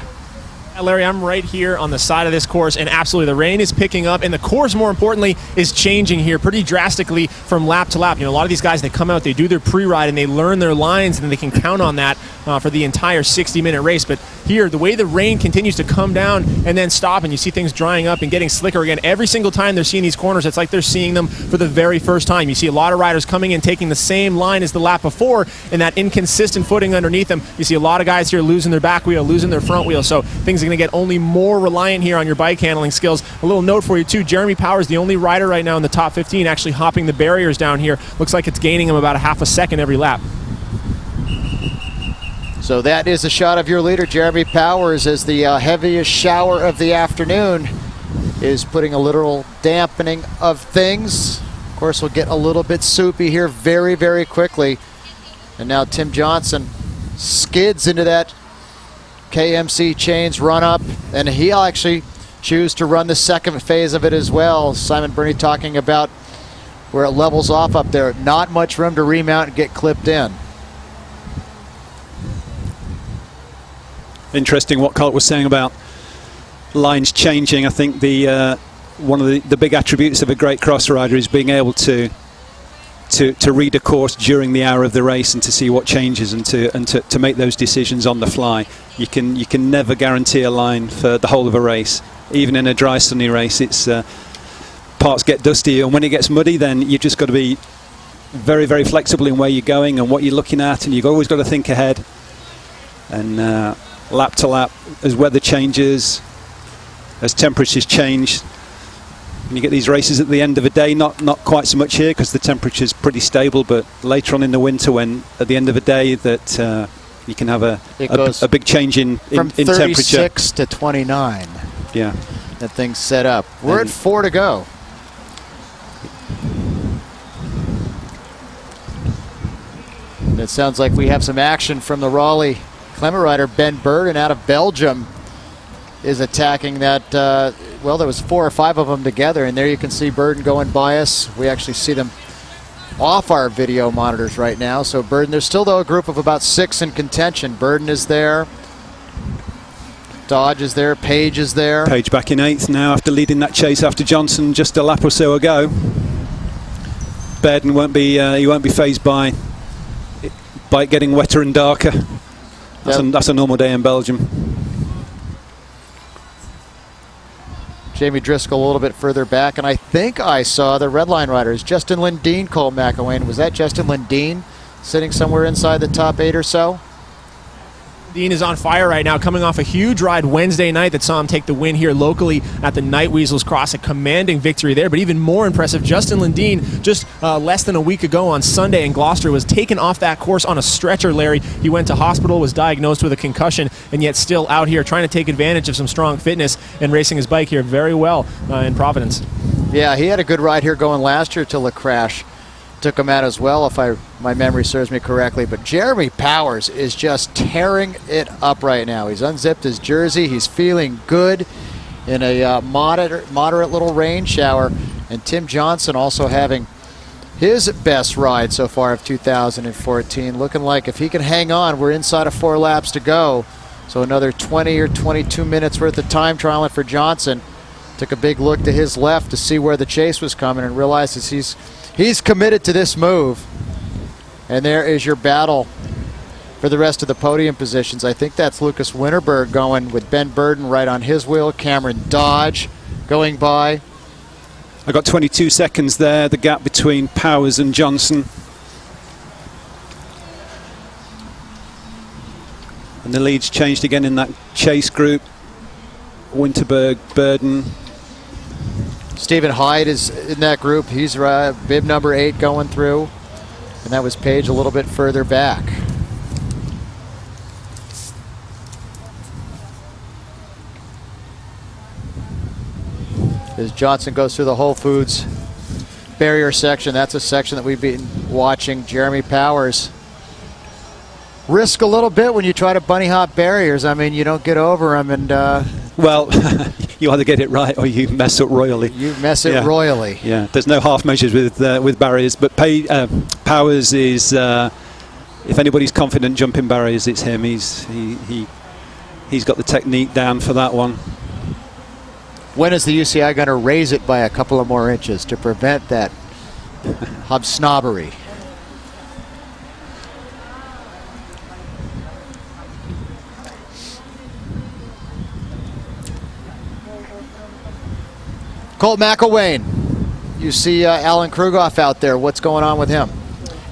Larry, I'm right here on the side of this course, and absolutely the rain is picking up, and the course, more importantly, is changing here pretty drastically from lap to lap. You know, a lot of these guys, they come out, they do their pre-ride, and they learn their lines, and they can count on that for the entire 60-minute race. But here, the way the rain continues to come down and then stop, and you see things drying up and getting slicker again, every single time they're seeing these corners, it's like they're seeing them for the very first time. You see a lot of riders coming in, taking the same line as the lap before, and that inconsistent footing underneath them. You see a lot of guys here losing their back wheel, losing their front wheel, so things going to get only more reliant here on your bike handling skills. A little note for you too, Jeremy Powers, the only rider right now in the top 15 actually hopping the barriers down here. Looks like it's gaining him about a half a second every lap. So that is a shot of your leader, Jeremy Powers, as the heaviest shower of the afternoon is putting a literal dampening of things. Of course, we'll get a little bit soupy here very, very quickly. And now Tim Johnson skids into that KMC chains run up, and he'll actually choose to run the second phase of it as well. Simon Burney talking about where it levels off up there. Not much room to remount and get clipped in. Interesting what Colt was saying about lines changing. I think the one of the big attributes of a great cross rider is being able to read a course during the hour of the race and to see what changes and to make those decisions on the fly. You can never guarantee a line for the whole of a race. Even in a dry, sunny race, it's parts get dusty, and when it gets muddy, then you've just got to be very, very flexible in where you're going and what you're looking at, and you've always got to think ahead. And lap to lap, as weather changes, as temperatures change, and you get these races at the end of a day, not quite so much here because the temperature's pretty stable, but later on in the winter, when at the end of a day that you can have a big change in temperature. 36 to 29. Yeah. That thing's set up. We're at 4 to go. And it sounds like we have some action from the Raleigh Clement rider. Ben Burden out of Belgium is attacking that. Well, there was 4 or 5 of them together, and there you can see Burden going by us. We actually see them off our video monitors right now. So Burden, there's still though a group of about 6 in contention. Burden is there. Dodge is there. Page is there. Page back in 8th now after leading that chase after Johnson just a lap or so ago. Burden won't be phased by it getting wetter and darker. That's a normal day in Belgium. Jamie Driscoll a little bit further back, and I think I saw the red line riders. Justin Lindeen, Cole McElwain. Was that Justin Lindeen sitting somewhere inside the top 8 or so? Dean is on fire right now, coming off a huge ride Wednesday night that saw him take the win here locally at the Night Weasels Cross, a commanding victory there. But even more impressive, Justin Lindeen, just less than a week ago on Sunday in Gloucester, was taken off that course on a stretcher, Larry. He went to hospital, was diagnosed with a concussion, and yet still out here trying to take advantage of some strong fitness and racing his bike here very well in Providence. Yeah, he had a good ride here going last year till a crash took him out as well, if my memory serves me correctly. But Jeremy Powers is just tearing it up right now. He's unzipped his jersey. He's feeling good in a moderate little rain shower. And Tim Johnson also having his best ride so far of 2014. Looking like if he can hang on, we're inside of 4 laps to go. So another 20 or 22 minutes worth of time trialing for Johnson. Took a big look to his left to see where the chase was coming and realizes he's committed to this move. And there is your battle for the rest of the podium positions. I think that's Lucas Winterberg going with Ben Burden right on his wheel. Cameron Dodge going by. I got 22 seconds there, the gap between Powers and Johnson. And the lead's changed again in that chase group. Winterberg, Burden. Stephen Hyde is in that group. He's bib number 8 going through. And that was Page a little bit further back. As Johnson goes through the Whole Foods barrier section, that's a section that we've been watching. Jeremy Powers risk a little bit when you try to bunny hop barriers. I mean, you don't get over them, and well, you either get it right or you mess up royally. You mess it royally. Yeah, there's no half measures with barriers, but Powers is, if anybody's confident jumping barriers, it's him. He's got the technique down for that one. When is the UCI going to raise it by a couple of more inches to prevent that hobsnobbery? Colt McElwain. You see Alan Krugoff out there. What's going on with him?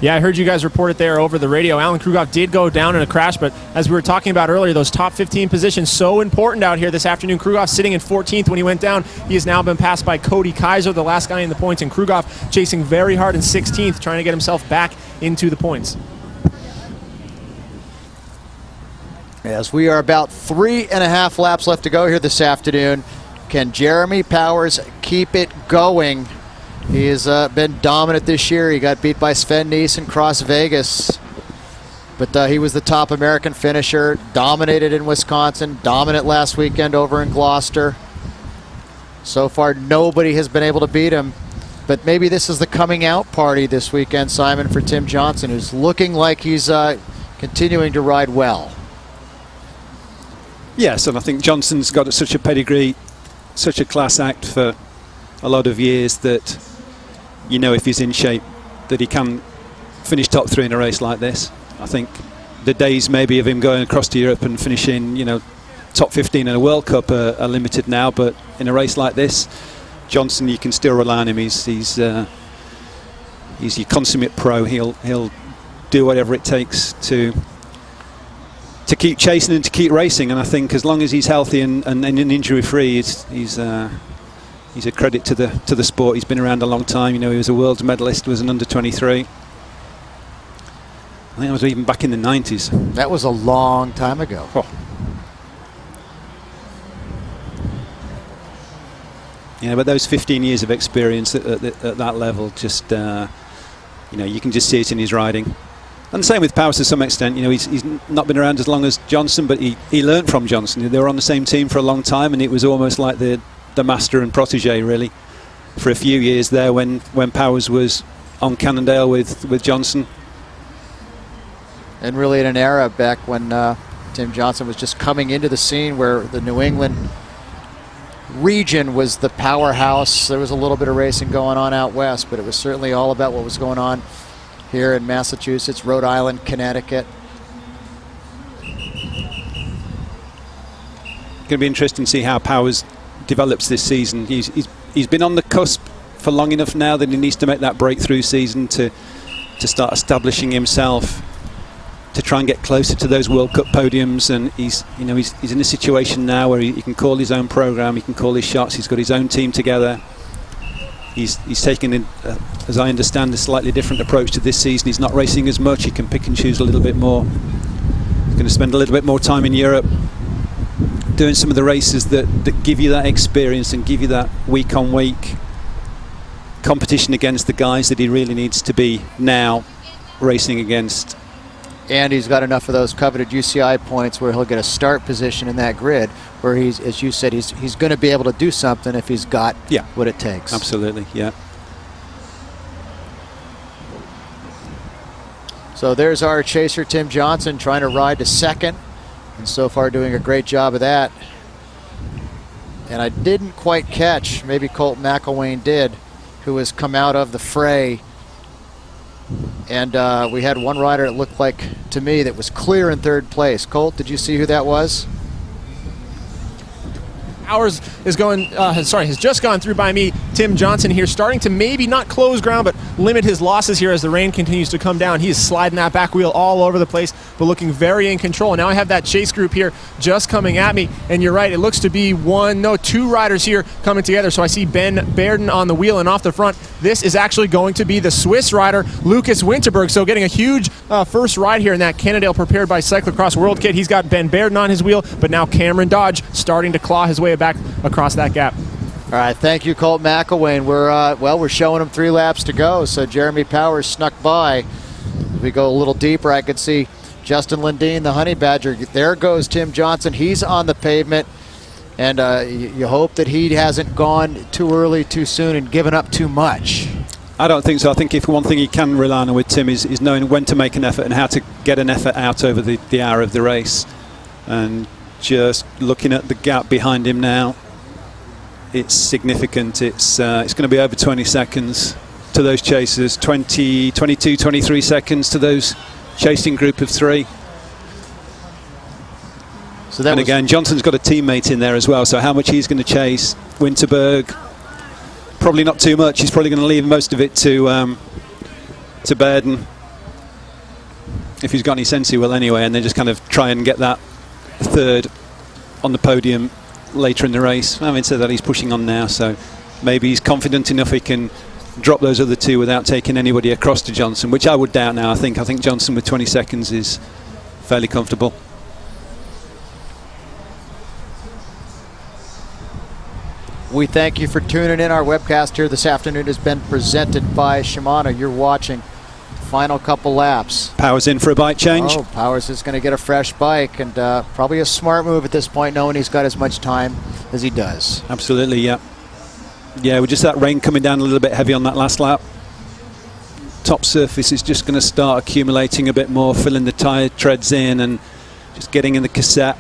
Yeah, I heard you guys report it there over the radio. Alan Krugoff did go down in a crash, but as we were talking about earlier, those top 15 positions so important out here this afternoon. Krugoff sitting in 14th when he went down. He has now been passed by Cody Kaiser, the last guy in the points, and Krugoff chasing very hard in 16th, trying to get himself back into the points. As we are about 3.5 laps left to go here this afternoon, can Jeremy Powers keep it going? He has been dominant this year. He got beat by Sven Nys in Cross Vegas, but he was the top American finisher, dominated in Wisconsin, dominant last weekend over in Gloucester. So far, nobody has been able to beat him, but maybe this is the coming out party this weekend, Simon, for Tim Johnson, who's looking like he's continuing to ride well. Yes, and I think Johnson's got such a pedigree, such a class act for a lot of years that, you know, if he's in shape, that he can finish top 3 in a race like this. I think the days maybe of him going across to Europe and finishing, you know, top 15 in a World Cup are limited now, but in a race like this, Johnson, you can still rely on him. He's your consummate pro. He'll do whatever it takes to keep chasing and to keep racing, and I think as long as he's healthy and injury free, he's a credit to the sport. He's been around a long time. You know, he was a world medalist, was an under 23. I think it was even back in the 90s. That was a long time ago. Oh. Yeah, but those 15 years of experience at that level, just you know, you can just see it in his riding. And the same with Powers to some extent. You know, he's not been around as long as Johnson, but he learned from Johnson. They were on the same team for a long time, and it was almost like the master and protege, really, for a few years there when Powers was on Cannondale with Johnson. And really in an era back when Tim Johnson was just coming into the scene, where the New England region was the powerhouse. There was a little bit of racing going on out west, but it was certainly all about what was going on here in Massachusetts, Rhode Island, Connecticut. Going to be interesting to see how Powers develops this season. He's been on the cusp for long enough now that he needs to make that breakthrough season to start establishing himself, to try and get closer to those World Cup podiums. And he's in a situation now where he can call his own program, he can call his shots. He's got his own team together. He's taken, as I understand, a slightly different approach to this season. He's not racing as much. He can pick and choose a little bit more. He's going to spend a little bit more time in Europe doing some of the races that give you that experience and give you that week-on-week competition against the guys that he really needs to be now racing against. And he's got enough of those coveted UCI points where he'll get a start position in that grid, where he's, as you said, he's going to be able to do something if he's got what it takes. Absolutely, yeah. So there's our chaser, Tim Johnson, trying to ride to second, and so far doing a great job of that. And I didn't quite catch, maybe Colt McElwain did, who has come out of the fray. And we had one rider, it looked like to me, that was clear in third place. Colt, did you see who that was? Powers is going, has just gone through by me. Tim Johnson here starting to maybe not close ground, but limit his losses here as the rain continues to come down. He is sliding that back wheel all over the place, but looking very in control. And now I have that chase group here just coming at me. And you're right, it looks to be two riders here coming together. So I see Ben Baerden on the wheel, and off the front, this is actually going to be the Swiss rider, Lucas Winterberg. So getting a huge first ride here in that Cannondale prepared by Cyclo-Cross World Kit. He's got Ben Baerden on his wheel, but now Cameron Dodge starting to claw his way back across that gap. All right, thank you, Colt McElwain. We're showing him 3 laps to go, so Jeremy Powers snuck by. If we go a little deeper, I could see Justin Lundeen, the Honey Badger. There goes Tim Johnson. He's on the pavement, and you hope that he hasn't gone too early, too soon, and given up too much. I don't think so. I think if one thing he can rely on with Tim is knowing when to make an effort and how to get an effort out over the hour of the race. And just looking at the gap behind him now, it's significant. It's going to be over 20 seconds to those chasers, 22, 23 seconds to those chasing group of 3. So that, and again, Johnson's got a teammate in there as well, so how much he's going to chase Winterberg, probably not too much. He's probably going to leave most of it to Baerden. if he's got any sense, he will anyway, and then just kind of try and get that third on the podium later in the race. Having said that, he's pushing on now, so maybe he's confident enough he can drop those other two without taking anybody across to Johnson, which I would doubt now. I think Johnson with 20 seconds is fairly comfortable. We thank you for tuning in. Our webcast here this afternoon has been presented by Shimano. You're watching final couple laps. Powers in for a bike change. Oh, Powers is going to get a fresh bike, and probably a smart move at this point, knowing he's got as much time as he does. Absolutely, yeah. Yeah, with just that rain coming down a little bit heavy on that last lap. Top surface is just going to start accumulating a bit more, filling the tyre treads in and just getting in the cassette,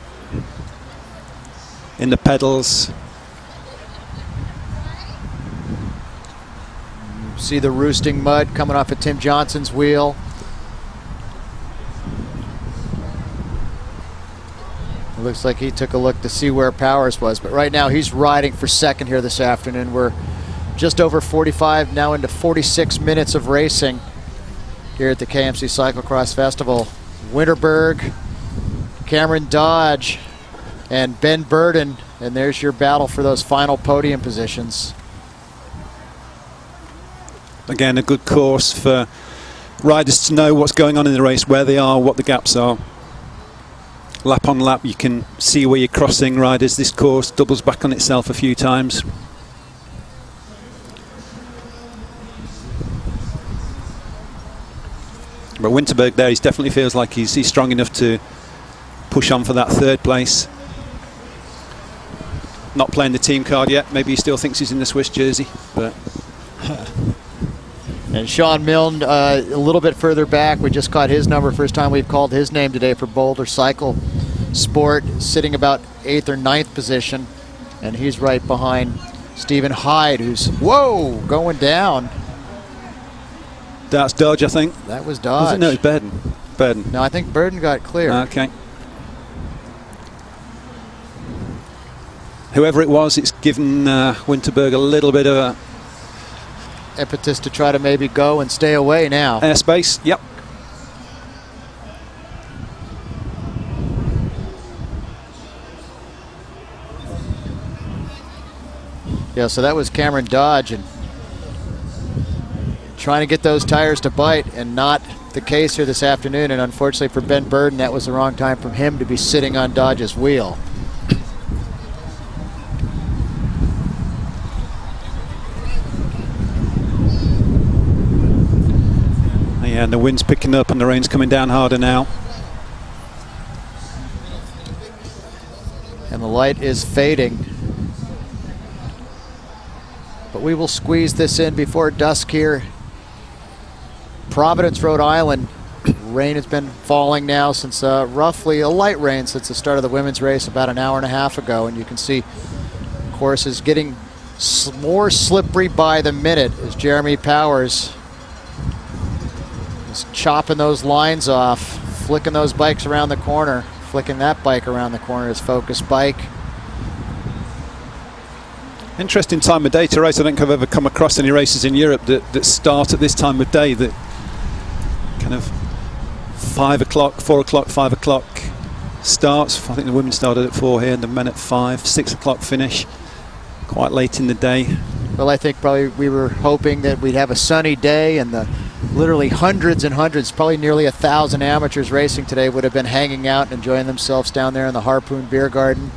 in the pedals. See the roosting mud coming off of Tim Johnson's wheel. It looks like he took a look to see where Powers was, but right now he's riding for second here this afternoon. We're just over 45, now into 46 minutes of racing here at the KMC Cyclo-Cross Festival. Winterberg, Cameron Dodge, and Ben Burden, and there's your battle for those final podium positions. Again, a good course for riders to know what's going on in the race, where they are, what the gaps are. Lap on lap, you can see where you're crossing riders. This course doubles back on itself a few times. But Winterberg there, he definitely feels like he's strong enough to push on for that third place. Not playing the team card yet. Maybe he still thinks he's in the Swiss jersey, but... And Sean Milne a little bit further back. We just caught his number. First time we've called his name today for Boulder Cycle Sport, sitting about 8th or 9th position. And he's right behind Stephen Hyde, who's, whoa, going down. That's Dodge, I think. That was Dodge. No, it's Burden. Burden. No, I think Burden got clear. Okay. Whoever it was, it's given Winterberg a little bit of a impetus to try to maybe go and stay away now. Airspace, yep. Yeah, so that was Cameron Dodge, and trying to get those tires to bite, and not the case here this afternoon. And unfortunately for Ben Burden, that was the wrong time for him to be sitting on Dodge's wheel. Yeah, and the wind's picking up and the rain's coming down harder now. And the light is fading. But we will squeeze this in before dusk here. Providence, Rhode Island. Rain has been falling now since roughly a light rain since the start of the women's race about an hour and a half ago. And you can see the course is getting more slippery by the minute as Jeremy Powers is chopping those lines off, flicking those bikes around the corner, flicking that bike around the corner, his Focus bike. Interesting time of day to race. I don't think I've ever come across any races in Europe that start at this time of day, that kind of 5 o'clock, 4 o'clock, 5 o'clock starts. I think the women started at 4 here and the men at 5, 6 o'clock finish. Quite late in the day. Well, I think probably we were hoping that we'd have a sunny day, and the literally hundreds and hundreds, probably nearly 1,000 amateurs racing today would have been hanging out and enjoying themselves down there in the Harpoon Beer Garden.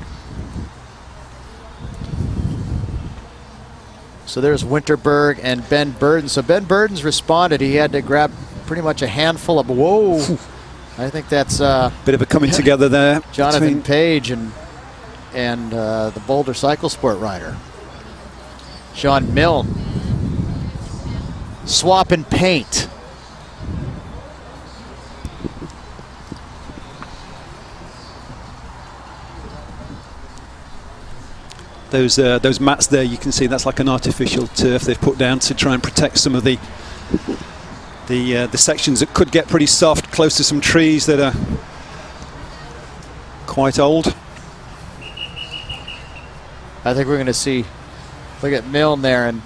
So there's Winterberg and Ben Burden. So Ben Burden's responded. He had to grab pretty much a handful of, whoa. I think that's bit of a coming together there. Jonathan Page and the Boulder Cycle Sport rider. Sean Milne swapping paint. Those mats there, you can see that's like an artificial turf they've put down to try and protect some of the sections that could get pretty soft close to some trees that are quite old. I think we're going to see, look at Milne there and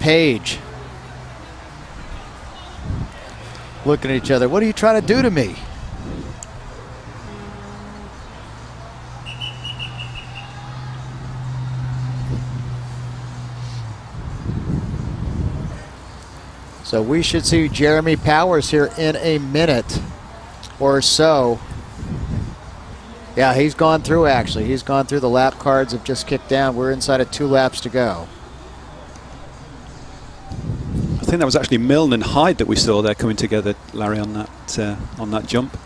Page. looking at each other. What are you trying to do to me? So we should see Jeremy Powers here in a minute or so. Yeah, he's gone through actually. He's gone through. The lap cards have just kicked down. We're inside of 2 laps to go. I think that was actually Milne and Hyde that we saw there coming together, Larry, on that jump.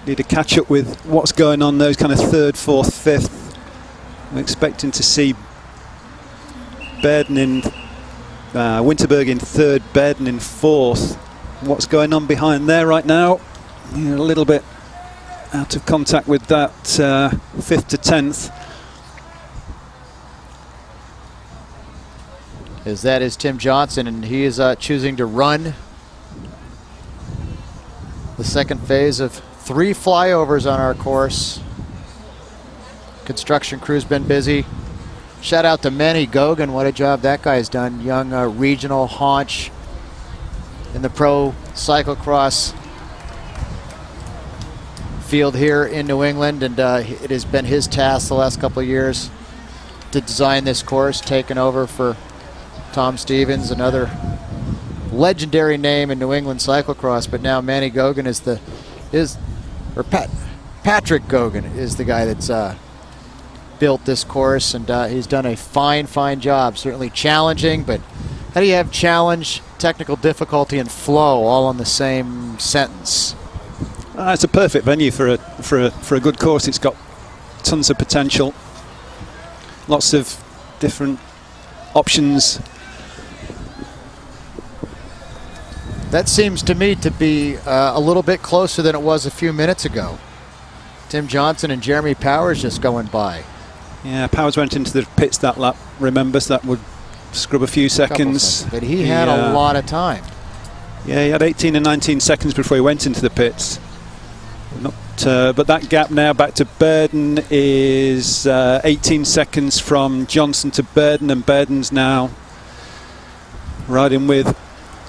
Need to catch up with what's going on those kind of 3rd, 4th, 5th. I'm expecting to see Bairden in Winterberg in 3rd, Bairden in 4th. What's going on behind there right now? A little bit out of contact with that 5th to 10th. As that is Tim Johnson, and he is choosing to run the 2nd phase of 3 flyovers on our course. Construction crew's been busy. Shout out to Manny Gogan, what a job that guy's done. Young regional haunch in the pro cyclocross field here in New England, and it has been his task the last couple of years to design this course, taking over for Tom Stevens, another legendary name in New England cyclocross. But now Manny Gogan Patrick Gogan is the guy that's built this course, and he's done a fine job. Certainly challenging, but how do you have challenge, technical difficulty, and flow all in the same sentence? It's a perfect venue for a good course. It's got tons of potential, lots of different options. That seems to me to be a little bit closer than it was a few minutes ago. Tim Johnson and Jeremy Powers just going by. Yeah, Powers went into the pits that lap, remember, so that would scrub a few seconds. But he had a lot of time. Yeah, he had 18 and 19 seconds before he went into the pits. But that gap now back to Bairden is 18 seconds from Johnson to Bairden, and Bairden's now riding with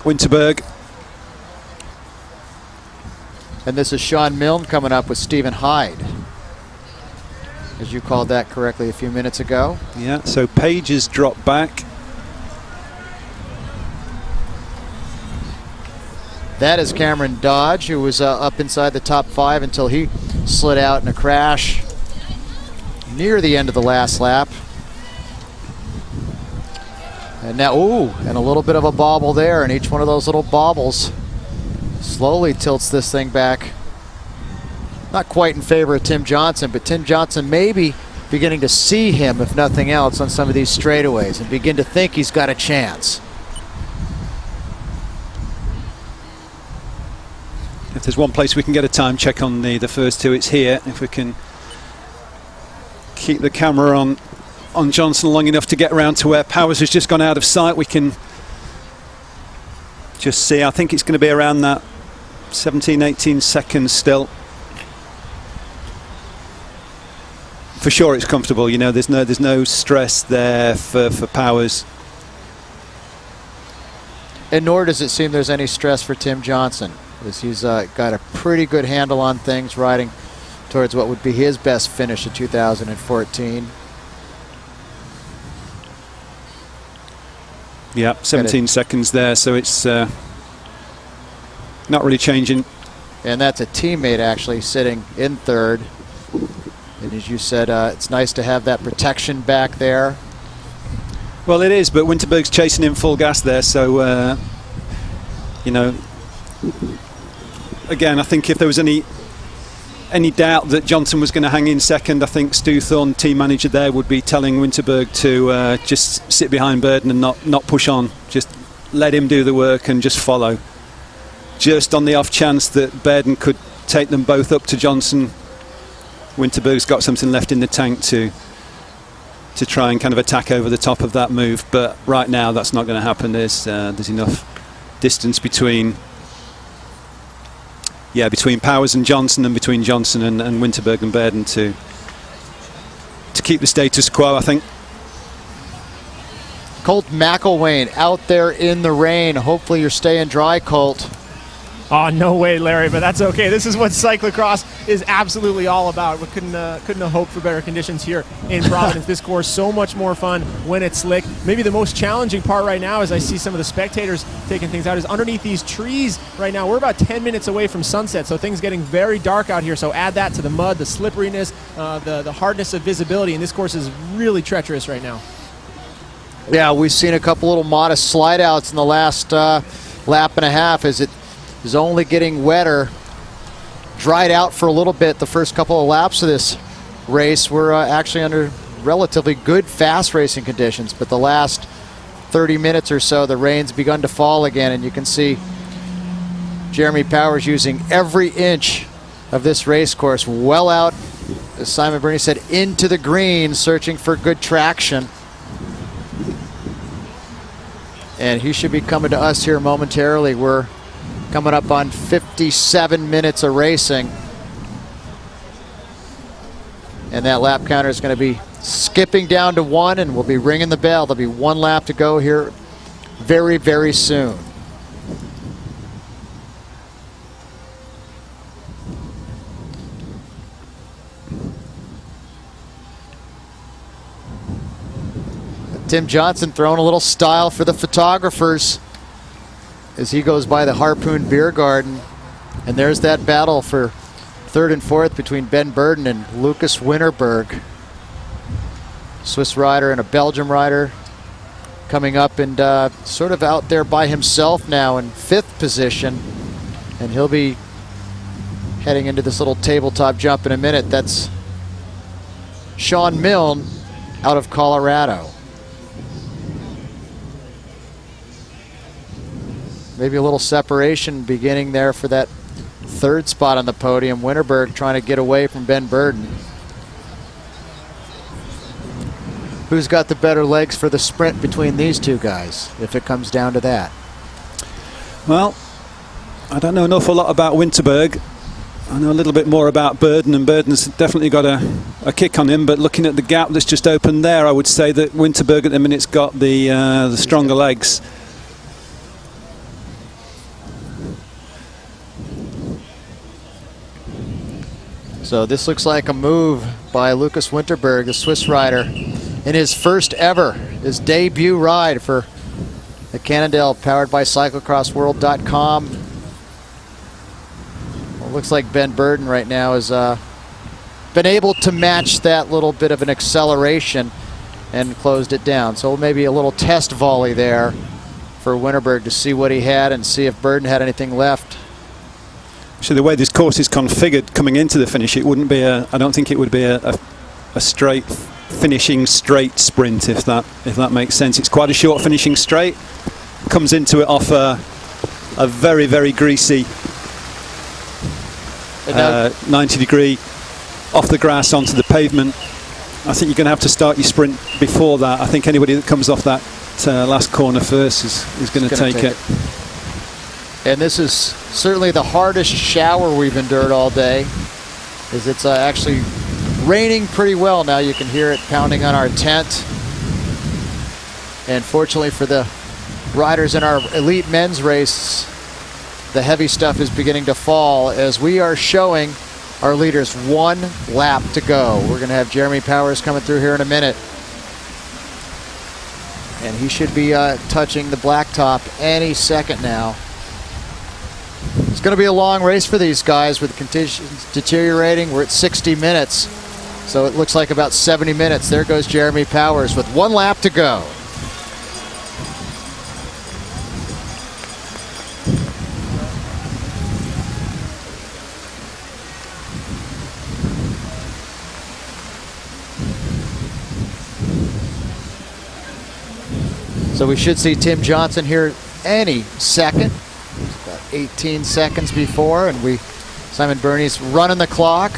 Winterberg. And this is Sean Milne coming up with Stephen Hyde, as you called that correctly a few minutes ago. Yeah, so Page has dropped back. That is Cameron Dodge, who was up inside the top 5 until he slid out in a crash near the end of the last lap. And now, ooh, and a little bit of a bobble there, and each one of those little bobbles slowly tilts this thing back. Not quite in favor of Tim Johnson, but Tim Johnson may be beginning to see him, if nothing else, on some of these straightaways and begin to think he's got a chance. If there's one place we can get a time check on the first 2, it's here. If we can keep the camera on Johnson long enough to get around to where Powers has just gone out of sight, we can just see. I think it's going to be around that 17, 18 seconds still. For sure it's comfortable, you know, there's no stress there for Powers. And nor does it seem there's any stress for Tim Johnson, as he's got a pretty good handle on things, riding towards what would be his best finish in 2014. Yeah, 17 seconds there, so it's not really changing. And that's a teammate actually sitting in 3rd. And as you said, it's nice to have that protection back there. Well, it is, but Winterberg's chasing him full gas there, so you know, again, I think if there was any doubt that Johnson was going to hang in 2nd, I think Stu Thorne, team manager there, would be telling Winterberg to just sit behind Bairden and not push on. Just let him do the work and just follow. Just on the off chance that Bairden could take them both up to Johnson, Winterberg's got something left in the tank to try and kind of attack over the top of that move. But right now, that's not going to happen. There's enough distance between Powers and Johnson, and between Johnson and Winterberg and Bairden to keep the status quo, I think. Colt McElwain out there in the rain. Hopefully you're staying dry, Colt. Oh, no way, Larry, but that's okay. This is what cyclocross is absolutely all about. We couldn't have hoped for better conditions here in Providence. This course, so much more fun when it's slick. Maybe the most challenging part right now, as I see some of the spectators taking things out, is underneath these trees right now. We're about 10 minutes away from sunset, so things getting very dark out here. So add that to the mud, the slipperiness, the hardness of visibility, and this course is really treacherous right now. Yeah, we've seen a couple little modest slide outs in the last lap and a half as it is only getting wetter. Dried out for a little bit the first couple of laps of this race. We're actually under relatively good fast racing conditions, but the last 30 minutes or so the rain's begun to fall again, and you can see Jeremy Powers using every inch of this race course well out, as Simon Burney said, into the green, searching for good traction. And he should be coming to us here momentarily. We're coming up on 57 minutes of racing. And that lap counter is going to be skipping down to 1, and we'll be ringing the bell. There'll be 1 lap to go here very, very soon. Tim Johnson throwing a little style for the photographers as he goes by the Harpoon Beer Garden. And there's that battle for 3rd and 4th between Ben Burden and Lucas Winterberg. Swiss rider and a Belgium rider coming up and sort of out there by himself now in 5th position. And he'll be heading into this little tabletop jump in a minute. That's Sean Milne out of Colorado. Maybe a little separation beginning there for that 3rd spot on the podium. Winterberg trying to get away from Ben Burden. Who's got the better legs for the sprint between these two guys, if it comes down to that? Well, I don't know an awful lot about Winterberg. I know a little bit more about Burden, and Burden's definitely got a kick on him, but looking at the gap that's just opened there, I would say that Winterberg at the minute's got the stronger legs. So this looks like a move by Lucas Winterberg, the Swiss rider, in his first ever, his debut ride for the Cannondale, powered by CyclocrossWorld.com. Well, looks like Ben Burden right now has been able to match that little bit of an acceleration and closed it down. So maybe a little test volley there for Winterberg to see what he had and see if Burden had anything left. So the way this course is configured coming into the finish, it wouldn't be I don't think it would be a straight finishing straight sprint, if that makes sense. It's quite a short finishing straight. Comes into it off a very, very greasy 90-degree off the grass onto the pavement. I think you're going to have to start your sprint before that. I think anybody that comes off that last corner first is going to take it. And this is certainly the hardest shower we've endured all day, as it's actually raining pretty well now. You can hear it pounding on our tent. And fortunately for the riders in our elite men's race, the heavy stuff is beginning to fall as we are showing our leaders 1 lap to go. We're going to have Jeremy Powers coming through here in a minute. And he should be touching the blacktop any second now. It's going to be a long race for these guys with conditions deteriorating. We're at 60 minutes, so it looks like about 70 minutes. There goes Jeremy Powers with 1 lap to go. So we should see Tim Johnson here any second. 18 seconds before, and Simon Burney's running the clock.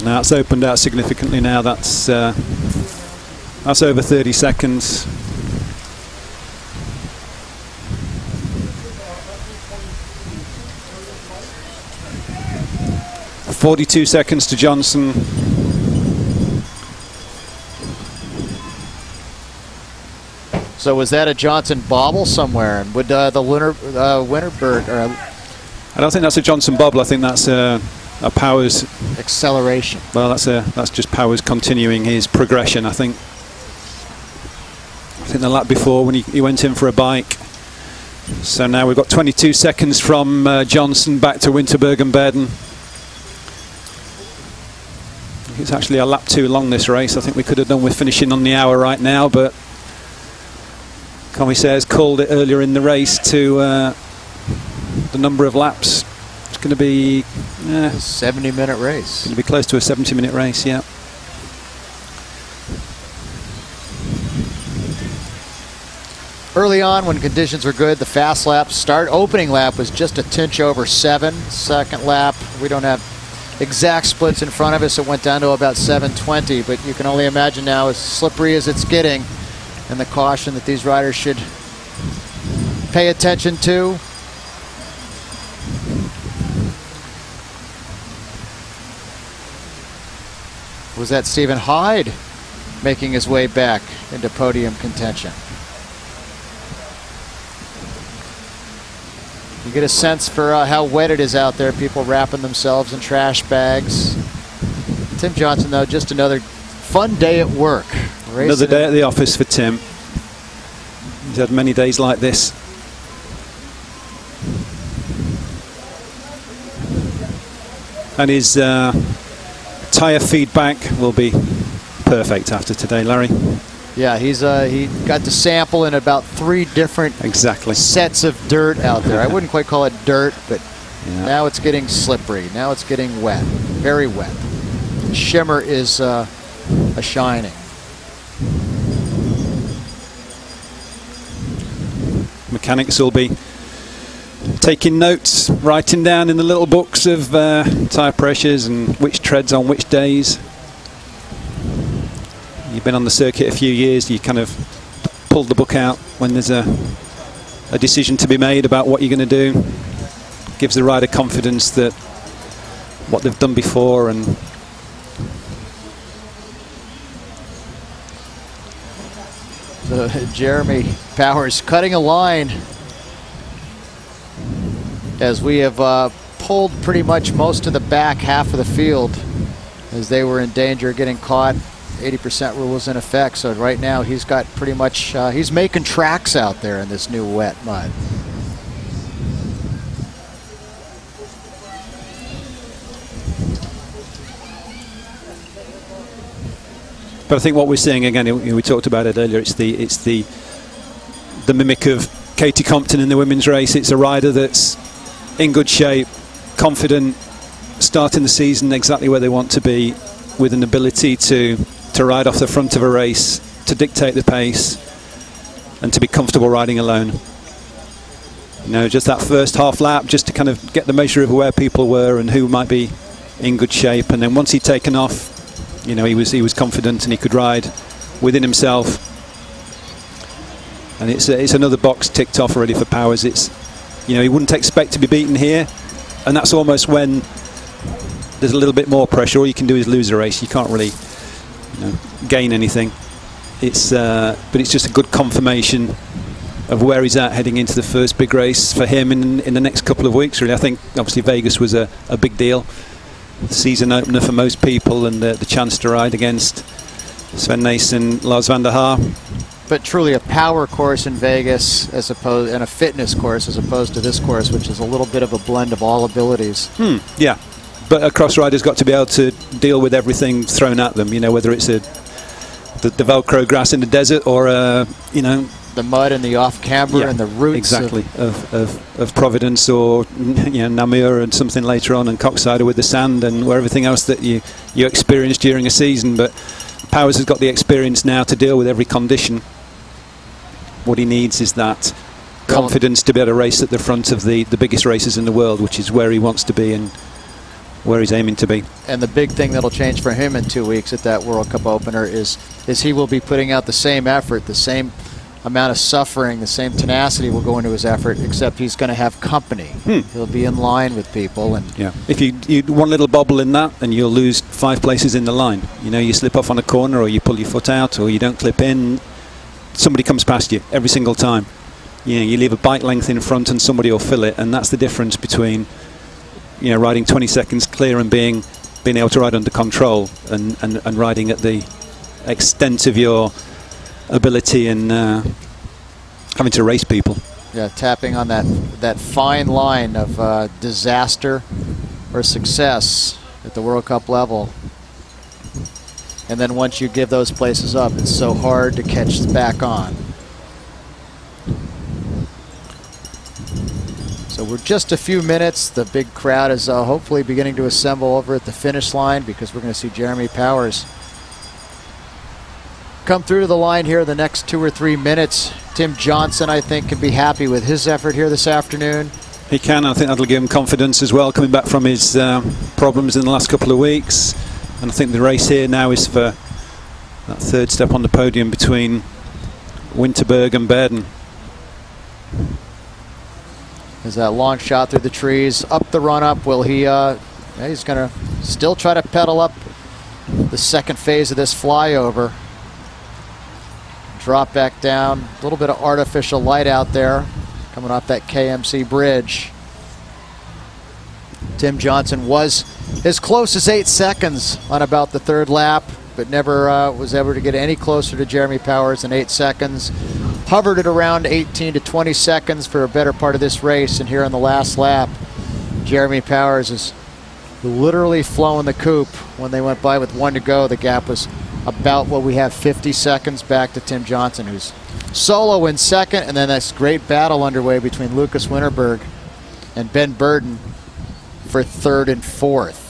Now it's opened out significantly now. That's over 30 seconds. 42 seconds to Johnson. So was that a Johnson bobble somewhere? And would the winner bird? I don't think that's a Johnson bobble. I think that's a Powers acceleration. Well, that's just Powers continuing his progression. I think the lap before when he went in for a bike. So now we've got 22 seconds from Johnson back to Winterberg and Bairden. It's actually a lap too long, this race. I think we could have done with finishing on the hour right now, but Commissaires called it earlier in the race to the number of laps. It's going to be a 70-minute race. Going to be close to a 70-minute race, yeah. Early on, when conditions were good, the fast lap opening lap was just a tinch over 7. Second lap, we don't have exact splits in front of us. It went down to about 7:20, but you can only imagine now, as slippery as it's getting, and the caution that these riders should pay attention to. Was that Stephen Hyde making his way back into podium contention? You get a sense for how wet it is out there, people wrapping themselves in trash bags. Tim Johnson, though, just another fun day at work. Another day at the office for Tim. He's had many days like this. And his tyre feedback will be perfect after today, Larry. Yeah, he got to sample in about 3 different sets of dirt out there. I wouldn't quite call it dirt, but now it's getting slippery. Now it's getting wet, very wet. The shimmer is a shining. Mechanics will be taking notes, writing down in the little books of tyre pressures and which treads on which days. You've been on the circuit a few years, you kind of pull the book out when there's a decision to be made about what you're going to do. Gives the rider confidence that what they've done before. And so Jeremy Powers cutting a line as we have pulled pretty much most of the back half of the field as they were in danger of getting caught. 80% rule is in effect, so right now he's got pretty much, he's making tracks out there in this new wet mud. But I think what we're seeing again, we talked about it earlier. It's the mimic of Katie Compton in the women's race. It's a rider that's in good shape, confident, starting the season exactly where they want to be, with an ability to ride off the front of a race, to dictate the pace, and to be comfortable riding alone. You know, just that first half lap, just to kind of get the measure of where people were and who might be in good shape. And then once he'd taken off, you know, he was confident and he could ride within himself. And it's another box ticked off already for Powers. It's, you know, he wouldn't expect to be beaten here, and that's almost when there's a little bit more pressure. All you can do is lose a race. You can't really, you know, gain anything. It's but it's just a good confirmation of where he's at heading into the first big race for him in the next couple of weeks. Really, I think obviously Vegas was a big deal, the season opener for most people, and the chance to ride against Sven Nys and Lars van der Haar. But truly a power course in Vegas, as opposed, and a fitness course as opposed to this course, which is a little bit of a blend of all abilities. Yeah, but a cross rider's got to be able to deal with everything thrown at them. You know, whether it's the Velcro grass in the desert, or you know, the mud and the off-camber and the roots of Providence, or you know, Namur and something later on, and Coxside with the sand and everything else that you experience during a season. But Powers has got the experience now to deal with every condition. What he needs is that confidence to be able to race at the front of the biggest races in the world, which is where he wants to be and where he's aiming to be. And the big thing that'll change for him in 2 weeks at that World Cup opener is he will be putting out the same effort, the same amount of suffering, the same tenacity will go into his effort, except he's going to have company. He'll be in line with people. And yeah, if you one little bobble in that, and you'll lose 5 places in the line. You know, you slip off on a corner, or you pull your foot out, or you don't clip in, somebody comes past you every single time. You know, you leave a bike length in front and somebody will fill it, and that's the difference between, you know, riding 20 seconds clear and being able to ride under control, and riding at the extent of your ability and having to race people. Yeah, tapping on that fine line of disaster or success at the World Cup level. And then once you give those places up, it's so hard to catch back on. So we're just a few minutes. The big crowd is hopefully beginning to assemble over at the finish line, because we're going to see Jeremy Powers come through to the line here the next 2 or 3 minutes. Tim Johnson, I think, can be happy with his effort here this afternoon. He can. I think that'll give him confidence as well, coming back from his problems in the last couple of weeks. And I think the race here now is for that 3rd step on the podium between Winterberg and Bairden. There's that long shot through the trees, up the run-up. Will he, he's going to still try to pedal up the 2nd phase of this flyover. Drop back down, a little bit of artificial light out there, coming off that KMC bridge. Tim Johnson was as close as 8 seconds on about the 3rd lap, but never was able to get any closer to Jeremy Powers than 8 seconds. Hovered at around 18 to 20 seconds for a better part of this race, and here on the last lap, Jeremy Powers is literally flowing the coop. When they went by with 1 to go, the gap was about what we have, 50 seconds back to Tim Johnson, who's solo in 2nd, and then this great battle underway between Lucas Winterberg and Ben Burden for 3rd and 4th.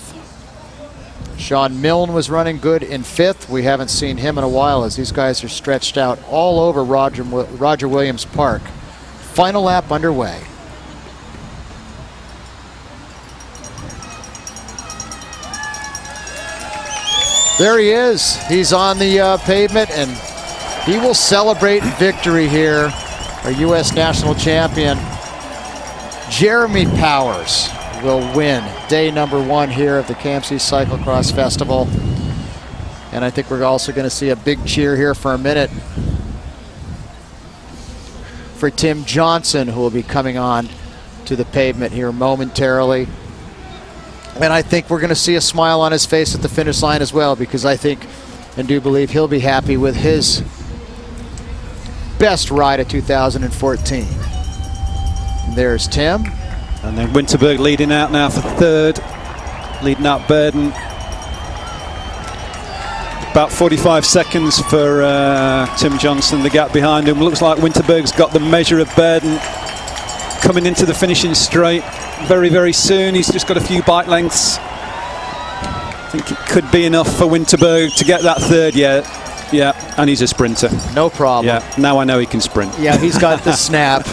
Sean Milne was running good in 5th. We haven't seen him in a while, as these guys are stretched out all over Roger Williams Park. Final lap underway. There he is. He's on the pavement, and he will celebrate victory here. Our U.S. national champion, Jeremy Powers, will win day number 1 here of the KMC Cyclo-Cross Festival. And I think we're also going to see a big cheer here for a minute for Tim Johnson, who will be coming on to the pavement here momentarily. And I think we're going to see a smile on his face at the finish line as well, because I think and do believe he'll be happy with his best ride of 2014. And there's Tim. And then Winterberg leading out now for 3rd, leading out Bairden. About 45 seconds for Tim Johnson, the gap behind him. Looks like Winterberg's got the measure of Bairden coming into the finishing straight very, very soon. He's just got a few bike lengths. I think it could be enough for Winterberg to get that 3rd. Yeah, and he's a sprinter. No problem. Yeah, now I know he can sprint. Yeah, he's got the snap.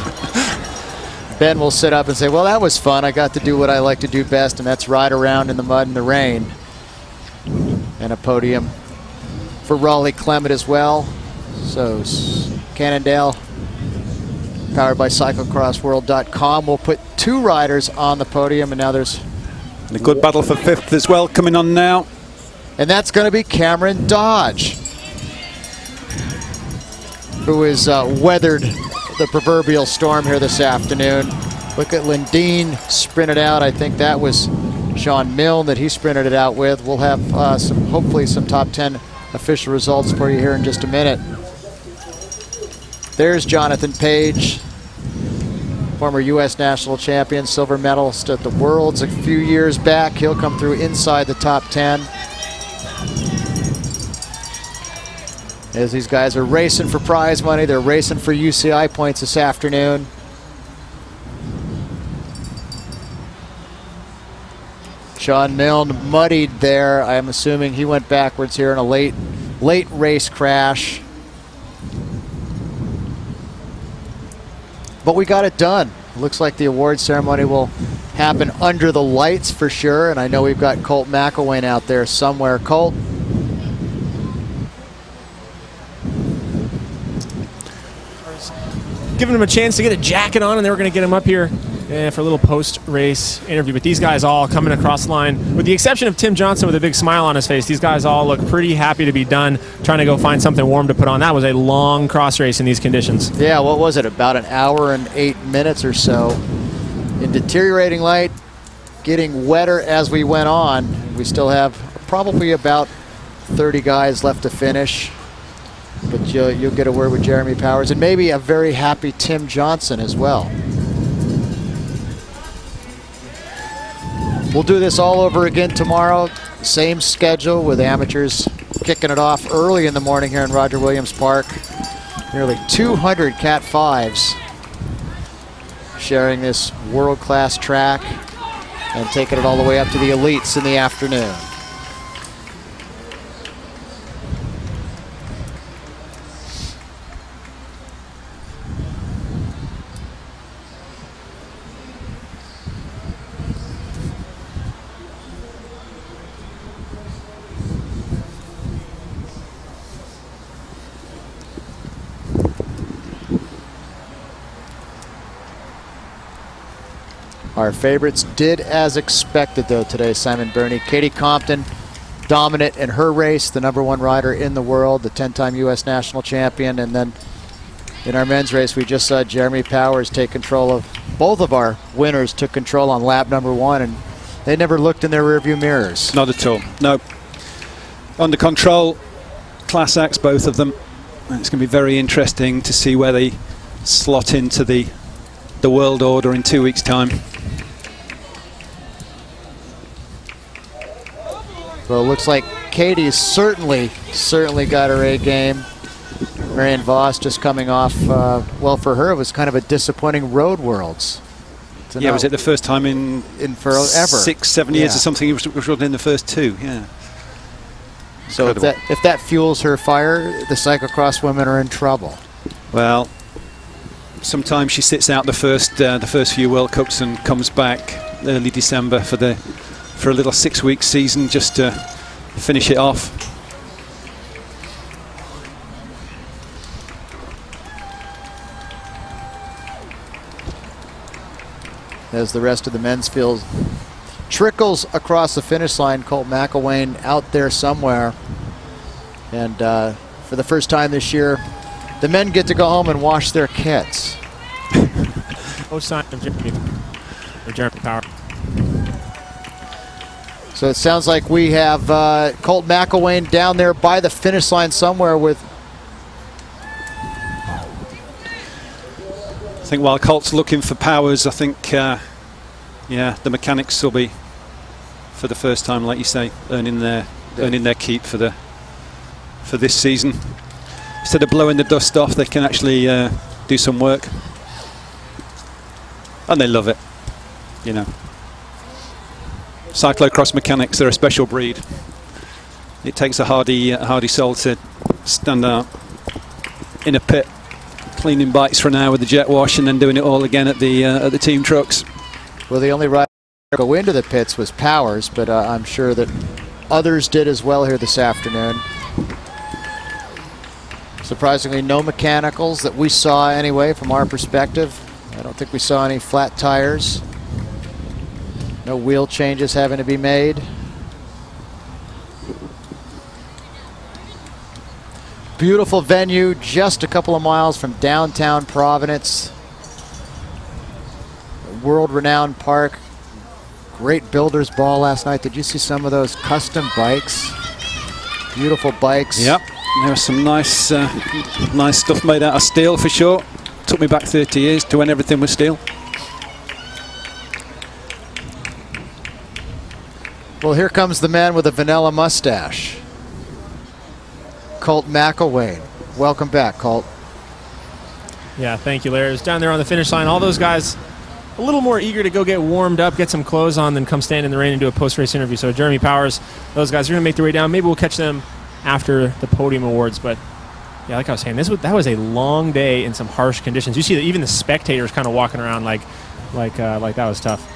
Ben will sit up and say, well, that was fun. I got to do what I like to do best, and that's ride around in the mud and the rain. And a podium for Raleigh Clement as well. So Cannondale, powered by CyclocrossWorld.com, will put 2 riders on the podium, and now there's a good battle for 5th as well coming on now. And that's going to be Cameron Dodge, who has weathered the proverbial storm here this afternoon. Look at Lundeen sprinted out. I think that was Sean Milne that he sprinted it out with. We'll have hopefully some top 10 official results for you here in just a minute. There's Jonathan Page, former U.S. national champion, silver medalist at the Worlds a few years back. He'll come through inside the top 10. As these guys are racing for prize money, they're racing for UCI points this afternoon. Sean Milne muddied there. I'm assuming he went backwards here in a late race crash. But we got it done. Looks like the award ceremony will happen under the lights for sure. And I know we've got Colt McElwain out there somewhere. Colt. giving him a chance to get a jacket on, and they were going to get him up here for a little post-race interview. But these guys all coming across the line, with the exception of Tim Johnson with a big smile on his face. These guys all look pretty happy to be done, trying to go find something warm to put on. That was a long cross race in these conditions. Yeah, what was it, about an hour and 8 minutes or so in deteriorating light, getting wetter as we went on. We still have probably about 30 guys left to finish, but you'll get a word with Jeremy Powers and maybe a very happy Tim Johnson as well. We'll do this all over again tomorrow. Same schedule with amateurs kicking it off early in the morning here in Roger Williams Park. Nearly 200 Cat 5s sharing this world-class track and taking it all the way up to the elites in the afternoon. Our favorites did as expected, though, today, Simon Burney. Katie Compton, dominant in her race, the #1 rider in the world, the 10-time U.S. national champion. And then in our men's race, we just saw Jeremy Powers take control of both of our winners, took control on lap #1, and they never looked in their rearview mirrors. Not at all, no. Under control, class acts, both of them. And it's going to be very interesting to see where they slot into the world order in 2 weeks' time. Well, it looks like Katie's certainly got her A game. Marianne Voss just coming off, well, for her, it was kind of a disappointing Road Worlds. Yeah, was it the first time in forever? 6-7 years or something? He was in the first two, yeah. So if that fuels her fire, the cyclocross women are in trouble. Well, sometimes she sits out the first few World Cups and comes back early December for a little 6-week season just to finish it off. As the rest of the men's field trickles across the finish line, Colt McElwain out there somewhere. And for the first time this year, the men get to go home and wash their kits. No sign of Jeremy Power. So it sounds like we have Colt McElwain down there by the finish line somewhere with... I think while Colt's looking for Powers, I think, yeah, the mechanics will be, for the first time, like you say, earning their keep for this season. Instead of blowing the dust off, they can actually do some work, and they love it, you know. Cyclo-cross mechanics, they're a special breed. It takes a hardy soul to stand out in a pit, cleaning bikes for an hour with the jet wash, and then doing it all again at the team trucks. Well, the only rider to go into the pits was Powers, but I'm sure that others did as well here this afternoon. Surprisingly, no mechanicals that we saw anyway from our perspective. I don't think we saw any flat tires. No wheel changes having to be made. Beautiful venue, just a couple of miles from downtown Providence. World-renowned park. Great builder's ball last night. Did you see some of those custom bikes? Beautiful bikes. Yep, there was some nice nice stuff made out of steel for sure. Took me back 30 years to when everything was steel. Well, here comes the man with a vanilla mustache. Colt McElwain. Welcome back, Colt. Yeah, thank you, Larry. It's down there on the finish line. All those guys a little more eager to go get warmed up, get some clothes on, than come stand in the rain and do a post-race interview. So Jeremy Powers, those guys are going to make their way down. Maybe we'll catch them after the podium awards. But yeah, like I was saying, that was a long day in some harsh conditions. You see that even the spectators kind of walking around like that was tough.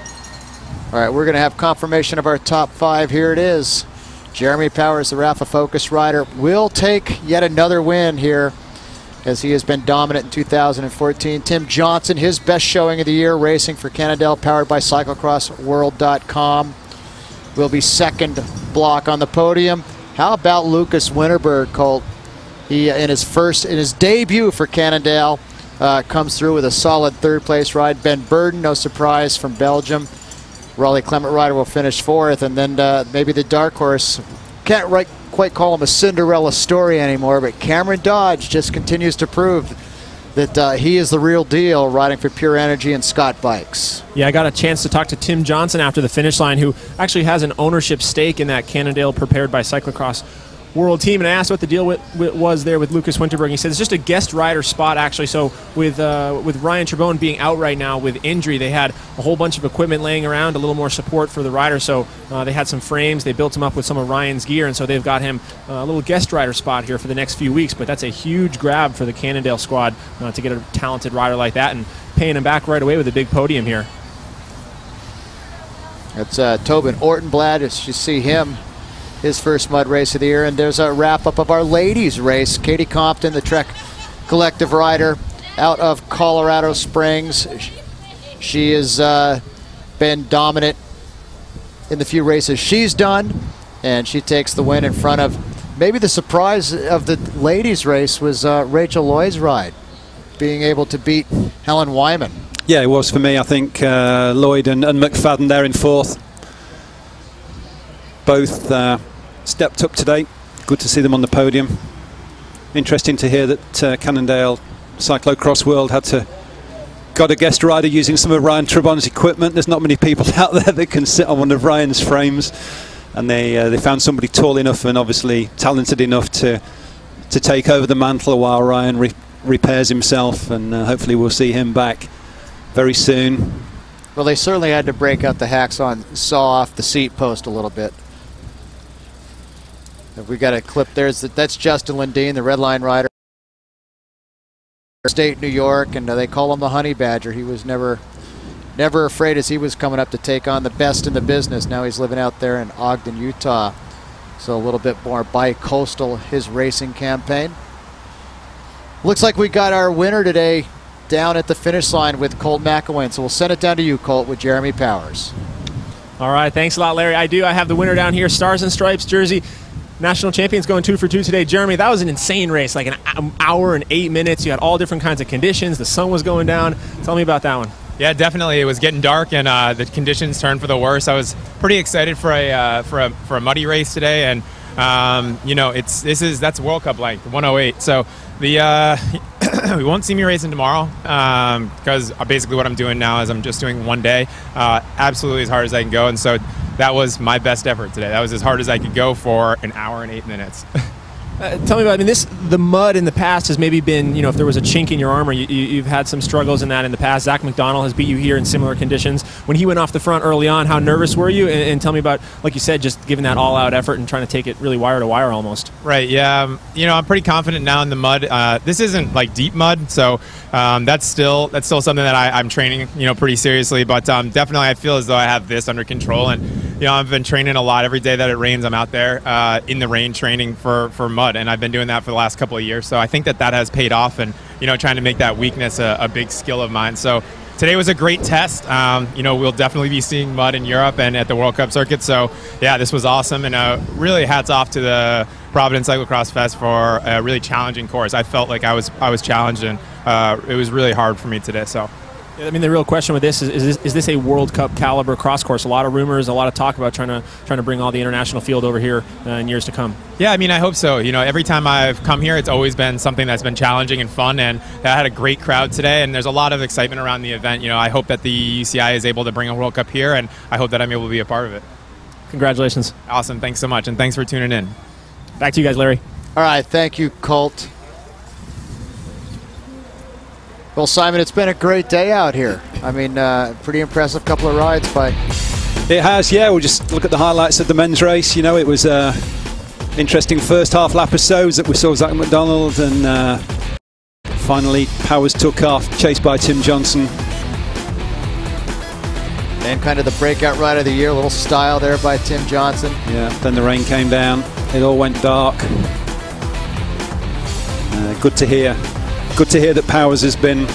All right, we're going to have confirmation of our top 5. Here it is. Jeremy Powers, the Rafa Focus rider, will take yet another win here as he has been dominant in 2014. Tim Johnson, his best showing of the year, racing for Cannondale, powered by CycloCrossWorld.com. Will be second block on the podium. How about Lucas Winterberg, Colt? He, in his debut for Cannondale, comes through with a solid third place ride. Ben Burden, no surprise, from Belgium. Raleigh Clement Rider will finish fourth, and then maybe the dark horse. Can't quite call him a Cinderella story anymore, but Cameron Dodge just continues to prove that he is the real deal, riding for Pure Energy and Scott Bikes. Yeah, I got a chance to talk to Tim Johnson after the finish line, who actually has an ownership stake in that Cannondale prepared by Cyclo-Cross World team, and I asked what the deal was there with Lucas Winterberg. He said it's just a guest rider spot, actually. So with Ryan Trebone being out right now with injury, they had a whole bunch of equipment laying around, a little more support for the rider. So they had some frames. They built him up with some of Ryan's gear, and so they've got him a little guest rider spot here for the next few weeks. But that's a huge grab for the Cannondale squad to get a talented rider like that and paying him back right away with a big podium here. That's Tobin Ortenblad, as you see him. His first mud race of the year. And there's a wrap-up of our ladies race. Katie Compton, the Trek Collective rider out of Colorado Springs. She has been dominant in the few races she's done, and she takes the win in front of, maybe the surprise of the ladies race was Rachel Loy's ride, being able to beat Helen Wyman. Yeah, it was for me. I think Lloyd and McFadden there in fourth. Both stepped up today. Good to see them on the podium. Interesting to hear that Cannondale Cyclo-Cross World got a guest rider using some of Ryan Trebone's equipment. There's not many people out there that can sit on one of Ryan's frames, and they found somebody tall enough and obviously talented enough to take over the mantle while Ryan repairs himself, and hopefully we'll see him back very soon. Well, they certainly had to break out the hacksaw and saw off the seat post a little bit. We got a clip there. That's Justin Lundeen, the Red Line rider, State New York, and they call him the Honey Badger. He was never afraid as he was coming up to take on the best in the business. Now he's living out there in Ogden, Utah. So a little bit more bi-coastal, his racing campaign. Looks like we got our winner today down at the finish line with Colt McElwain. So we'll send it down to you, Colt, with Jeremy Powers. All right, thanks a lot, Larry. I have the winner down here, Stars and Stripes jersey. National champions going 2 for 2 today. Jeremy, that was an insane race, like an hour and 8 minutes. You had all different kinds of conditions. The sun was going down. Tell me about that one. Yeah, definitely. It was getting dark, and the conditions turned for the worse. I was pretty excited for a muddy race today, and you know, that's World Cup length, 108. So we won't see me racing tomorrow because basically what I'm doing now is I'm just doing one day, absolutely as hard as I can go, and so that was my best effort today. That was as hard as I could go for an hour and 8 minutes. Tell me about, the mud in the past has maybe been, if there was a chink in your armor, you've had some struggles in that in the past. Zach McDonald has beat you here in similar conditions. When he went off the front early on, how nervous were you? And tell me about, like you said, just giving that all-out effort and trying to take it really wire to wire almost. Right, yeah. I'm pretty confident now in the mud. This isn't like deep mud, so that's still something that I'm training, pretty seriously. But definitely I feel as though I have this under control. And, I've been training a lot. Every day that it rains, I'm out there in the rain training for mud. And I've been doing that for the last couple of years. So I think that has paid off, and, trying to make that weakness a big skill of mine. So today was a great test. We'll definitely be seeing mud in Europe and at the World Cup circuit. So yeah, this was awesome. And really hats off to the Providence Cyclo-Cross Fest for a really challenging course. I felt like I was challenged, and it was really hard for me today. So. The real question with this is this a World Cup caliber cross course? A lot of rumors, a lot of talk about trying to bring all the international field over here in years to come. Yeah, I hope so. Every time I've come here, it's always been something that's been challenging and fun, and I had a great crowd today, and there's a lot of excitement around the event. I hope that the UCI is able to bring a World Cup here, and I hope that I'm able to be a part of it. Congratulations. Awesome. Thanks so much, and thanks for tuning in. Back to you guys, Larry. All right, thank you, Colt. Well, Simon, it's been a great day out here. Pretty impressive couple of rides by... It has, yeah. We'll just look at the highlights of the men's race. It was interesting first half lap or so that we saw Zach McDonald, and finally Powers took off, chased by Tim Johnson. And kind of the breakout ride of the year, a little style there by Tim Johnson. Yeah, then the rain came down. It all went dark. Good to hear Good to hear that Powers has been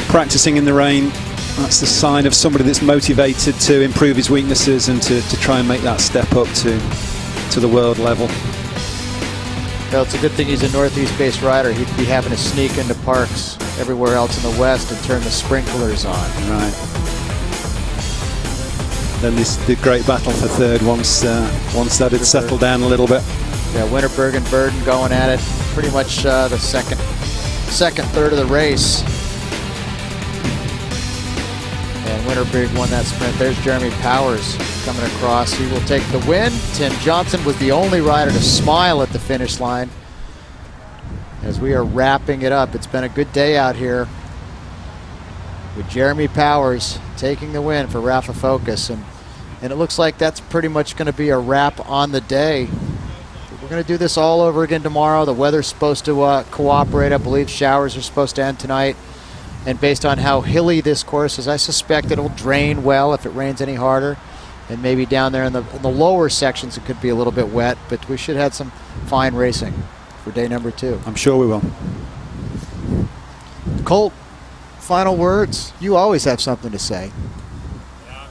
practicing in the rain. That's the sign of somebody that's motivated to improve his weaknesses and to try and make that step up to the world level. Well, it's a good thing he's a Northeast-based rider. He'd be having to sneak into parks everywhere else in the West and turn the sprinklers on. Right. Then the great battle for third once that had settled down a little bit. Yeah, Winterberg and Burden going at it. Pretty much the second third of the race. And Winterberg won that sprint. There's Jeremy Powers coming across. He will take the win. Tim Johnson was the only rider to smile at the finish line. As we are wrapping it up, it's been a good day out here with Jeremy Powers taking the win for Rafa Focus. And it looks like that's pretty much going to be a wrap on the day. We're going to do this all over again tomorrow. The weather's supposed to cooperate. I believe showers are supposed to end tonight. And based on how hilly this course is, I suspect it'll drain well if it rains any harder. And maybe down there in the lower sections it could be a little bit wet, but we should have some fine racing for day number 2. I'm sure we will. Colt, final words. You always have something to say. Yeah,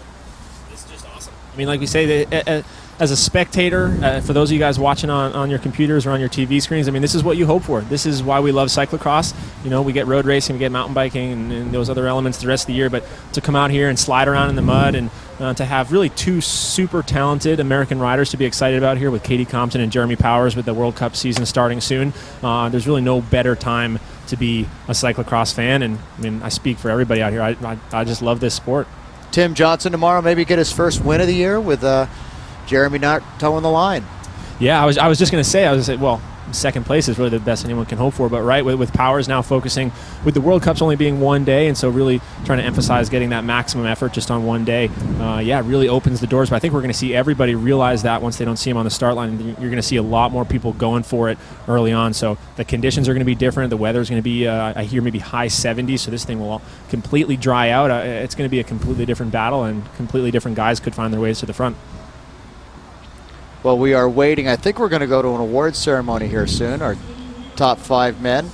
it's just awesome. I mean, like we say, as a spectator, for those of you guys watching on your computers or on your TV screens, I mean, this is what you hope for. This is why we love cyclocross. You know, we get road racing, we get mountain biking, and those other elements the rest of the year. But to come out here and slide around in the mud and to have really 2 super talented American riders to be excited about here with Katie Compton and Jeremy Powers with the World Cup season starting soon, there's really no better time to be a cyclocross fan. And I mean, I speak for everybody out here. I just love this sport. Tim Johnson tomorrow maybe get his first win of the year with Jeremy not towing the line. Yeah, I was just going to say, well, second place is really the best anyone can hope for, but right, with Powers now focusing, with the World Cups only being one day, and so really trying to emphasize getting that maximum effort just on one day, yeah, really opens the doors. But I think we're going to see everybody realize that once they don't see him on the start line. You're going to see a lot more people going for it early on, so the conditions are going to be different. The weather is going to be, I hear, maybe high 70s, so this thing will completely dry out. It's going to be a completely different battle, and completely different guys could find their ways to the front. Well, we are waiting. I think we're going to go to an awards ceremony here soon, our top 5 men.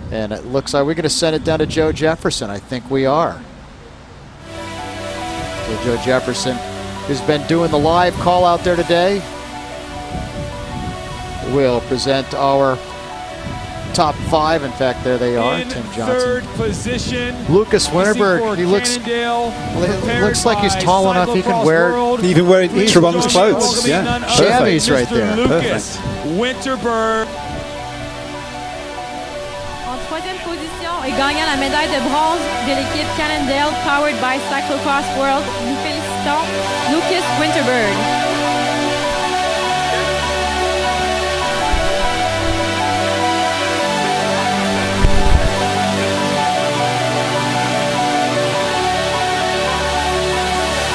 And it looks like we're going to send it down to Joe Jefferson. I think we are. So Joe Jefferson, who's been doing the live call out there today, will present our top 5. In fact, there they are. Tim Johnson. Third position, Lucas Winterberg. He looks like he's tall enough he can wear Trebon's clothes. Yeah, chamois right there. Lucas Winterberg. En troisième position et gagnant la médaille de bronze de l'équipe Cannondale powered by Cyclo-Cross World, nous félicitons Lucas Winterberg.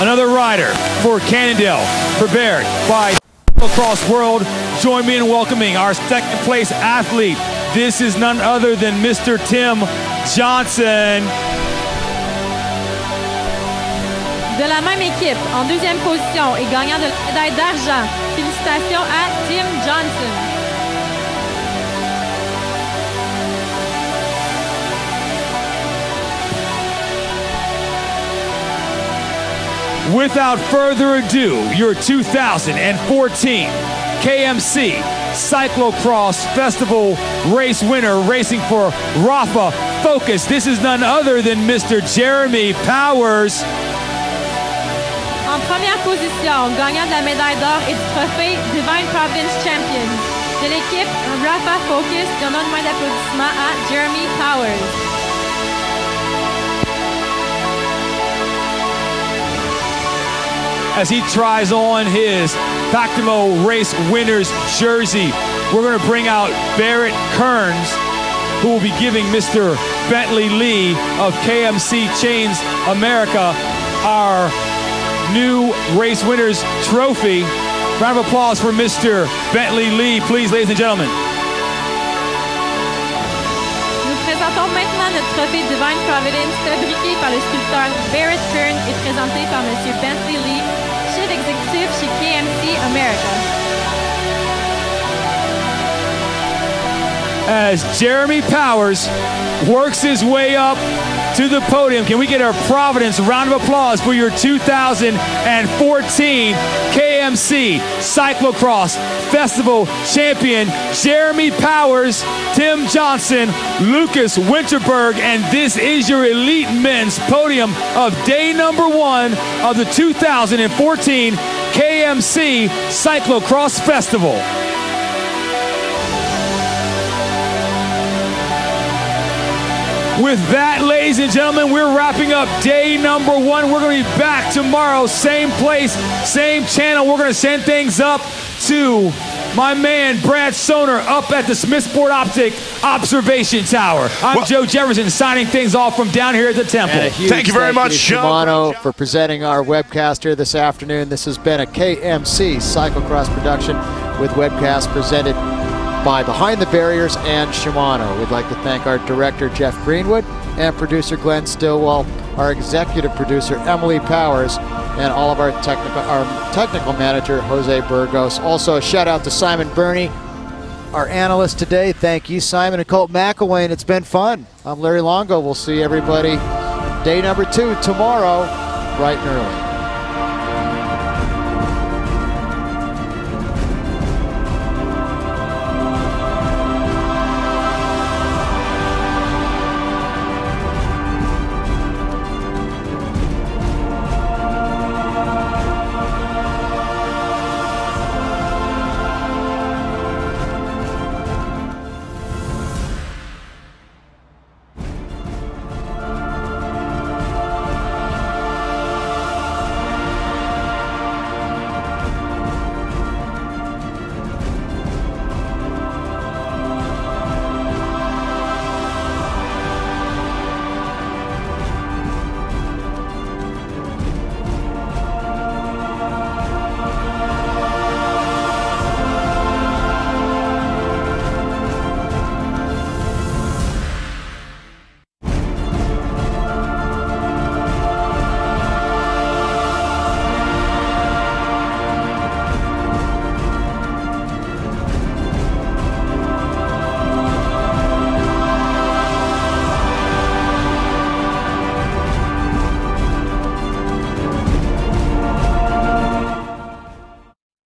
Another rider for Cannondale, prepared by Cyclo-Cross World. Join me in welcoming our second place athlete. This is none other than Mr. Tim Johnson. De la même équipe, en deuxième position et gagnant de la médaille d'argent, félicitations à Tim Johnson. Without further ado, your 2014 KMC Cyclo-Cross Festival race winner, racing for Rafa Focus. This is none other than Mr. Jeremy Powers. En première position, gagnant de la médaille d'or et du trophée Divine Providence Champion de l'équipe Rafa Focus, donnons une main d'applaudissement à Jeremy Powers. As he tries on his Factimo Race Winners jersey, we're going to bring out Barrett Kearns, who will be giving Mr. Bentley Lee of KMC Chains America our new Race Winners trophy. Round of applause for Mr. Bentley Lee, please, ladies and gentlemen. Nous présentons maintenant notre trophée Divine Providence, fabriqué par le sculpteur Barrett Kearns et présenté par M. Bentley Lee, chef exécutif chez KMC America. as Jeremy Powers works his way up to the podium. Can we get our Providence round of applause for your 2014 KMC Cyclo-Cross Festival champion, Jeremy Powers, Tim Johnson, Lucas Winterberg, and this is your elite men's podium of day number 1 of the 2014 KMC Cyclo-Cross Festival. With that, ladies and gentlemen, we're wrapping up day number 1. We're going to be back tomorrow, same place, same channel. We're going to send things up to my man, Brad Soner, up at the Smithsport Optic Observation Tower. I'm Joe Jefferson, signing things off from down here at the Temple. Thank you very much, Joe. Shimano, for presenting our webcast here this afternoon. This has been a KMC Cyclo-Cross production with webcast presented by Behind the Barriers and Shimano. We'd like to thank our director, Jeff Greenwood, and producer Glenn Stillwell, our executive producer, Emily Powers, and all of our technical manager, Jose Burgos. Also, a shout out to Simon Burney, our analyst today. Thank you, Simon, and Colt McElwain. It's been fun. I'm Larry Longo. We'll see everybody day number 2 tomorrow, bright and early.